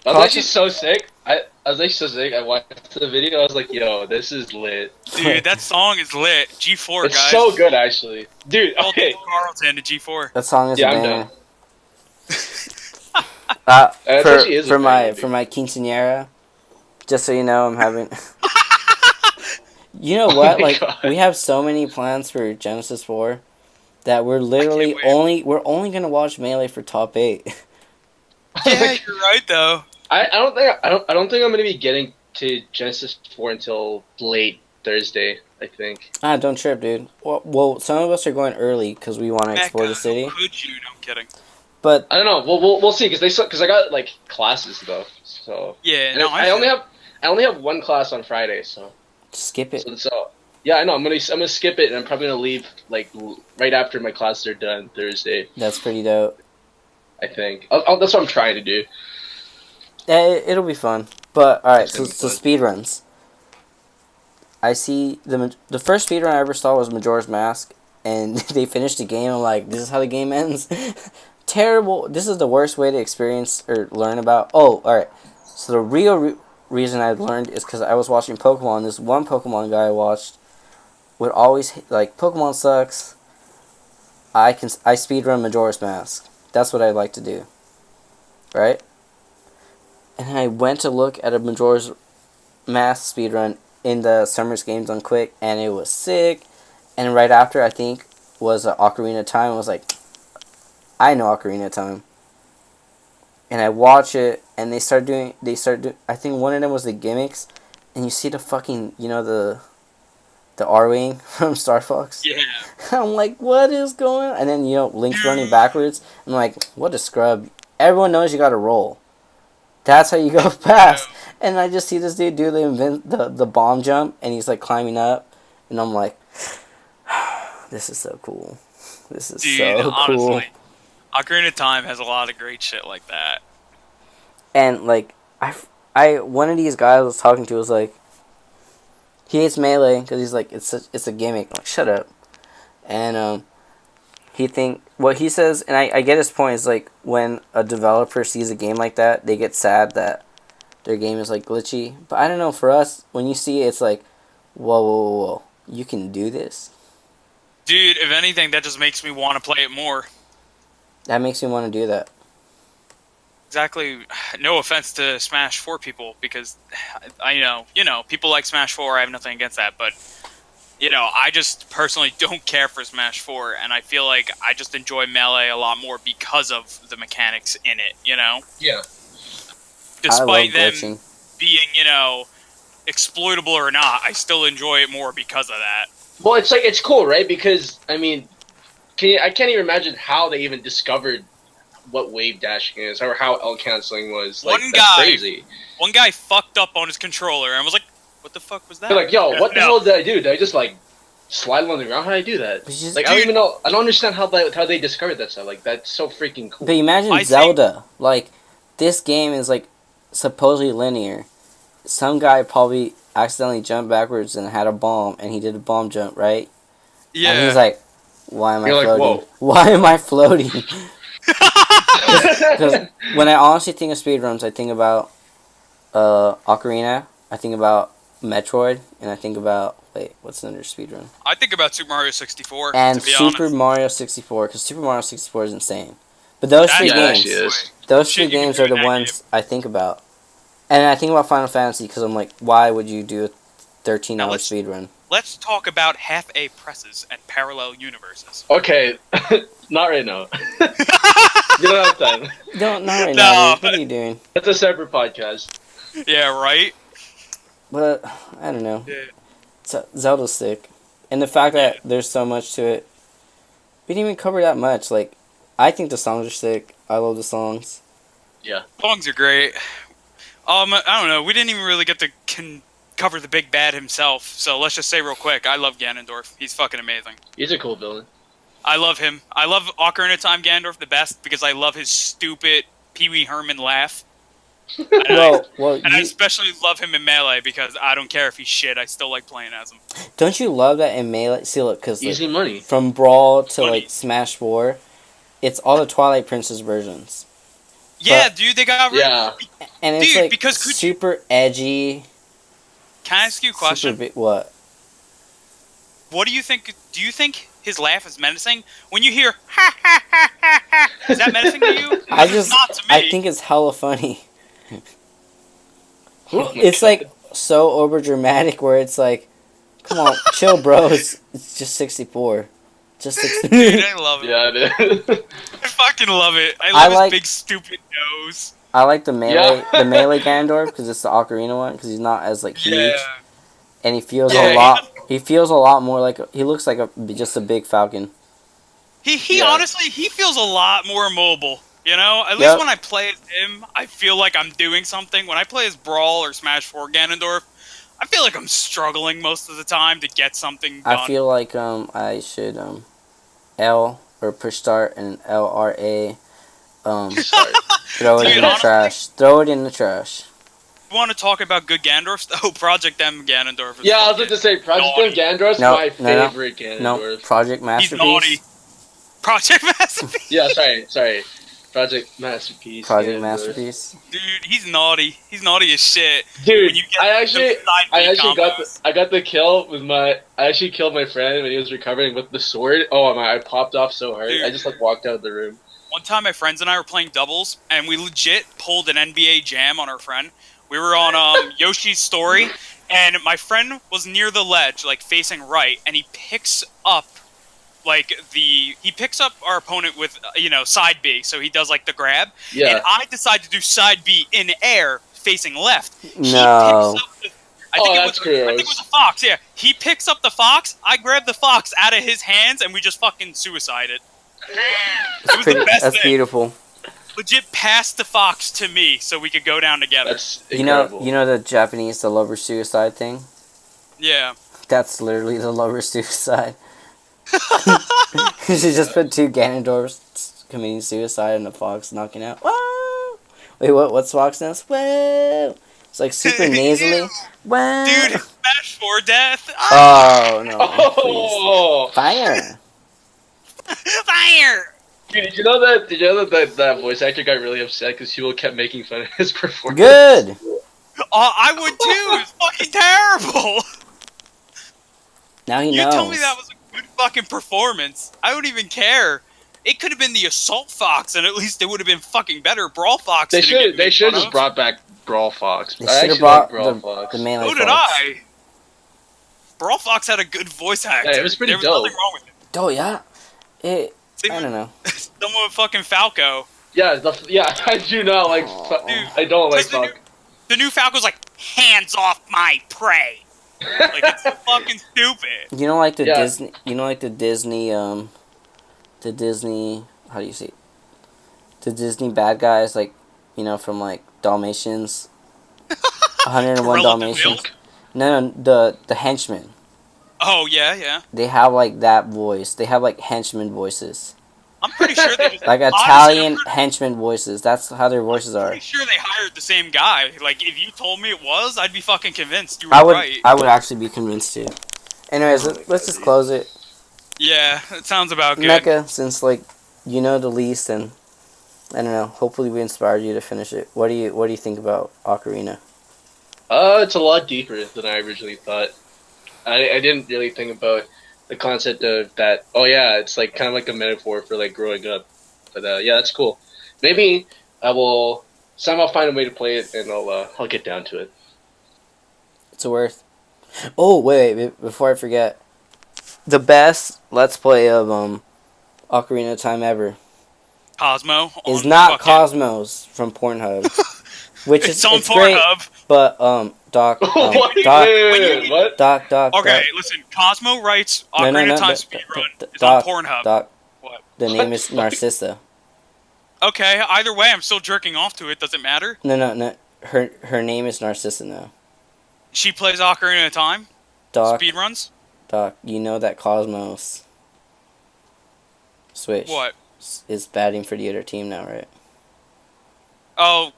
S3: I was actually
S2: Carlton.
S3: so sick. I was actually so sick. I watched the video. I was like, yo, this is lit.
S1: Dude, that song is lit. G4,
S3: It's
S1: guys.
S3: so good, actually. Dude,
S1: Old
S3: okay.
S1: Carlton to G4.
S2: That song is a
S3: Yeah, I'm
S2: banger.
S3: done. It actually is a banger,
S2: For
S3: dude.
S2: my quinceanera, just so you know, I'm having. You know what?
S3: Oh my
S2: Like
S3: god.
S2: we have so many plans for Genesis 4 that we're
S1: I can't
S2: literally
S1: wait.
S2: we're only gonna watch Melee for top 8.
S1: Yeah, you're right though.
S3: I don't think I'm gonna be getting to Genesis 4 until late Thursday, I think.
S2: Ah, don't trip, dude. Well, some of us are going early because we want to explore
S1: Mecca,
S2: the
S1: how
S2: city.
S1: could you? No, I'm kidding.
S2: But
S3: I don't know. We'll see because I got like classes though. So
S1: Yeah,
S3: and
S1: no,
S3: I only have one class on Friday.
S2: skip it.
S3: So yeah, I know. I'm gonna skip it and I'm probably gonna leave like right after my classes are done Thursday.
S2: That's pretty dope.
S3: I think. That's what I'm trying to do.
S2: It'll be fun. But all right,
S3: It's gonna be
S2: so
S3: fun.
S2: speed runs. I see the first speed run I ever saw was Majora's Mask, and they finished the game. I'm like, this is how the game ends. Terrible. This is the worst way to experience or learn about. Oh, all right. So the real reason I learned is because I was watching Pokemon. This one Pokemon guy I watched would always like Pokemon sucks. I speedrun Majora's Mask. That's what I like to do. Right? And I went to look at a Majora's Mask speedrun in the Summer's Games on Quick, and it was sick. And right after, I think, was Ocarina of Time. I was like, I know Ocarina of Time. And I watch it, and I think one of them was the gimmicks, and you see the fucking, you know, the R-Wing from Star Fox.
S1: Yeah.
S2: I'm like, what is going on? And then, you know, Link's running
S1: Dude.
S2: backwards. I'm like, what a scrub. Everyone knows you gotta roll. That's how you go fast. And I just see this dude do the bomb jump, and he's like climbing up, and I'm like, this is so cool. This is
S1: Dude,
S2: so cool.
S1: honestly, Ocarina of Time has a lot of great shit like that.
S2: And like, one of these guys I was talking to was like, he hates Melee because he's like, it's a gimmick. I'm like, shut up. And what he says, and I get his point, is like when a developer sees a game like that, they get sad that their game is like glitchy. But I don't know, for us, when you see it, it's like, whoa, you can do this.
S1: Dude, if anything, that just makes me want to play it more.
S2: That makes me want to do that.
S1: Exactly. No offense to Smash 4 people, because I know, people like Smash 4. I have nothing against that, but I just personally don't care for Smash 4, and I feel like I just enjoy Melee a lot more because of the mechanics in it.
S3: Yeah.
S1: Despite
S2: I
S1: them
S2: love glitching.
S1: being, exploitable or not, I still enjoy it more because of that.
S3: Well, it's cool, right? Because I mean, I can't even imagine how they even discovered what wave dashing is or how L canceling was. Like, that's crazy.
S1: One guy fucked up on his controller and was like, "What the fuck was that?"
S3: They're like, yo, what the
S1: No.
S3: hell did I do? Did I just like slide along the ground? How did I do that?
S2: It's just-
S3: Like, I don't
S1: Dude.
S3: even know. I don't understand how they discovered that stuff. Like, that's so freaking cool.
S2: But imagine
S1: I
S2: Zelda. Like, this game is like supposedly linear. Some guy probably accidentally jumped backwards and had a bomb, and he did a bomb jump, right? And he's
S1: Yeah.
S2: like, "Why am I
S3: You're like,
S2: floating?
S3: whoa.
S2: Why am I floating?" Because when I honestly think of speedruns, I think about Ocarina, I think about Metroid, and I think about wait, what's another speedrun?
S1: I think about Super Mario 64, to
S2: And
S1: be
S2: Super
S1: honest.
S2: Mario 64, because Super Mario 64 is insane. But those three
S1: That's
S3: Yeah, it actually
S2: games,
S3: is.
S1: honestly some
S2: those three
S1: shit you can
S2: games
S1: do
S2: are
S1: in
S2: the
S1: that game.
S2: ones I think about. And I think about Final Fantasy because I'm like, why would you do a
S1: Now
S2: 13-hour
S1: let's
S2: speedrun?
S1: let's talk about half A presses and parallel universes.
S3: Okay, not right now. You don't have time.
S2: Don't, not right now,
S1: No.
S2: dude. What are you doing?
S3: That's a separate podcast.
S1: Yeah, right?
S2: But I don't know.
S1: Yeah.
S2: Zelda's sick, and the fact
S1: Yeah.
S2: that there's so much to it. We didn't even cover that much. Like, I think the songs are sick. I love the songs.
S1: Songs are great. I don't know. We didn't even really get to cover the big bad himself. So let's just say real quick, I love Ganondorf. He's fucking amazing.
S3: He's a cool villain.
S1: I love him. I love Ocarina of Time Ganondorf the best because I love his stupid Pee Wee Herman laugh.
S2: Well,
S1: And I
S2: you
S1: especially love him in Melee because I don't care if he's shit. I still like playing as him.
S2: don't you love that in Melee? See, look, because
S3: Easy money.
S2: from Brawl to
S1: Funny.
S2: like Smash 4, it's all the Twilight Princess versions,
S1: Yeah, dude, they got rid.
S3: Yeah.
S2: and it's
S1: Dude,
S2: like
S1: because could you-
S2: super edgy.
S1: Can I ask you a question?
S2: What?
S1: What do you think? Do you think his laugh is menacing? When you hear ha ha ha ha ha, is that menacing to you?
S2: I
S1: It's
S2: just,
S1: not to me.
S2: I think it's hella funny.
S3: Oh my
S2: It's
S3: God.
S2: like so over dramatic where it's like, come on, chill, bro. It's just 64. Just 64.
S1: Dude, I love it.
S3: Yeah, it is.
S1: I fucking love it. I
S2: I
S1: love
S2: like-
S1: his big stupid nose.
S2: I like the melee,
S3: Yeah.
S2: the melee Ganondorf because it's the Ocarina one because he's not as like huge
S1: Yeah.
S2: and he feels
S1: Yeah,
S2: a lot. He feels a lot more like he looks like just a big falcon.
S1: He
S3: Yeah.
S1: honestly he feels a lot more mobile. You know, at
S2: Yep.
S1: least when I play as him, I feel like I'm doing something. When I play as Brawl or Smash 4 Ganondorf, I feel like I'm struggling most of the time to get something done.
S2: I feel like I should L or push start and LRA
S3: Sorry.
S2: throw it
S1: Dude,
S2: in the
S1: honestly-
S2: trash. Throw it in the trash.
S1: You want to talk about good Ganondorf? Oh, Project M Ganondorf. Is
S3: Yeah, I was
S1: fucking-
S3: about to say Project
S1: naughty.
S3: Ganondorf's
S2: No,
S3: my
S2: no.
S3: favorite Ganondorf.
S2: No, Project
S1: He's
S2: Masterpiece.
S1: naughty. Project Masterpiece.
S3: Yeah, sorry. Project Masterpiece.
S2: Project
S3: Ganondorf.
S2: Masterpiece.
S1: Dude, he's naughty. He's naughty as shit.
S3: Dude,
S1: When you get
S3: I actually,
S1: those side
S3: I
S1: B
S3: actually
S1: combos.
S3: got the kill with my. I actually killed my friend when he was recovering with the sword. Oh my! I popped off so hard.
S1: Dude.
S3: I just like walked out of the room.
S1: One time, my friends and I were playing doubles, and we legit pulled an NBA jam on our friend. We were on Yoshi's Story, and my friend was near the ledge, like facing right, and he picks up our opponent with side B, so he does like the grab,
S3: Yeah.
S1: and I decide to do side B in air facing left. He
S2: No.
S1: picks up the,
S3: That's
S1: I think it
S3: gross.
S1: was a fox. Yeah, he picks up the fox. I grab the fox out of his hands, and we just fucking suicided. It was the best
S2: That's
S1: thing.
S2: beautiful.
S1: Legit passed the fox to me so we could go down together.
S3: That's
S2: You know,
S3: incredible.
S2: the Japanese the lover suicide thing.
S1: Yeah.
S2: That's literally the lover suicide. She just put two Ganondorfs committing suicide and a fox knocking out. Whoa! Wait, what? What's fox nest? Whoa! It's like super nasally. Whoa!
S1: Dude, Smash 4 death.
S2: Oh no! Please.
S3: Oh,
S2: Fire!
S1: Fire!
S3: dude! Did you know that? That voice actor got really upset because people kept making fun of his performance?
S2: Good.
S1: I would too. It's fucking terrible.
S2: Now he
S1: You
S2: knows.
S1: tell me that was a good fucking performance. I don't even care. It could have been the Assault Fox, and at least it would have been fucking better. Brawl Fox.
S3: They
S1: didn't
S3: should.
S1: get
S3: They
S1: made
S3: should
S1: fun
S3: just
S1: of.
S3: brought back Brawl Fox.
S2: They
S3: I
S2: should have
S3: actually
S2: brought
S3: like Brawl Fox.
S2: the melee
S1: So did
S2: fox.
S1: I. Brawl Fox had a good voice act.
S3: Yeah, it was pretty
S1: there was
S3: dope.
S1: nothing wrong with it.
S2: Oh yeah.
S1: Same
S2: I
S1: with
S2: don't know.
S1: someone with fucking Falco.
S3: Yeah, I do not like.
S2: Dude,
S3: I don't like
S1: Because
S3: Fox.
S1: the new Falco's like, hands off my prey. Like, it's so fucking stupid.
S2: You know, like the
S3: Yeah.
S2: Disney. You know, like the Disney. The Disney. How do you say? The Disney bad guys, like, from like Dalmatians. 101
S1: Gorilla
S2: Dalmatians.
S1: Milk?
S2: No, the henchmen.
S1: Oh, yeah.
S2: They have like that voice. They have like henchman voices,
S1: I'm pretty sure they just...
S2: like
S1: honestly,
S2: Italian henchman voices. That's how their voices
S1: I'm
S2: are.
S1: pretty sure they hired the same guy. Like, if you told me it was, I'd be fucking convinced you were
S2: I would.
S1: right.
S2: I would actually be convinced too. Anyways, let's just close it.
S1: Yeah, it sounds about good.
S2: Mecca, since like you know the least, and I don't know. Hopefully, we inspired you to finish it. What do you think about Ocarina?
S3: It's a lot deeper than I originally thought. I didn't really think about the concept of that. Oh yeah, it's like kind of like a metaphor for like growing up. But yeah, that's cool. Maybe I will somehow find a way to play it, and I'll get down to it.
S2: It's worth. Oh wait, before I forget, the best Let's Play of Ocarina of Time ever
S1: Cosmo
S2: is
S1: on
S2: not
S1: fucking.
S2: Cosmos from Pornhub, which
S1: It's
S2: is
S1: on
S2: it's great,
S1: Pornhub.
S2: but Doc
S1: Dude,
S3: What? Wait,
S2: Doc
S1: when you
S3: wait, wait,
S1: need.
S3: what?
S2: Doc
S1: Okay, listen. Cosmo writes
S2: no no
S1: Ocarina of
S2: no
S1: Time speedrun is on
S2: Doc
S1: Pornhub.
S2: Doc
S1: What?
S2: the name
S3: What the
S2: is
S3: fuck?
S2: Narcissa.
S1: Okay, either way, I'm still jerking off to it. Does it matter?
S2: No, her name is Narcissa now.
S1: She plays Ocarina of Time
S2: Doc
S1: speedruns.
S2: you know that Cosmos Switch
S1: What?
S2: is batting for the other team now, right?
S1: Oh,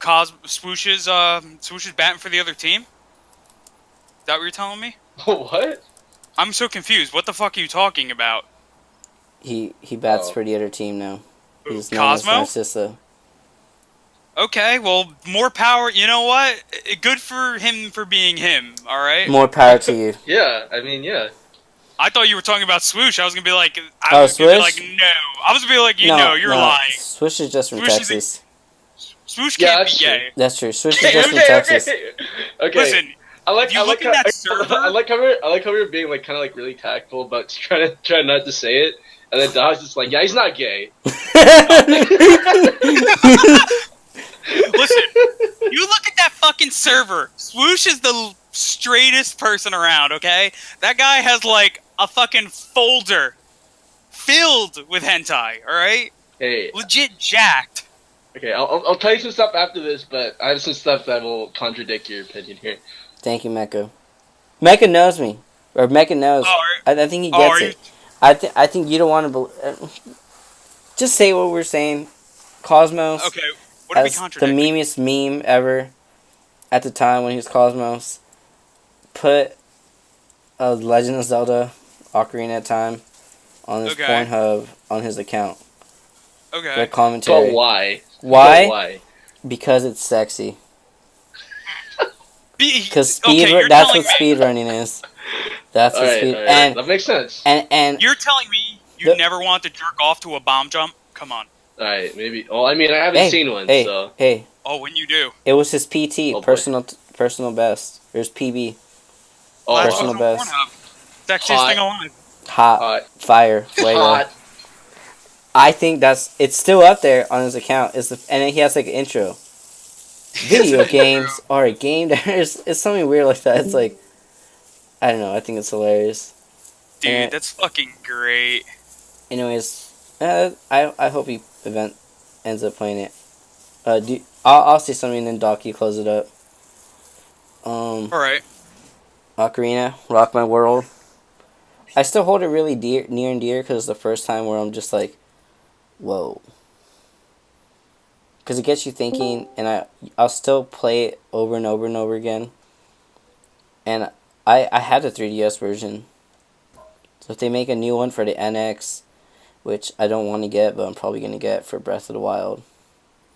S1: Swoosh is batting for the other team. Is that what you're telling me?
S3: What?
S1: I'm so confused. What the fuck are you talking about?
S2: He bats
S3: Oh.
S2: for the other team now.
S1: Who,
S2: He's known as
S1: Cosmo?
S2: Narcissa.
S1: Okay, well, more power. You know what? Good for him for being him. All right.
S2: More power to you.
S3: Yeah, I mean, yeah.
S1: I thought you were talking about Swoosh. I was gonna be like,
S2: Oh, Swish?
S1: no. I was gonna be like,
S2: No,
S1: you're
S2: no.
S1: lying.
S2: Swish is just from
S1: Swoosh is a,
S2: Texas.
S1: Swoosh
S3: Yeah,
S1: can't be
S3: that's true.
S1: gay.
S2: That's true. Swish is
S3: Okay,
S2: just from
S3: okay,
S2: Texas.
S3: okay. Okay.
S1: Listen, if you
S3: I
S1: look
S3: like
S1: in
S3: how
S1: that server,
S3: I like how we were being like kind of like really tactful about trying not to say it, and then Dog's just like, yeah, he's not gay.
S1: listen, you look at that fucking server. Swoosh is the straightest person around. Okay, that guy has like a fucking folder filled with hentai. All right,
S3: Hey,
S1: legit jacked.
S3: okay, I'll tell you some stuff after this, but I have some stuff that will contradict your opinion here.
S2: Thank you, Mecca. Mecca knows me, or Mecca knows.
S1: Oh,
S2: I think he
S1: are
S2: gets
S1: you?
S2: it. I think you don't want to. Just say what we're saying. Cosmos
S1: Okay, what are we
S2: as the
S1: contradicting?
S2: memest meme ever at the time when he was Cosmos. Put a Legend of Zelda Ocarina of Time on his
S1: Okay.
S2: Pornhub on his account.
S1: Okay.
S2: Their
S3: But
S2: commentary.
S3: why? But
S2: Why?
S3: why?
S2: Because it's sexy. Because
S1: Okay, you're
S2: that's
S1: telling
S2: what
S1: me.
S2: speedrunning is. That's what speed
S3: All right,
S2: and
S3: that makes sense.
S2: and
S1: You're telling me you
S2: the,
S1: never want to jerk off to a bomb jump? Come on.
S3: All right, maybe. Well, I mean, I haven't
S2: hey
S3: seen one,
S2: hey
S3: so.
S2: hey.
S1: Oh, when you do.
S2: It was his PT
S3: Oh boy.
S2: personal best. There's PB
S1: Well,
S3: Oh
S1: that's what's
S2: personal
S3: wow.
S1: on
S2: best.
S1: Pornhub. Sexiest thing
S3: Hot,
S1: alive.
S2: Hot
S3: hot,
S2: fire fuego.
S3: hot.
S2: I think it's still up there on his account. And then he has like an intro. Video games are a game. It's something weird like that. It's like I don't know. I think it's hilarious.
S1: Dude, that's fucking great.
S2: Anyways, I hope he ends up playing it. I'll say something and then Doc, you close it up.
S1: Alright.
S2: Ocarina, Rock My World. I still hold it really near and dear because it's the first time where I'm just like, whoa. Because it gets you thinking, and I'll still play it over and over and over again. And I had the 3DS version. So if they make a new one for the NX, which I don't want to get, but I'm probably going to get for Breath of the Wild.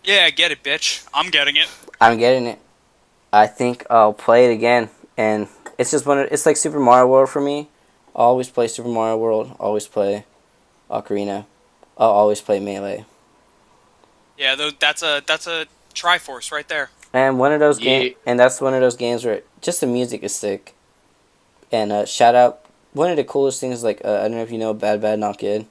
S1: Yeah, get it, bitch. I'm getting it.
S2: I'm getting it. I think I'll play it again. And it's just it's like Super Mario World for me. I'll always play Super Mario World. Always play Ocarina. I'll always play Melee.
S1: Yeah, that's a Triforce right there.
S2: And one of those
S3: Yeah.
S2: and that's one of those games where just the music is sick. And shout out, one of the coolest things, like, I don't know if you know Bad Bad Not Good.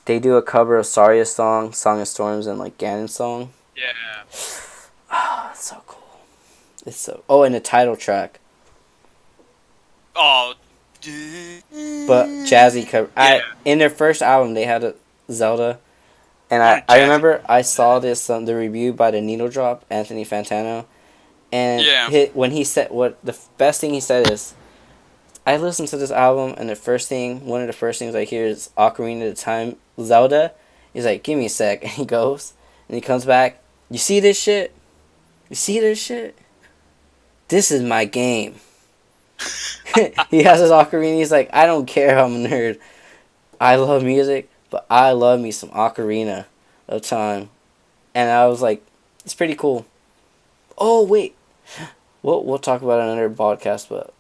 S2: They do a cover of Saria's Song of Storms, and like Ganon's song.
S1: Yeah.
S2: Oh, it's so cool. It's so. Oh, and the title track.
S1: Oh.
S2: But jazzy cover.
S1: Yeah.
S2: In their first album, they had a Zelda, and
S1: What a
S2: I
S1: jazzy
S2: remember I saw this the review by the Needle Drop, Anthony Fantano, and
S1: Yeah.
S2: when he said what the best thing he said is, I listened to this album and one of the first things I hear is Ocarina of Time Zelda. He's like, give me a sec, and he goes and he comes back. You see this shit? You see this shit? This is my game. He has his ocarina. He's like, I don't care. I'm a nerd. I love music, but I love me some Ocarina of Time, and I was like, it's pretty cool. Oh wait, we'll talk about it in another podcast, but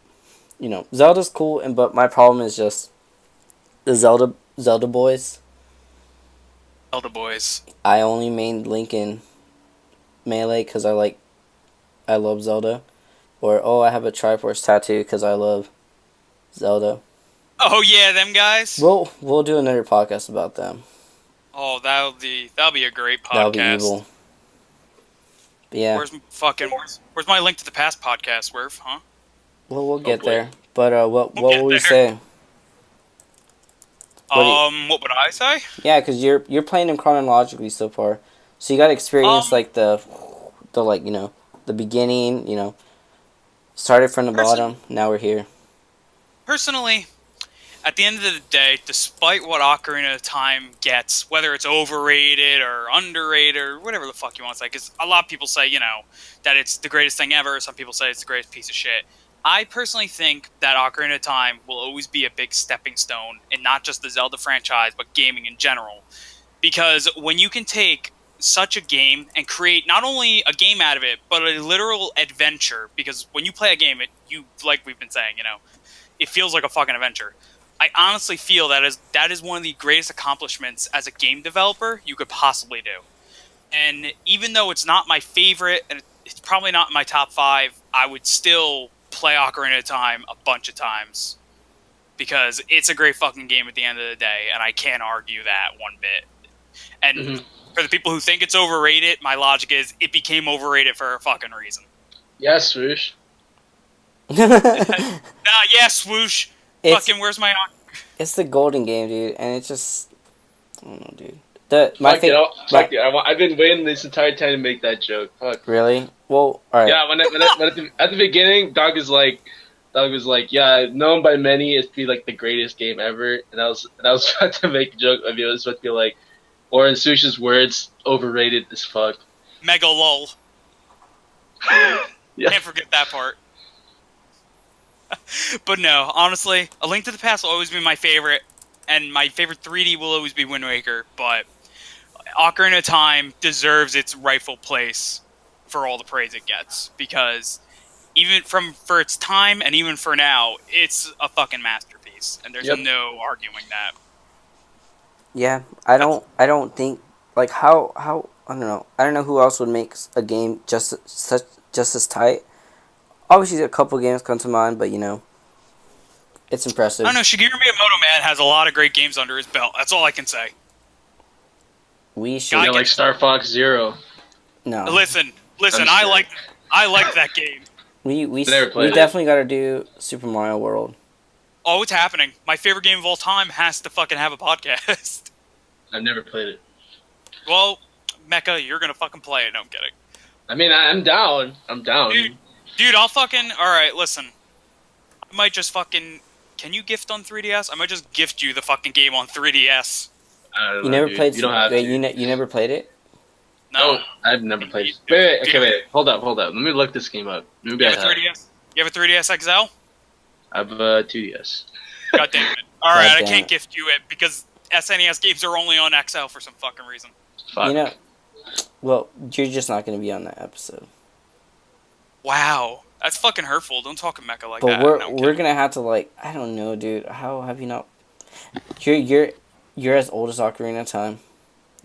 S2: Zelda's cool, and but my problem is just the Zelda boys.
S1: Zelda boys.
S2: I only main Link in Melee because I love Zelda, or oh, I have a Triforce tattoo because I love Zelda.
S1: Oh yeah, them guys.
S2: We'll do another podcast about them.
S1: Oh, that'll be a great
S2: That'll be
S1: podcast.
S2: evil. But yeah,
S1: Where's my Link to the Past podcast? Where, huh?
S2: well we'll
S3: Oh
S2: get
S3: boy.
S2: there. But
S1: We'll
S2: what
S1: get
S2: will we
S1: there.
S2: say? What do you,
S1: What would I say?
S2: yeah, because you're playing them chronologically so far, so you got to experience
S1: Um,
S2: like the the beginning. Started from the
S1: person
S2: bottom. Now we're here.
S1: personally, at the end of the day, despite what Ocarina of Time gets, whether it's overrated or underrated or whatever the fuck you want to say, because a lot of people say, that it's the greatest thing ever. Some people say it's the greatest piece of shit. I personally think that Ocarina of Time will always be a big stepping stone in not just the Zelda franchise, but gaming in general. Because when you can take such a game and create not only a game out of it, but a literal adventure, because when you play a game, like we've been saying, it feels like a fucking adventure. I honestly feel that is one of the greatest accomplishments as a game developer you could possibly do. And even though it's not my favorite, and it's probably not in my top 5, I would still play Ocarina of Time a bunch of times because it's a great fucking game at the end of the day, and I can't argue that one bit. And
S3: Hmm.
S1: for the people who think it's overrated, my logic is it became overrated for a fucking reason.
S3: Yeah, swoosh.
S1: Nah, yeah, swoosh.
S2: it's
S1: Fucking, where's my?
S2: it's the golden game, dude, and it's just I don't know, dude. The my
S3: Fuck it.
S2: fa- my
S3: Fuck it. I've been waiting this entire time to make that joke. Fuck.
S2: really well. All right.
S3: Yeah, at the beginning, Dog was like, yeah, known by many as be like the greatest game ever, and I was about to make a joke of it. I was about to be like, or in Sush's words, overrated as fuck.
S1: Mega lol.
S3: Yeah.
S1: Can't forget that part. But no, honestly, A Link to the Past will always be my favorite, and my favorite 3D will always be Wind Waker. But Ocarina of Time deserves its rightful place for all the praise it gets because even for its time and even for now, it's a fucking masterpiece, and there's
S3: Yep.
S1: no arguing that.
S2: Yeah,
S1: That's
S2: I don't think like how I don't know. I don't know who else would make a game just as tight. Obviously, a couple games come to mind, but it's
S1: I don't
S2: impressive.
S1: know. Shigeru Miyamoto, man, has a lot of great games under his belt. That's all I can say.
S2: We
S1: Guy
S2: should
S3: Yeah, like
S1: gets
S3: Star Fox Zero.
S2: no.
S1: listen.
S3: I'm
S1: I
S3: sure.
S1: like that game.
S3: Never
S2: We
S3: played it.
S2: definitely got to do Super Mario World.
S1: Oh, it's happening. My favorite game of all time has to fucking have a podcast.
S3: I've never played it.
S1: Well, Mecha, you're gonna fucking play it. No, I'm kidding.
S3: I mean, I'm down. I'm down.
S1: Dude, I'll fucking. Alright, listen. I might just fucking. Can you gift on 3DS? I might just gift you the fucking game on 3DS.
S3: I don't
S2: You
S3: know,
S2: never
S3: dude.
S2: played.
S3: You don't have
S2: Wait,
S3: to.
S2: you never played it?
S1: No.
S3: Oh, I've never played it.
S1: Dude,
S3: Wait, okay,
S1: dude.
S3: wait. Hold up. Let me look this game up. Maybe
S1: You
S3: I
S1: have a
S3: have.
S1: 3DS? You have a 3DS XL?
S3: I have a 2DS.
S1: God damn it. Alright,
S2: God
S1: I
S2: damn
S1: can't
S2: it.
S1: gift you it because SNES games are only on XL for some fucking reason.
S3: Fuck.
S2: You know, well, you're just not going to be on that episode.
S1: Wow. That's fucking hurtful. Don't talk to Mecha like
S2: But
S1: that.
S2: we're
S1: No, I'm
S2: we're
S1: kidding.
S2: gonna have to I don't know, dude. How have you not? You're as old as Ocarina of Time.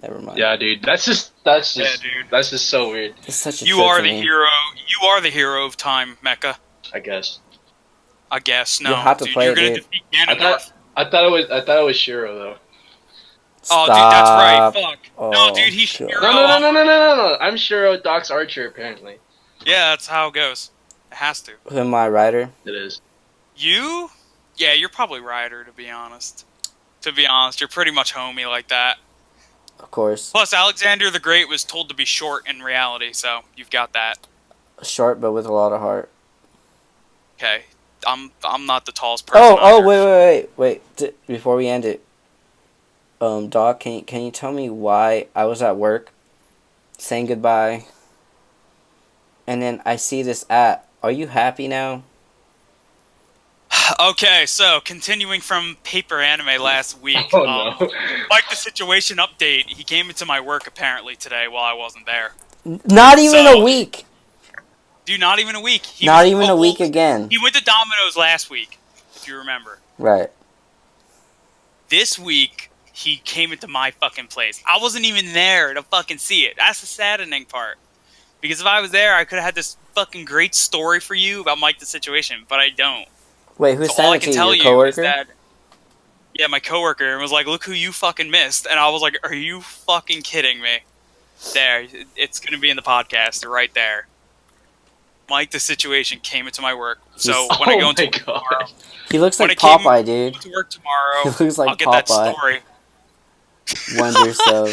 S2: Never mind.
S3: Yeah, dude.
S1: Yeah, dude.
S3: That's just so weird.
S2: It's such a
S1: You
S2: trip
S1: are
S2: for
S1: the
S2: me.
S1: hero. You are the hero of time, Mecha.
S3: I guess.
S1: I guess. No,
S2: You'll have to
S1: dude,
S2: play
S1: you're
S2: it,
S1: gonna
S2: dude.
S1: defeat
S3: I
S1: Ganondorf.
S3: thought I thought it was Shiro though.
S1: Oh, dude, that's right.
S2: Stop.
S1: Fuck.
S2: Oh,
S1: No, dude, he's
S2: God.
S1: Shiro.
S3: No. I'm Shiro, Doc's Archer. Apparently,
S1: Yeah, that's how it goes. It has to.
S2: Who am I, Ryder?
S3: it is.
S1: You? Yeah, you're probably Ryder, to be honest. You're pretty much homie like that.
S2: Of course.
S1: Plus, Alexander the Great was told to be short in reality, so you've got that.
S2: Short, but with a lot of heart.
S1: Okay. I'm not the tallest person.
S2: Oh,
S1: either.
S2: wait. Before we end it, Doc, can you tell me why I was at work, saying goodbye, and then I see this app? Are you happy now?
S1: Okay, so continuing from paper anime last week,
S3: Oh no.
S1: Mike the Situation update. He came into my work apparently today while I wasn't there.
S2: Not even a
S1: So,
S2: week.
S1: dude, not even a week. He
S2: Not
S1: was
S2: even a week again.
S1: he went to Domino's last week, if you remember.
S2: Right.
S1: This week he came into my fucking place. I wasn't even there to fucking see it. That's the saddening part. Because if I was there, I could have had this fucking great story for you about Mike the Situation, but I don't.
S2: Wait, who
S1: So all
S2: sent
S1: I
S2: it
S1: can
S2: to you?
S1: tell
S2: Your
S1: you is
S2: coworker?
S1: that yeah, my coworker was like, "Look who you fucking missed," and I was like, "Are you fucking kidding me?" There, it's gonna be in the podcast right there. Mike, the Situation came into my work, so
S2: He's
S1: when I
S3: Oh
S1: go
S3: my
S1: into work tomorrow,
S3: god.
S2: he looks
S1: when I
S2: like
S1: came
S2: Popeye, dude.
S1: to work
S2: He
S1: tomorrow,
S2: looks
S1: I'll
S2: like
S1: get that
S2: Popeye.
S1: story,
S2: Wonder so.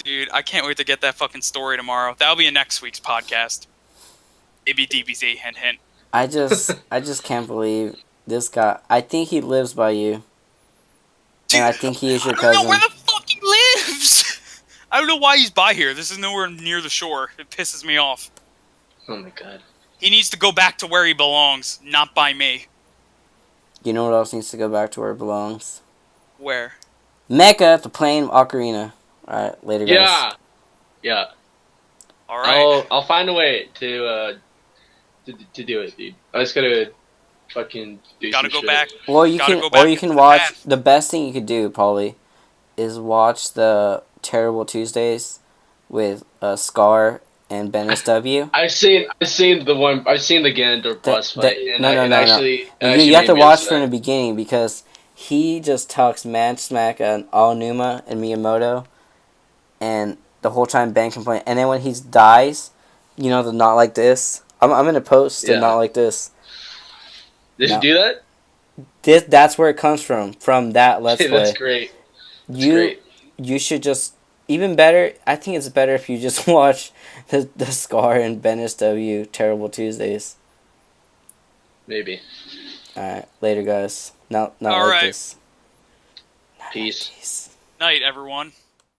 S1: dude. I can't wait to get that fucking story tomorrow. That'll be in next week's podcast. Maybe DBZ, hint hint.
S2: I just can't believe this guy. I think he lives by you, and
S1: Dude,
S2: I think he is
S1: I
S2: your
S1: don't know where
S2: cousin.
S1: the fuck he lives. I don't know why he's by here. This is nowhere near the shore. It pisses me off.
S3: Oh my god.
S1: He needs to go back to where he belongs, not by me.
S2: You know what else needs to go back to where it belongs?
S1: Where?
S2: Mecca, the plane Ocarina. Alright, later, guys.
S3: Yeah. Yeah.
S1: All right.
S3: I'll find a way to do it, dude. I just gotta fucking do
S1: Gotta
S3: some
S1: go
S3: shit.
S1: back.
S2: Or you
S1: Gotta
S2: can,
S1: go
S2: or
S1: back
S2: you
S1: into
S2: can
S1: the
S2: watch.
S1: past.
S2: The best thing you could do, probably, is watch the Terrible Tuesdays with Scar and Ben SW.
S3: I've seen the Ganondorf boss fight, and
S2: No, no,
S3: it
S2: no, no.
S3: actually it
S2: You
S3: actually
S2: have
S3: made
S2: to
S3: me
S2: watch from the
S3: upset.
S2: beginning because he just talks mad smack on Aonuma and Miyamoto, and the whole time Ben complains. And then when he dies, the not like this. I'm gonna post the not
S3: Yeah.
S2: like this.
S3: Did you
S2: No,
S3: do that?
S2: that's where it comes from that Let's
S3: That's
S2: Play.
S3: great. That's
S2: You
S3: great.
S2: you should just even better. I think it's better if you just watch the Scar and Ben SW Terrible Tuesdays.
S3: Maybe.
S2: All right, later, guys. Not
S1: All
S2: like
S1: right.
S2: this. Not like
S3: Peace.
S2: this.
S1: Night, everyone.